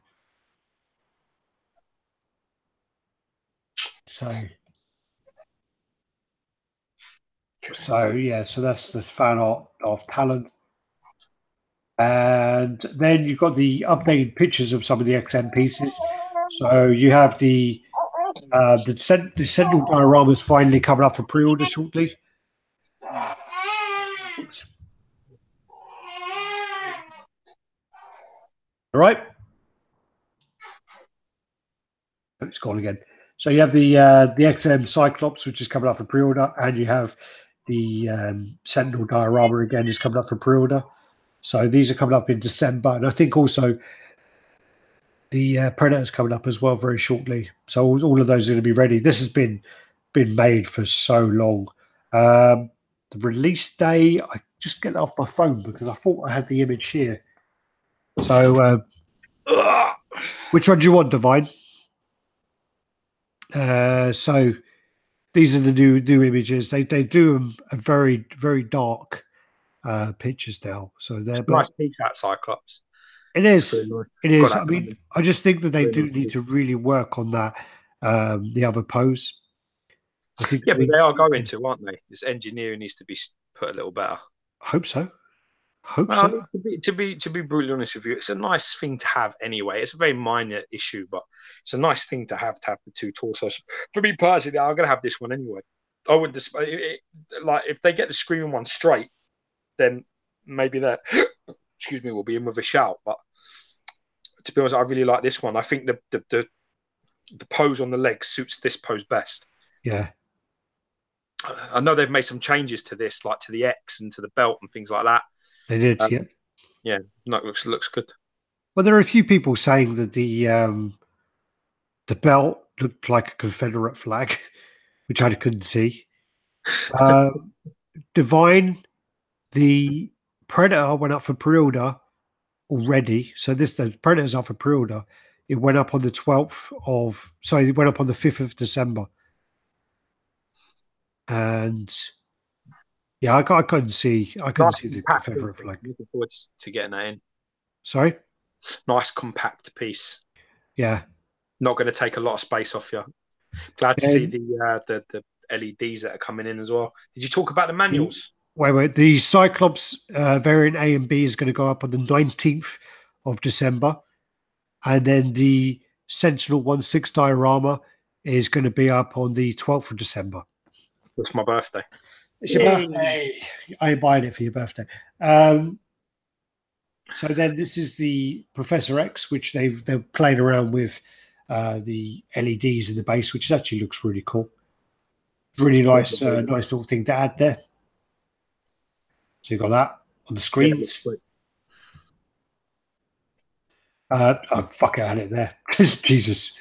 A: So yeah, so that's the fan art of Talon. And then you've got the updated pictures of some of the XM pieces. So you have the Sentinel dioramas finally coming up for pre-order shortly. Oops. All right. It's gone again. So you have the XM Cyclops, which is coming up for pre-order, and you have the Sentinel diorama again is coming up for pre-order. So these are coming up in December, and I think also the Predator's coming up as well very shortly. So all of those are going to be ready. This has been made for so long. The release day, I just get it off my phone because I thought I had the image here. So which one do you want, Divine? So these are the new images. They do them a very, very dark pictures now. So they're
B: nice T-shirt Cyclops.
A: It is. It is. I mean, I just think that they do need to really work on that. The other pose. I think.
B: Yeah, but they are going to, aren't they? This engineering needs to be put a little better.
A: I hope so. So.
B: To be brutally honest with you, it's a nice thing to have anyway. It's a very minor issue, but it's a nice thing to have the two torsos. For me personally, I'm going to have this one anyway. I wouldn't like if they get the screaming one straight, then maybe that excuse me will be in with a shout. But to be honest, I really like this one. I think the pose on the leg suits this pose best.
A: Yeah.
B: I know they've made some changes to this, like to the X and to the belt and things like that.
A: They did, yeah.
B: Yeah, no, it looks good.
A: Well, there are a few people saying that the belt looked like a Confederate flag, which I couldn't see. Divine, the Predator went up for pre-order already. So the Predator's up for pre-order. It went up on the 12th of... Sorry, it went up on the 5th of December. And... Yeah, I couldn't see the Confederate flag.
B: Looking forward to getting that in.
A: Sorry?
B: Nice compact piece.
A: Yeah.
B: Not going to take a lot of space off you. Glad to see the LEDs that are coming in as well. Did you talk about the manuals?
A: Wait. The Cyclops variant A and B is going to go up on the 19th of December. And then the Sentinel 1/6 diorama is going to be up on the 12th of December.
B: It's my birthday.
A: It's your birthday. I ain't buying it for your birthday. So then this is the Professor X, which they're playing around with the LEDs in the base, which actually looks really cool. Really nice little thing to add there. So you've got that on the screens. I fucking had it there. Jesus.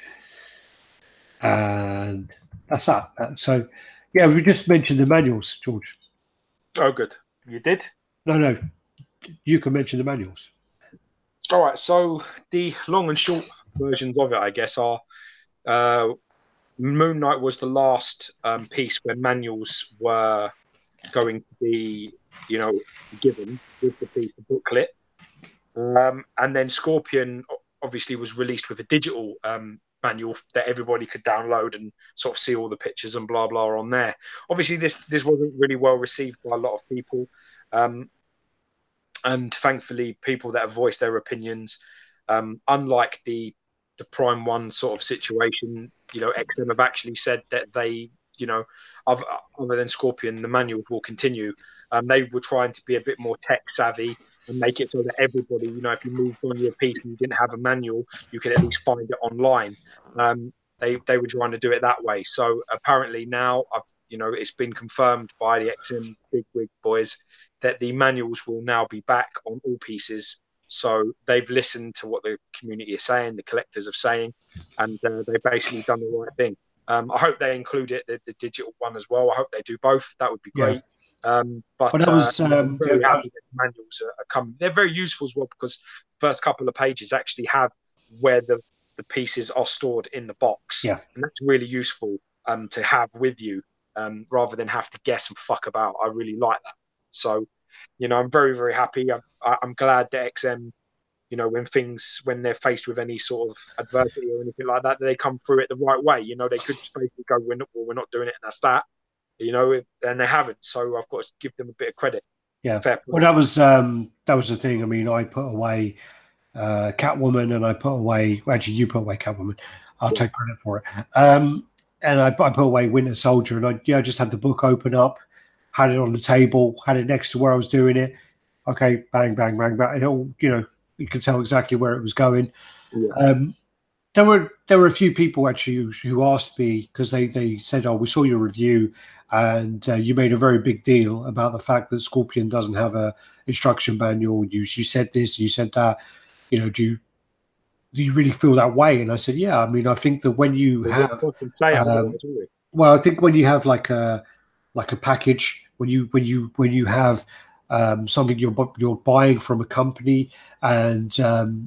A: And that's that. So, yeah, we just mentioned the manuals, George.
B: Oh, good. You did?
A: No. You can mention the manuals.
B: All right. So the long and short versions of it, I guess, are Moon Knight was the last piece where manuals were going to be, given with the piece of booklet. And then Scorpion obviously was released with a digital manual that everybody could download and sort of see all the pictures and blah blah on there. Obviously, this wasn't really well received by a lot of people, and thankfully, people that have voiced their opinions, unlike the Prime One sort of situation, you know, XM have actually said that they, you know, other than Scorpion, the manuals will continue. They were trying to be a bit more tech savvy and make it so that everybody, you know, if you moved on your piece and you didn't have a manual, you could at least find it online. They were trying to do it that way. So apparently now, you know, it's been confirmed by the XM bigwig boys that the manuals will now be back on all pieces. So they've listened to what the community is saying, the collectors are saying, and they've basically done the right thing. I hope they include it, the digital one as well. I hope they do both. That would be great. But
A: that was
B: I'm very happy that the manuals are coming. They're very useful as well because the first couple of pages actually have where the pieces are stored in the box.
A: Yeah.
B: And that's really useful to have with you rather than have to guess and fuck about. I really like that. So, you know, I'm very, very happy. I'm glad that XM, you know, when they're faced with any sort of adversity or anything like that, they come through it the right way. You know, they could basically go, we're not doing it, and that's that. You know, and they haven't. So I've got to give them a bit of credit.
A: Yeah.
B: Fair play.
A: Well, that was the thing. I mean, I put away Catwoman, and I put away. Well, actually, you put away Catwoman. I'll take credit for it. And I put away Winter Soldier, and I just had the book open up, had it on the table, had it next to where I was doing it. Okay, bang, bang, bang, bang. It all, you know, you could tell exactly where it was going.
B: Yeah.
A: There were a few people actually who asked me because they said, "Oh, we saw your review, and you made a very big deal about the fact that Scorpion doesn't have a instruction manual. You said this, you said that. You know, do you really feel that way?" And I said, "Yeah. I mean, I think that when you have, well, I think when you have like a package, when you have something you're buying from a company, and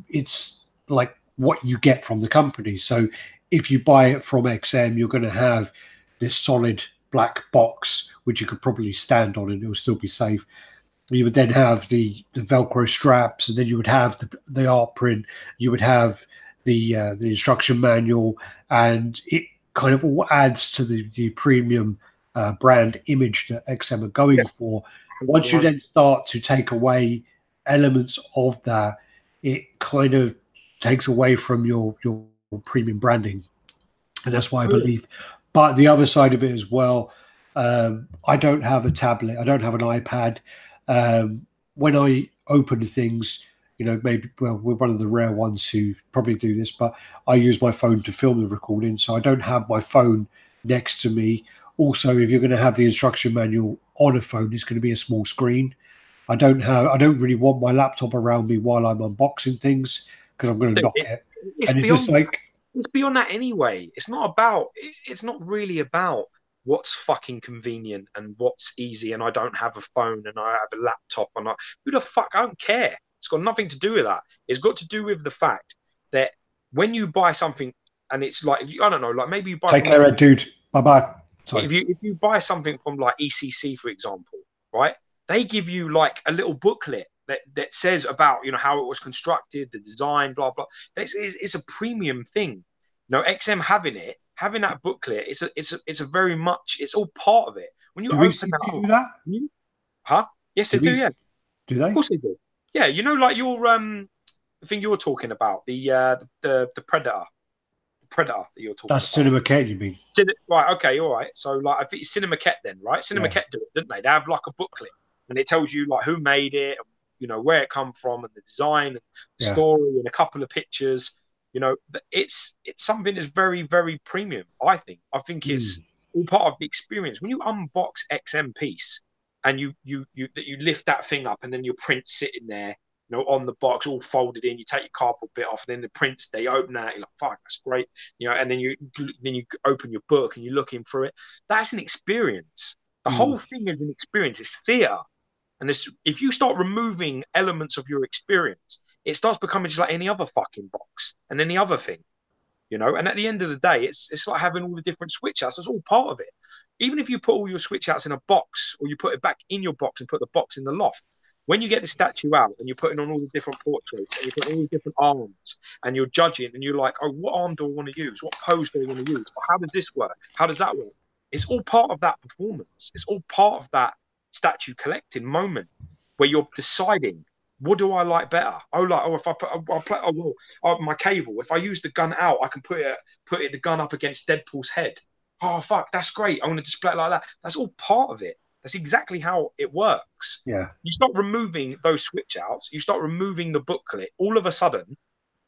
A: it's like what you get from the company. So if you buy it from XM, you're going to have this solid black box which you could probably stand on and it will still be safe. You would then have the Velcro straps, and then you would have the art print. You would have the instruction manual, and it kind of all adds to the premium brand image that XM are going for. Once you then start to take away elements of that, it kind of takes away from your premium branding, and that's why I believe. But the other side of it as well, I don't have a tablet. I don't have an iPad. When I open things, you know, maybe we're one of the rare ones who probably do this, but I use my phone to film the recording, so I don't have my phone next to me. Also, if you're going to have the instruction manual on a phone, it's going to be a small screen. I don't really want my laptop around me while I'm unboxing things because I'm going to knock it. And it's just like,
B: it's beyond that anyway. It's not really about what's fucking convenient and what's easy. And I don't have a phone and I have a laptop and who the fuck? I don't care. It's got nothing to do with that. It's got to do with the fact that when you buy something and it's like, I don't know, like maybe you buy.
A: Take care, dude. Bye bye.
B: If you buy something from like ECC, for example, right? They give you like a little booklet that says about, you know, how it was constructed, the design, blah blah. It's a premium thing. You know, XM having that booklet, it's a very much, it's all part of it. When you open that up, yes, they do. Yeah,
A: do they?
B: Of course they do. Yeah, you know, like your the thing you're talking about, the Predator. Predator that you're talking
A: That's
B: about.
A: Cinema Cat, you mean?
B: Right, okay, all right. So like I think Cinema Cat then, right? Cinema Cat do it, didn't they? They have like a booklet and it tells you like who made it, you know, where it come from and the design and story and a couple of pictures. You know, it's something that's very, very premium, I think. I think it's all part of the experience. When you unbox XM piece and you lift that thing up and then your print sitting there, you know, on the box, all folded in. You take your cardboard bit off, and then the prints, they open that. You're like, "Fuck, that's great," you know. And then you open your book and you're looking through it. That's an experience. The whole thing is an experience. It's theatre, and if you start removing elements of your experience, it starts becoming just like any other fucking box and any other thing, you know. And at the end of the day, it's like having all the different switch outs. It's all part of it. Even if you put all your switch outs in a box, or you put it back in your box and put the box in the loft. When you get the statue out and you're putting on all the different portraits and you put all the different arms and you're judging and you're like, oh, what arm do I want to use? What pose do I want to use? How does this work? How does that work? It's all part of that performance. It's all part of that statue collecting moment where you're deciding, What do I like better? If I put, I'll play, my cable. If I use the gun out, I can the gun up against Deadpool's head. Oh fuck, that's great. I'm going to display it like that. That's all part of it. That's exactly how it works.
A: Yeah.
B: You start removing those switch outs. You start removing the booklet. All of a sudden,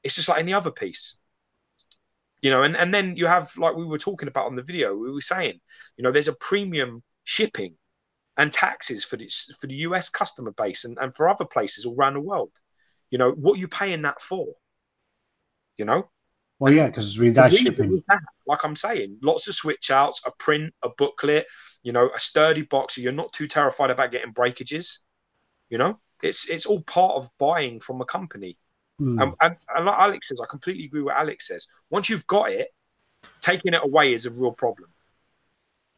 B: it's just like any other piece. And then you have, like we were talking about on the video, we were saying, there's a premium shipping and taxes for the US customer base and for other places all around the world. What are you paying that for?
A: Well, yeah, because that's shipping.
B: Like I'm saying, lots of switch outs, a print, a booklet, a sturdy box, so you're not too terrified about getting breakages. It's all part of buying from a company. And like Alex says, I completely agree with what Alex says. Once you've got it, taking it away is a real problem.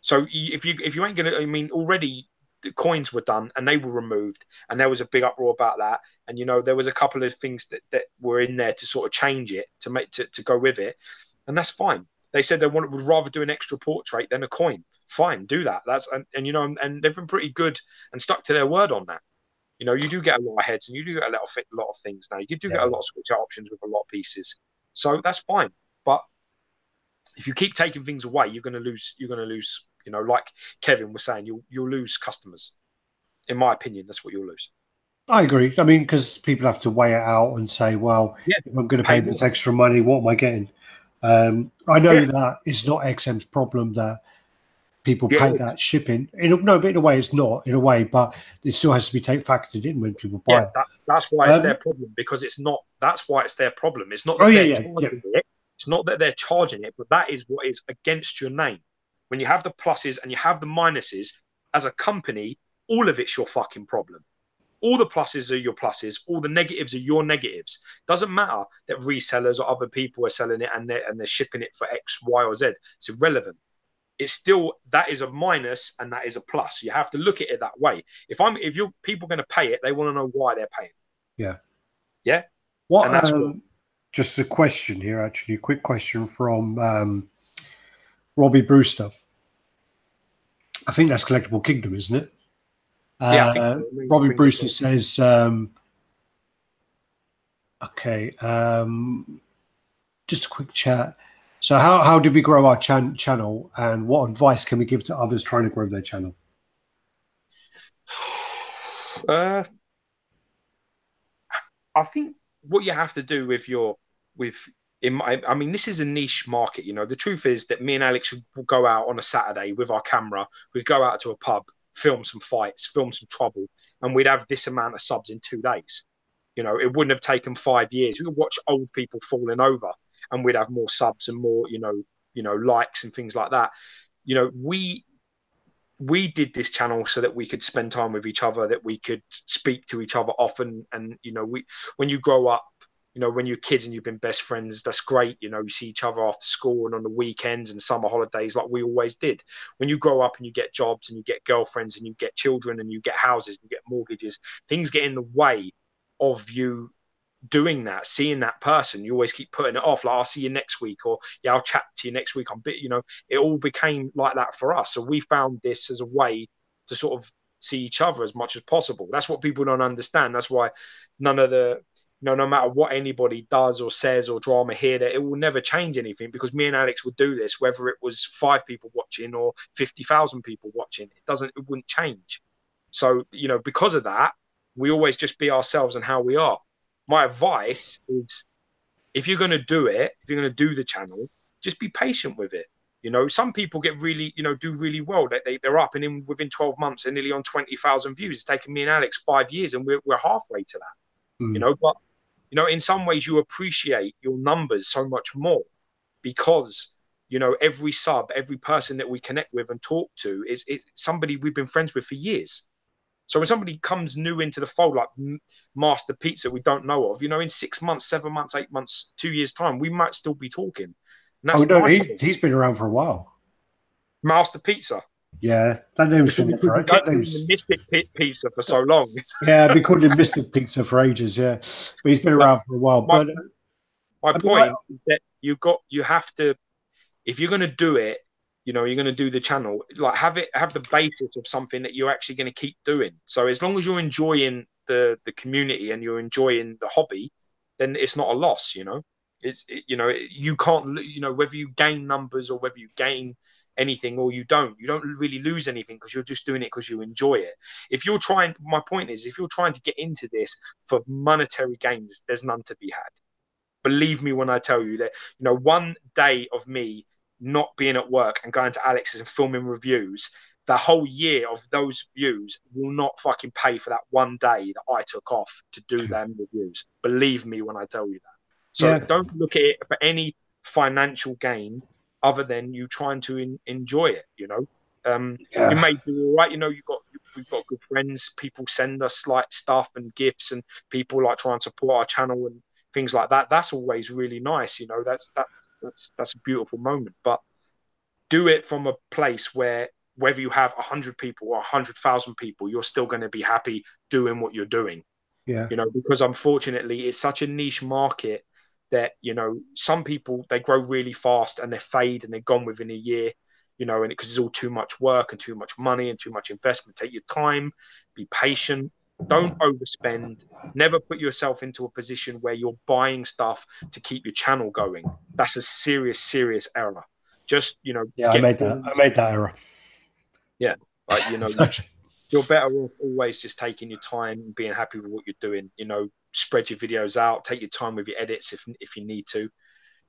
B: So if you ain't gonna, already the coins were done and they were removed, and there was a big uproar about that. And there was a couple of things that were in there to sort of change it to go with it, and that's fine. They said would rather do an extra portrait than a coin. Fine, do that. And they've been pretty good and stuck to their word on that. You do get a lot of heads, and you do get a lot of things now. You do get a lot of switch out options with a lot of pieces, so that's fine. But if you keep taking things away, you're going to lose. You're going to lose. Like Kevin was saying, you'll lose customers. In my opinion, that's what you'll lose.
A: I agree. Because people have to weigh it out and say, well, if I'm going to pay this extra money, what am I getting? I know that it's not XM's problem that people pay that shipping. But in a way, it's not. In a way, but it still has to be factored in when people buy it.
B: That's why it's their problem, because it's not. That's why it's their problem. It's not that it. It's not that they're charging it, but that is what is against your name. When you have the pluses and you have the minuses, as a company, all of it's your fucking problem. All the pluses are your pluses. All the negatives are your negatives. Doesn't matter that resellers or other people are selling it and they're shipping it for X, Y, or Z. It's irrelevant. It's still, that is a minus and that is a plus. You have to look at it that way. If your people going to pay it, they want to know why they're paying.
A: Yeah.
B: Yeah.
A: Just a question here, actually, a quick question from Robbie Brewster. I think that's Collectible Kingdom, isn't it? Robbie Brewster says, just a quick chat. So how did we grow our channel, and what advice can we give to others trying to grow their channel?
B: I think what you have to do this is a niche market. The truth is that me and Alex will go out on a Saturday with our camera. We'd go out to a pub, film some fights, film some trouble, and we'd have this amount of subs in 2 days. It wouldn't have taken 5 years. We could watch old people falling over, and we'd have more subs and more, likes and things like that. We did this channel so that we could spend time with each other, that we could speak to each other often, and when you grow up, when you're kids and you've been best friends, that's great. You see each other after school and on the weekends and summer holidays like we always did. When you grow up and you get jobs and you get girlfriends and you get children and you get houses, you get mortgages, things get in the way of you doing that, seeing that person. You always keep putting it off, like, I'll see you next week, or I'll chat to you next week. It all became like that for us. So we found this as a way to sort of see each other as much as possible. That's what people don't understand. That's why no matter what anybody does or says or drama here, that it will never change anything, because me and Alex would do this whether it was 5 people watching or 50,000 people watching. It wouldn't change. So because of that, we always just be ourselves and how we are. My advice is, if you're going to do it, if you're going to do the channel, just be patient with it. Some people get really, do really well. They're up, and within 12 months, they're nearly on 20,000 views. It's taken me and Alex 5 years, and we're halfway to that. But in some ways, you appreciate your numbers so much more, because every sub, every person that we connect with and talk to is somebody we've been friends with for years. So when somebody comes new into the fold, like Master Pizza, we don't know of, in 6 months, 7 months, 8 months, 2 years' time, we might still be talking.
A: He's been around for a while.
B: Master Pizza.
A: Yeah, that name's been for
B: Mystic Pizza for so long.
A: Yeah, we called him Mystic Pizza for ages. Yeah, but he's been around for a while.
B: My point is that you have to, if you're going to do it, you're going to do the channel, like have the basis of something that you're actually going to keep doing. So as long as you're enjoying the community and you're enjoying the hobby, then it's not a loss. You know, you can't, whether you gain numbers or whether you gain anything or you don't really lose anything, because you're just doing it because you enjoy it. If you're trying, my point is, if you're trying to get into this for monetary gains, there's none to be had. Believe me when I tell you that, one day of me not being at work and going to Alex's and filming reviews, the whole year of those views will not fucking pay for that one day that I took off to do them reviews. Believe me when I tell you that. So don't look at it for any financial gain other than you trying to enjoy it. You may do all right. We've got good friends. People send us like stuff and gifts, and people like try and support our channel and things like that. That's always really nice. That's a beautiful moment. But do it from a place where, whether you have 100 people or 100,000 people, you're still going to be happy doing what you're doing.
A: Yeah.
B: Because unfortunately it's such a niche market that, some people, they grow really fast and they fade and they're gone within a year, and because it's all too much work and too much money and too much investment. Take your time, be patient, don't overspend, never put yourself into a position where you're buying stuff to keep your channel going. That's a serious error. Just,
A: I made that error.
B: Yeah. Like, you're better off always just taking your time and being happy with what you're doing. Spread your videos out, take your time with your edits if you need to,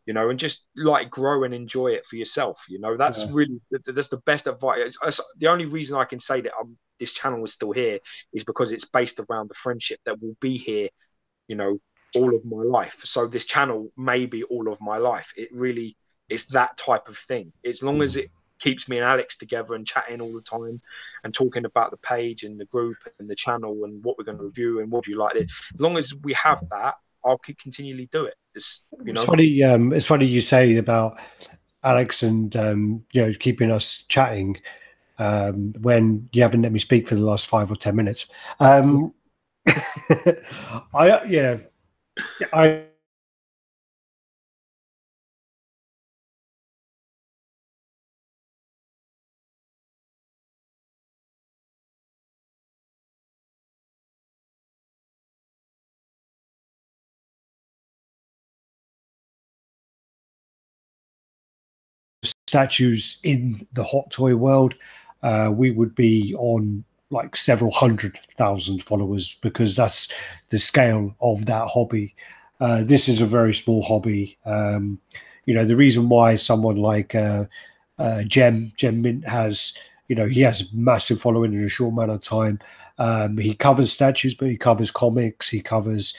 B: and just like grow and enjoy it for yourself. That's really, that's the best advice. The only reason I can say that this channel is still here is because it's based around the friendship that will be here, all of my life. So this channel may be all of my life. It really is that type of thing. As long as it keeps me and Alex together and chatting all the time and talking about the page and the group and the channel and what we're going to review and what do you like it. As long as we have that, I'll continually do it. It's
A: funny. It's funny you say about Alex and keeping us chatting when you haven't let me speak for the last 5 or 10 minutes. I statues in the hot toy world, we would be on like several 100,000 followers, because that's the scale of that hobby. This is a very small hobby. The reason why someone like Gem Mint has, he has a massive following in a short amount of time. He covers statues, but he covers comics, he covers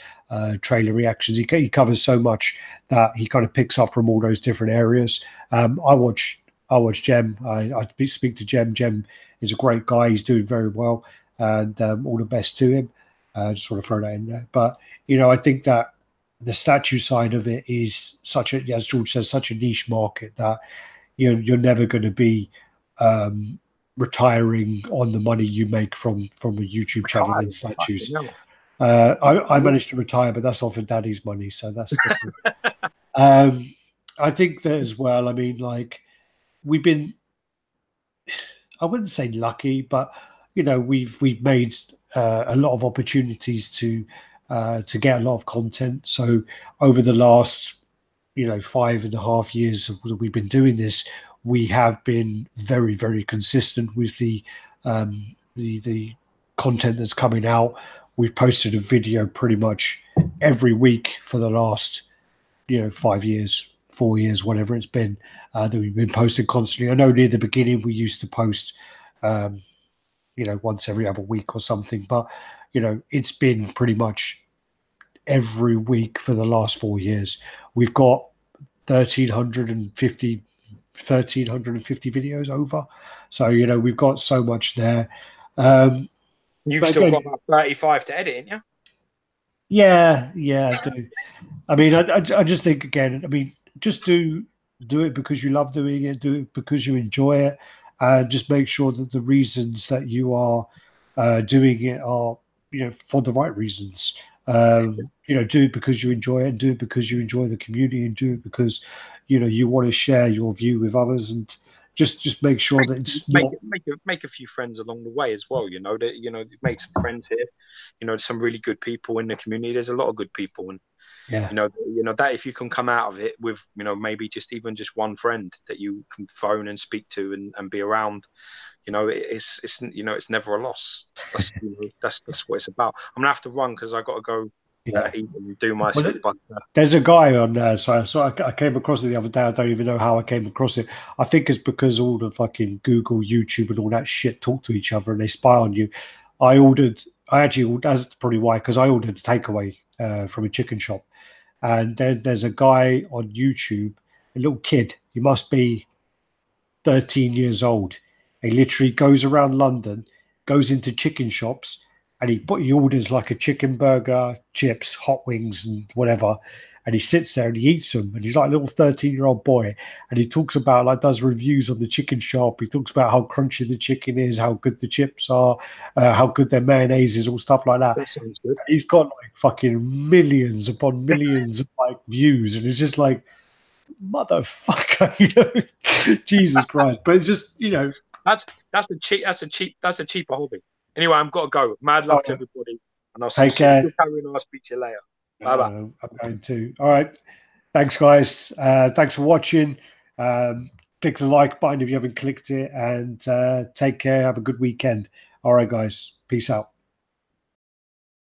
A: trailer reactions. He covers so much that he kind of picks up from all those different areas. I watch Gem. I speak to Gem. Gem is a great guy. He's doing very well, and all the best to him. Just want to throw that in there. But I think that the statue side of it is such a, as George says, such a niche market that you're never going to be retiring on the money you make from a YouTube channel in statues. I managed to retire, but that's off of Daddy's money, so that's different. I think that as well. I mean, like, we've been, I wouldn't say lucky, but we've made a lot of opportunities to get a lot of content. So over the last 5.5 years that we've been doing this, we have been very, very consistent with the content that's coming out. We've posted a video pretty much every week for the last 5 years, 4 years, whatever it's been, that we've been posting constantly. I know near the beginning we used to post once every other week or something, but it's been pretty much every week for the last 4 years. We've got 1,350 videos over, so we've got so much there.
B: You've still got about 35 to edit, ain't you?
A: Yeah, I do. I mean, I just think, again, I mean, just do it because you love doing it, do it because you enjoy it, and just make sure that the reasons that you are doing it are for the right reasons. Do it because you enjoy it, and do it because you enjoy the community, and do it because you want to share your view with others, and Just make sure that it's not.
B: Make a few friends along the way as well. You know that you've made some friends here. There's some really good people in the community. There's a lot of good people, and
A: Yeah.
B: That if you can come out of it with maybe just one friend that you can phone and speak to and be around, it's never a loss. That's that's what it's about. I'm gonna have to run because I got to go eat and do my
A: Well,
B: shit. But
A: there's a guy on there, so I came across it the other day. I don't even know how I came across it. I think it's because all the fucking Google, YouTube, and all that shit talk to each other and they spy on you. I actually, that's probably why, because I ordered a takeaway from a chicken shop, and there's a guy on YouTube, a little kid. He must be 13 years old. He literally goes around London, goes into chicken shops, and he orders like a chicken burger, chips, hot wings, and whatever. And he sits there and he eats them. And he's like a little 13-year-old boy. And he talks about, like, does reviews on the chicken shop. He talks about how crunchy the chicken is, how good the chips are, how good their mayonnaise is, all stuff like that.
B: that sounds good.
A: He's got like fucking millions upon millions of like views. And it's just like, motherfucker, Jesus Christ. But it's just,
B: that's a cheaper hobby. Anyway, I've got to go. Mad luck to everybody, and I'll
A: take care.
B: I'll speak to you later. Bye bye.
A: I'm going to. All right. Thanks, guys. Thanks for watching. Click the like button if you haven't clicked it, and take care. Have a good weekend. All right, guys. Peace out.